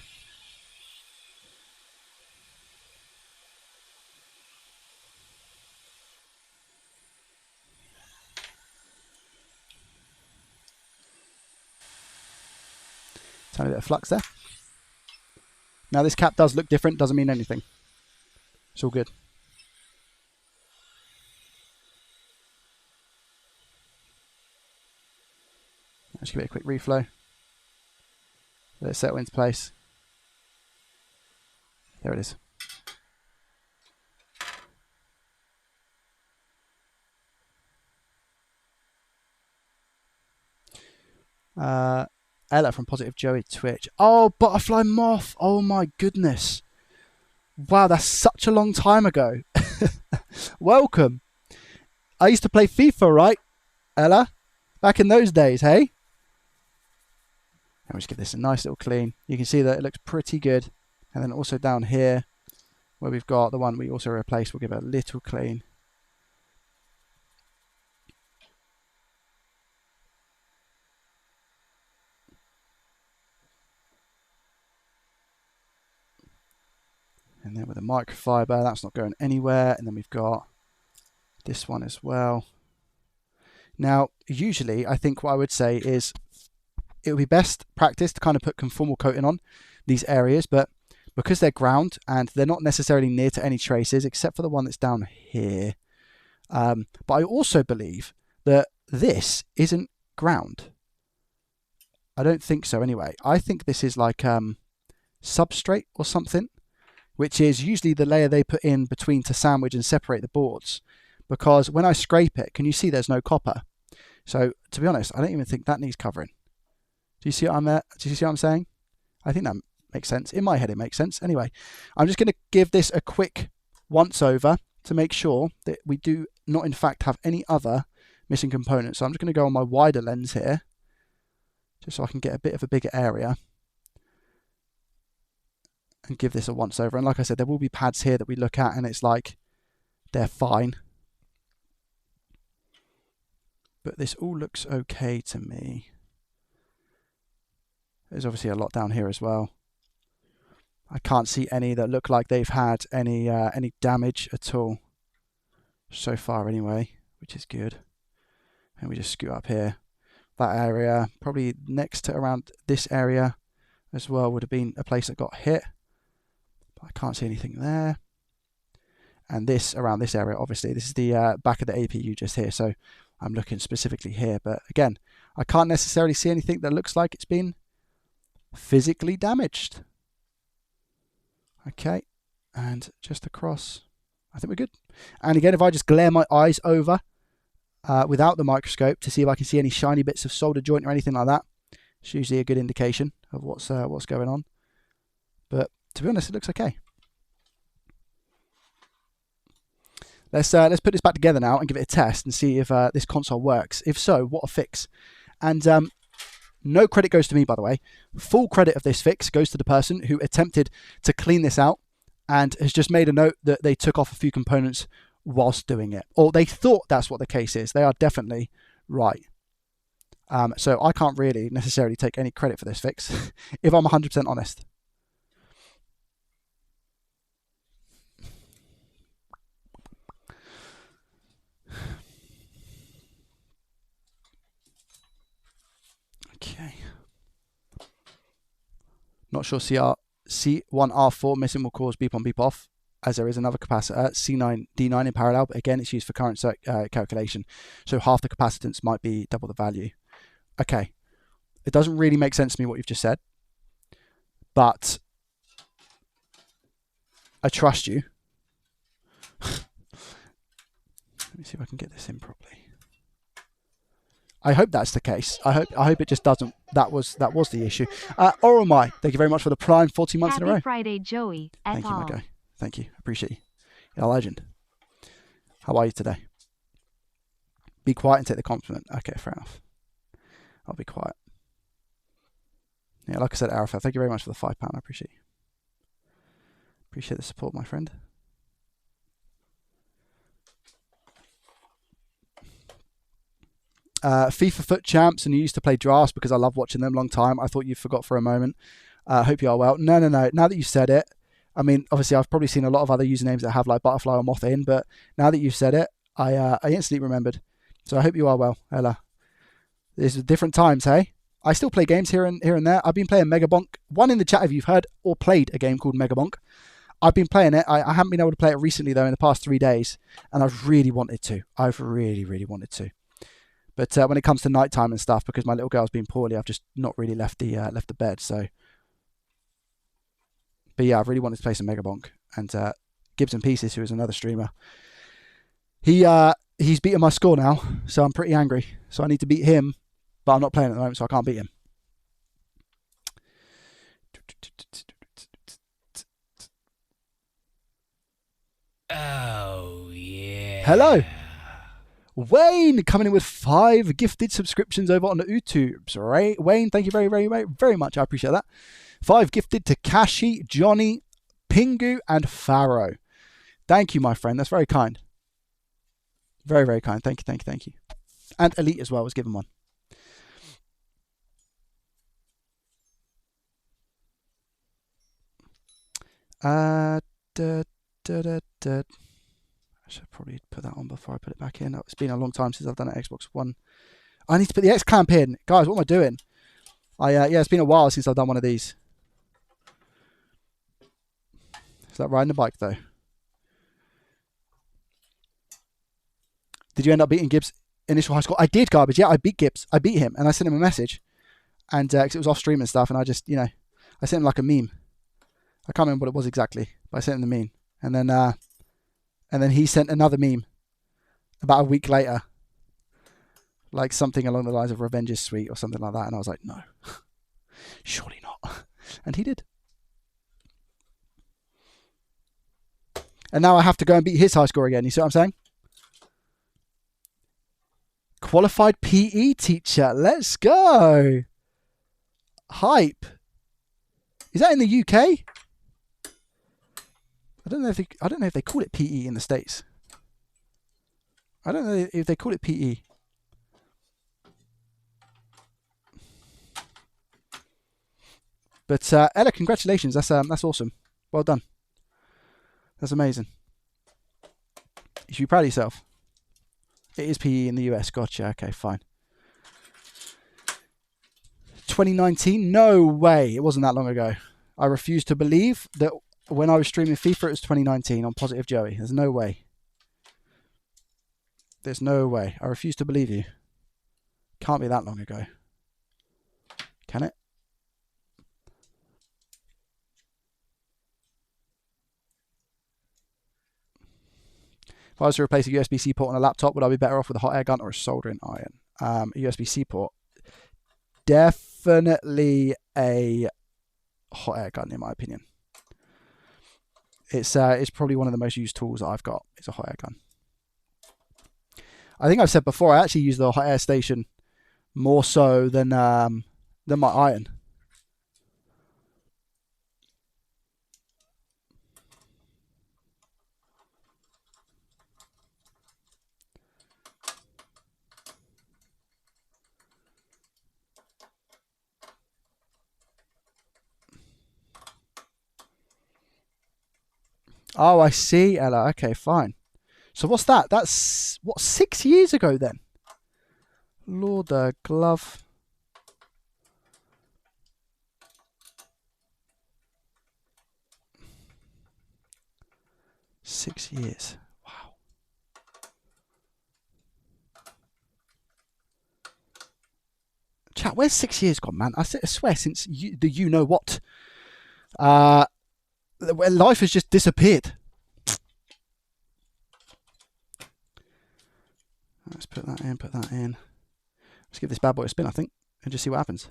Tiny bit of flux there. Now this cap does look different, doesn't mean anything. It's all good. Just give it a quick reflow. Let it settle into place. There it is. Ella from Positive Joey Twitch. Oh, Butterfly Moth. Oh my goodness. Wow, that's such a long time ago. Welcome. I used to play FIFA, right, Ella? Back in those days, hey? And we'll just give this a nice little clean. You can see that it looks pretty good. And then also down here, where we've got the one we also replaced, we'll give it a little clean. And then with the microfiber, that's not going anywhere. And then we've got this one as well. Now, usually, I think what I would say is it would be best practice to kind of put conformal coating on these areas, but because they're ground and they're not necessarily near to any traces, except for the one that's down here. But I also believe that this isn't ground. I don't think so anyway. I think this is like substrate or something, which is usually the layer they put in between to sandwich and separate the boards. Because when I scrape it, can you see there's no copper? So to be honest, I don't even think that needs covering. Do you see what I'm saying? I think that makes sense. In my head, it makes sense. Anyway, I'm just going to give this a quick once over to make sure that we do not, in fact, have any other missing components. So I'm just going to go on my wider lens here, just so I can get a bit of a bigger area and give this a once over. And like I said, there will be pads here that we look at and it's like they're fine. But this all looks okay to me. There's obviously a lot down here as well. I can't see any that look like they've had any damage at all so far anyway, which is good. And we just scoot up here. That area, probably next to around this area as well, would have been a place that got hit. But I can't see anything there. And this, around this area, obviously, this is the back of the APU just here. So I'm looking specifically here. But again, I can't necessarily see anything that looks like it's been physically damaged. Okay, and just across, I think we're good. And again, if I just glare my eyes over without the microscope to see if I can see any shiny bits of solder joint or anything like that, it's usually a good indication of what's going on. But to be honest, it looks okay. Let's put this back together now and give it a test and see if this console works. If so, what a fix. And no credit goes to me, by the way. Full credit of this fix goes to the person who attempted to clean this out and has just made a note that they took off a few components whilst doing it. Or they thought that's what the case is. They are definitely right. So I can't really necessarily take any credit for this fix, if I'm 100% honest. Okay. Not sure C1R4 missing will cause beep on beep off, as there is another capacitor, C9D9 in parallel, but again it's used for current calculation, so half the capacitance might be double the value. Okay, it doesn't really make sense to me what you've just said, but I trust you. Let me see if I can get this in properly. I hope that's the case. I hope it just doesn't. That was the issue. Oromai, thank you very much for the prime 14 months in a row. Happy Friday, Joey. Thank you, my guy. Thank you. Appreciate you. You're a legend. How are you today? Be quiet and take the compliment. Okay, fair enough. I'll be quiet. Yeah, like I said, Arafat, thank you very much for the £5. I appreciate you. Appreciate the support, my friend. FIFA Foot Champs, and you used to play drafts because I love watching them. Long time. I thought you forgot for a moment. Hope you are well. No. Now that you said it, I mean, obviously I've probably seen a lot of other usernames that have like butterfly or moth in, but now that you've said it, I instantly remembered. So I hope you are well, Ella. These are different times, hey? I still play games here and there. I've been playing Megabonk. One in the chat if you've heard or played a game called Megabonk. I've been playing it. I haven't been able to play it recently though in the past 3 days, and I've really wanted to. I've really wanted to. But when it comes to nighttime and stuff, because my little girl's been poorly, I've just not really left the bed. So, but yeah, I've really wanted to play some Megabonk. And Gibbs and Pieces, who is another streamer, he's beaten my score now, so I'm pretty angry. So I need to beat him, but I'm not playing at the moment, so I can't beat him. Oh yeah. Hello. Wayne coming in with 5 gifted subscriptions over on the YouTubes. Right, Wayne, thank you very much. I appreciate that. 5 gifted to Kashi, Johnny, Pingu, and Pharaoh. Thank you, my friend. That's very kind. Very kind. Thank you. And Elite as well was given one. I should probably put that on before I put it back in. It's been a long time since I've done an Xbox One. I need to put the X clamp in. Guys, what am I doing? Yeah, it's been a while since I've done one of these. Is that riding a bike, though? Did you end up beating Gibbs' initial high score? I did, Garbage. Yeah, I beat Gibbs. I beat him, and I sent him a message. And cause it was off stream and stuff, and I just, I sent him like a meme. I can't remember what it was exactly, but I sent him the meme. And then he sent another meme about a week later. Like something along the lines of Revenge is Sweet or something like that. And I was like, no, surely not. And he did. And now I have to go and beat his high score again. You see what I'm saying? Qualified PE teacher. Let's go. Hype. Is that in the UK? I don't know if they call it PE in the States. I don't know if they call it PE. But Ella, congratulations. That's awesome. Well done. That's amazing. You should be proud of yourself. It is PE in the US. Gotcha. Okay, fine. 2019? No way. It wasn't that long ago. I refuse to believe that when I was streaming FIFA, it was 2019 on Positive Joey. There's no way. There's no way. I refuse to believe you. Can't be that long ago. Can it? If I was to replace a USB-C port on a laptop, would I be better off with a hot air gun or a soldering iron? A USB-C port. Definitely a hot air gun, in my opinion. It's probably one of the most used tools that I've got. It's a hot air gun. I think I've said before, I actually use the hot air station more so than my iron. Oh, I see, Ella. Okay, fine. So what's that? That's, what, 6 years ago then? Lord, the glove. Six years. Wow. Chat, where's 6 years gone, man? I swear since the you know what. Where life has just disappeared. Let's put that in, put that in. Let's give this bad boy a spin, I think, and just see what happens.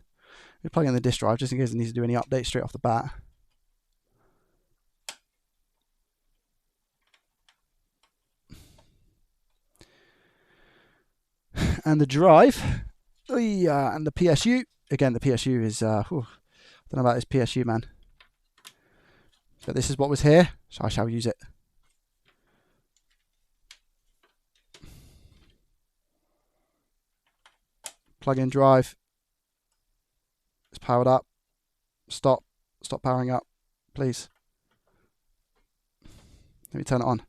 We're plugging in the disk drive just in case it needs to do any updates straight off the bat. And the drive, and the PSU. Again, the PSU is, I don't know about this PSU, man. But this is what was here, so I shall use it. Plug in drive. It's powered up. Stop powering up, please. Let me turn it on.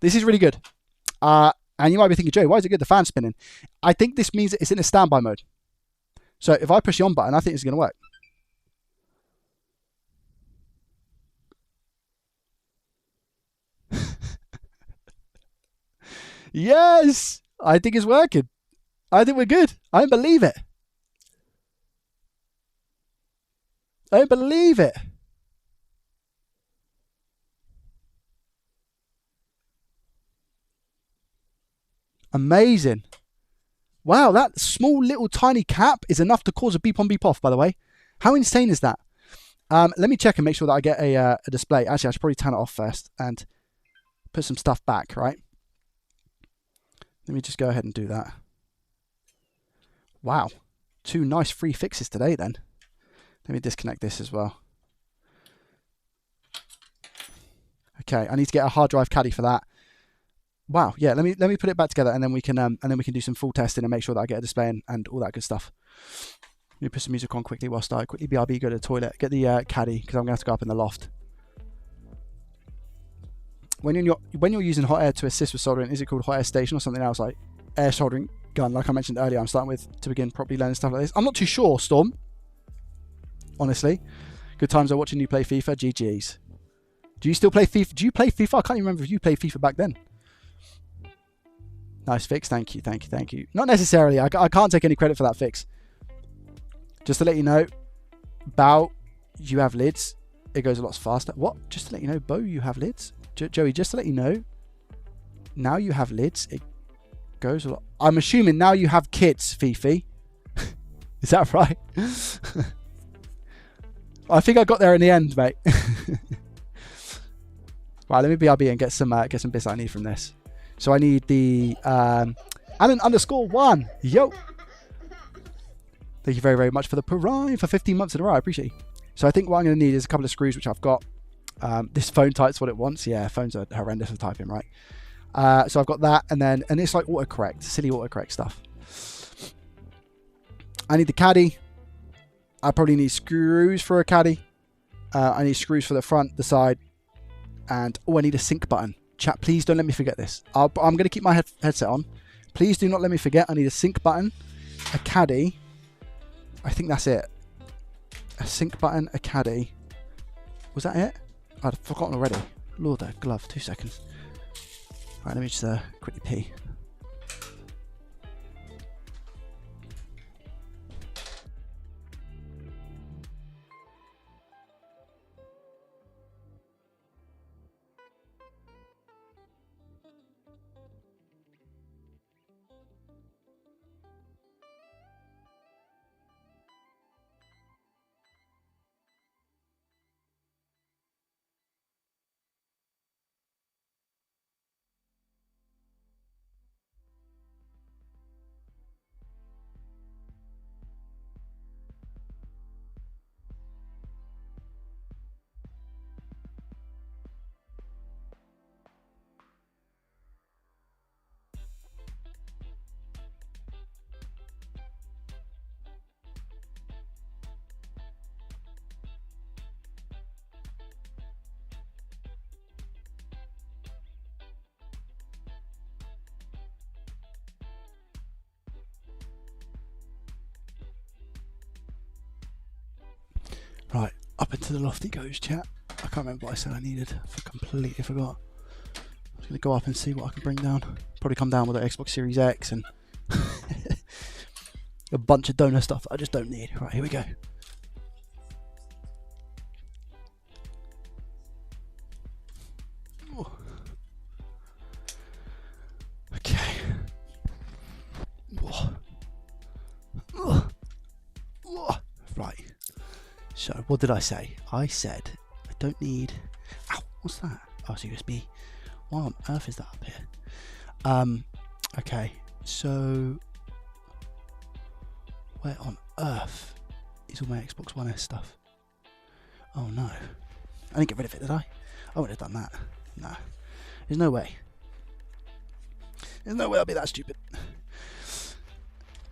This is really good. And you might be thinking, Joe, why is it good? The fan's spinning. I think this means it's in a standby mode. So if I push the on button, I think it's going to work. Yes, I think it's working. I think we're good. I don't believe it. I don't believe it. Amazing. Wow, that small little tiny cap is enough to cause a beep on beep off, by the way. How insane is that? Let me check and make sure that I get a display. Actually, I should probably turn it off first and put some stuff back, right? Let me just go ahead and do that. Wow. 2 nice free fixes today then. Let me disconnect this as well. Okay, I need to get a hard drive caddy for that. Wow, yeah, let me put it back together and then we can do some full testing and make sure that I get a display and all that good stuff. Let me put some music on quickly whilst I quickly BRB, go to the toilet, get the caddy because I'm gonna have to go up in the loft. When you're using hot air to assist with soldering, is it called hot air station or something else like air soldering gun? Like I mentioned earlier, I'm starting with to begin properly learning stuff like this. I'm not too sure, Storm. Honestly, good times are watching you play FIFA. GGs. Do you still play FIFA? Do you play FIFA? I can't even remember if you played FIFA back then. Nice fix. Thank you. Thank you. Thank you. Not necessarily. I can't take any credit for that fix. Just to let you know, Bow, you have lids. It goes a lot faster. What? Just to let you know, Bo, you have lids. Joey, just to let you know, now you have lids. It goes a lot. I'm assuming now you have kids, Fifi. Is that right? I think I got there in the end, mate. Right, let me BRB and get some bits I need from this. So I need the Alan_1. Yo. Thank you very, very much for the Prime for 15 months in a row. I appreciate you. So I think what I'm going to need is a couple of screws, which I've got. This phone types what it wants. Yeah, phones are horrendous for typing, right? So I've got that, and it's like autocorrect, silly autocorrect stuff. I need the caddy. I probably need screws for a caddy. I need screws for the front, the side, and I need a sync button. Chat, please don't let me forget this. I'm going to keep my headset on. Please do not let me forget. I need a sync button, a caddy. I think that's it. A sync button, a caddy. Was that it? I'd forgotten already. Lord, that glove. 2 seconds. Right, let me just quickly pee. Up into the loft he goes, chat. I can't remember what I said I needed. I completely forgot. I'm going to go up and see what I can bring down. Probably come down with an Xbox Series X and a bunch of donor stuff that I just don't need. Right, here we go. Oh. Okay. Whoa. Ugh. Whoa. Right. So, what did I say? I said I don't need... Ow, what's that? Oh, it's USB. Why on earth is that up here? Okay, so... Where on earth is all my Xbox One S stuff? Oh no. I didn't get rid of it, did I? I wouldn't have done that. No. There's no way. There's no way I'll be that stupid.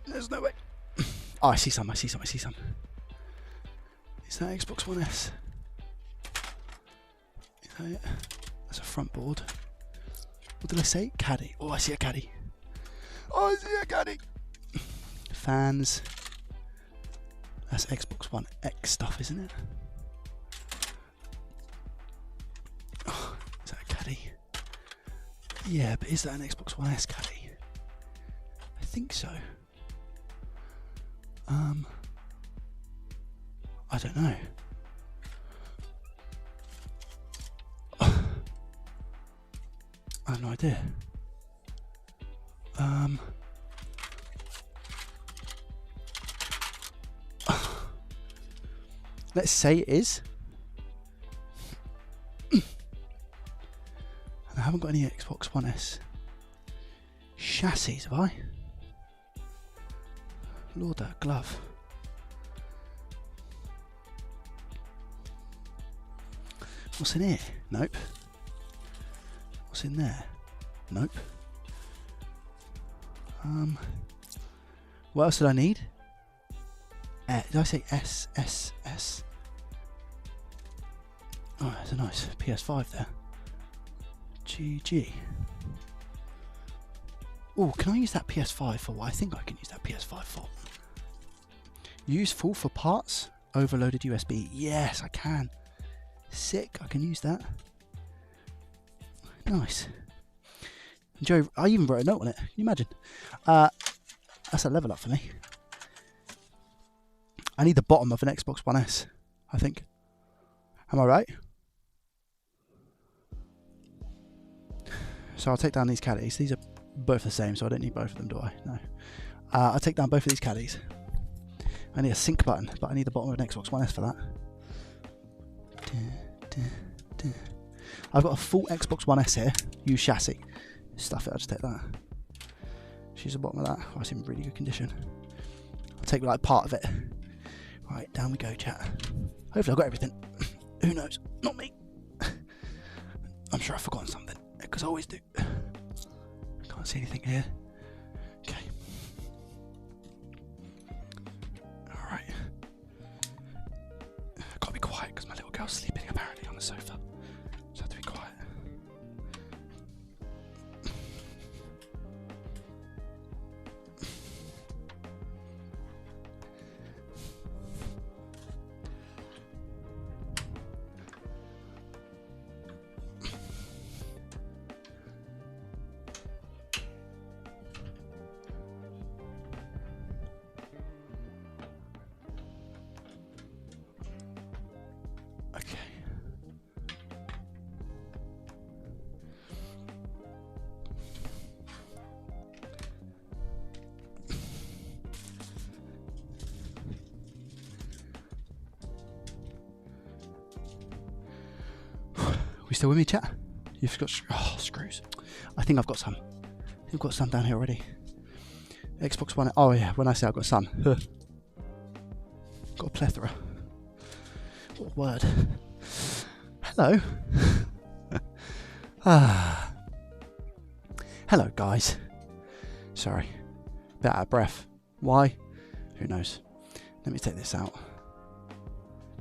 There's no way. Oh, I see some. Is that Xbox One S? Is that it? That's a front board. What did I say? Caddy. Oh, I see a caddy. Fans. That's Xbox One X stuff, isn't it? Oh, is that a caddy? Yeah, but is that an Xbox One S caddy? I think so. I don't know. I have no idea. Let's say it is. I haven't got any Xbox One S chassis, have I? Lord, that glove. What's in here? Nope. What's in there? Nope. What else did I need? Did I say S? Oh, there's a nice PS5 there. GG. Oh, can I use that PS5 for what I think I can use that PS5 for? Use full for parts. Overloaded USB. Yes, I can. Sick. I can use that. Nice. Joe, I even wrote a note on it. Can you imagine? That's a level up for me. I need the bottom of an Xbox One S, I think. Am I right? So I'll take down these caddies. These are both the same, so I don't need both of them, do I? No. I'll take down both of these caddies. I need a sync button, but I need the bottom of an Xbox One S for that. I've got a full Xbox One S here. Use chassis. Stuff it, I'll just take that. Use the bottom of that. Oh, it's in really good condition. I'll take like part of it. Right, down we go, chat. Hopefully I've got everything. Who knows? Not me. I'm sure I've forgotten something, because I always do. Can't see anything here. Okay. Alright. Gotta be quiet, because my little girl's sleeping apparently on the sofa. So I have to be quiet. We still with me, chat? You've got screws. I think I've got some. I've got some down here already. Xbox One. Oh yeah, when I say I've got some, got a plethora. What a word. Hello. Hello, guys. Sorry, bit out of breath. Why? Who knows? Let me take this out.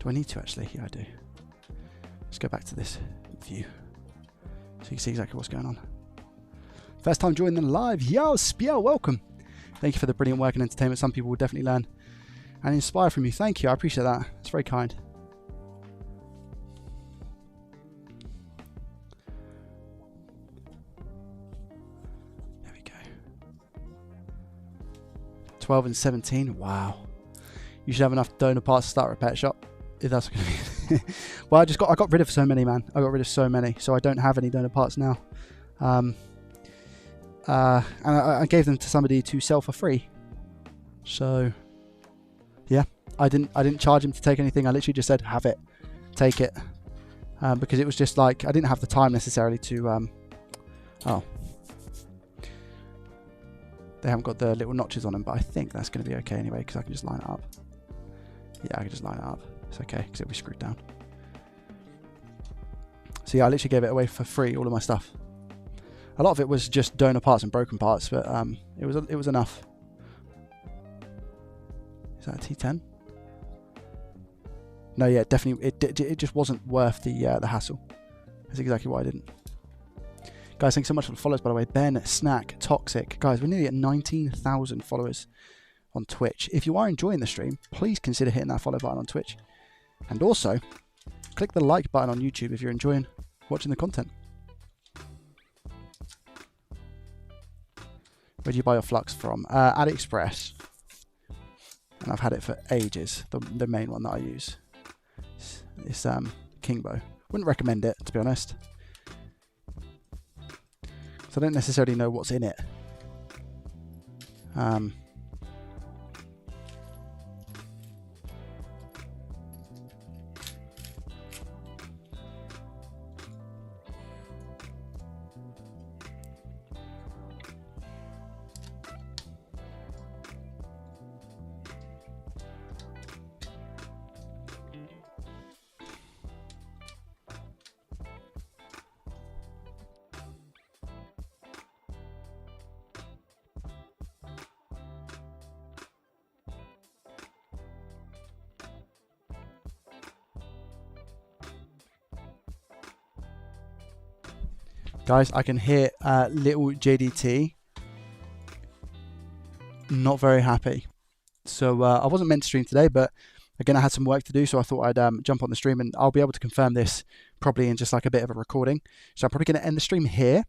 Do I need to actually? Yeah, I do. Let's go back to this view so you can see exactly what's going on. First time joining the live, yo, Spiel, welcome. Thank you for the brilliant work and entertainment. Some people will definitely learn and inspire from you. Thank you, I appreciate that. It's very kind. 12 and 17. Wow. You should have enough donor parts to start a repair shop. If that's going to be. Well, I got rid of so many, man. I got rid of so many, so I don't have any donor parts now. And I gave them to somebody to sell for free. So yeah, I didn't charge him to take anything. I literally just said, have it, take it, because it was just like I didn't have the time necessarily to. Oh, they haven't got the little notches on them, but I think that's going to be okay anyway because I can just line it up. Yeah, I can just line it up. It's okay because it'll be screwed down. So yeah, I literally gave it away for free, all of my stuff. A lot of it was just donor parts and broken parts, but it was enough. Is that a T10? No, yeah, definitely. It just wasn't worth the hassle. That's exactly why I didn't. Guys, thanks so much for the follows, by the way. Ben, Snack, Toxic. Guys, we're nearly at 19,000 followers on Twitch. If you are enjoying the stream, please consider hitting that follow button on Twitch. And also, click the like button on YouTube if you're enjoying watching the content. Where do you buy your flux from? AliExpress. And I've had it for ages. The main one that I use. It's Kingbo. Wouldn't recommend it, to be honest. So I don't necessarily know what's in it. Guys, I can hear little JDT not very happy. So I wasn't meant to stream today, but again, I had some work to do, so I thought I'd jump on the stream, and I'll be able to confirm this probably in just like a bit of a recording. So I'm probably going to end the stream here.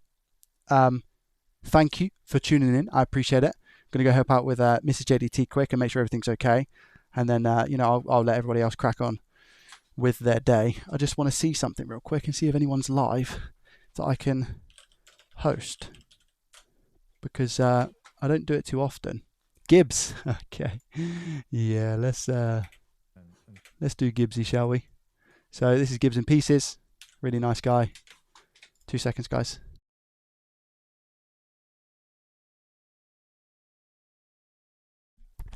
Thank you for tuning in. I appreciate it. I'm going to go help out with Mrs. JDT quick and make sure everything's okay. And then, you know, I'll let everybody else crack on with their day. I just want to see something real quick and see if anyone's live that I can host, because I don't do it too often. Gibbs. Okay. Yeah, let's do Gibbsy, shall we? So this is Gibbs in Pieces. Really nice guy. 2 seconds, guys.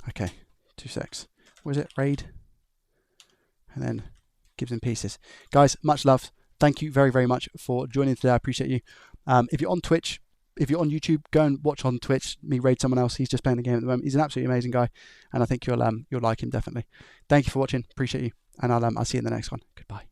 Okay, 2 secs. What is it? Raid. And then Gibbs in Pieces. Guys, much love. Thank you very, very much for joining today. I appreciate you. If you're on Twitch, if you're on YouTube, go and watch on Twitch. Me raid someone else. He's just playing the game at the moment. He's an absolutely amazing guy, and I think you'll like him definitely. Thank you for watching. Appreciate you, and I'll see you in the next one. Goodbye.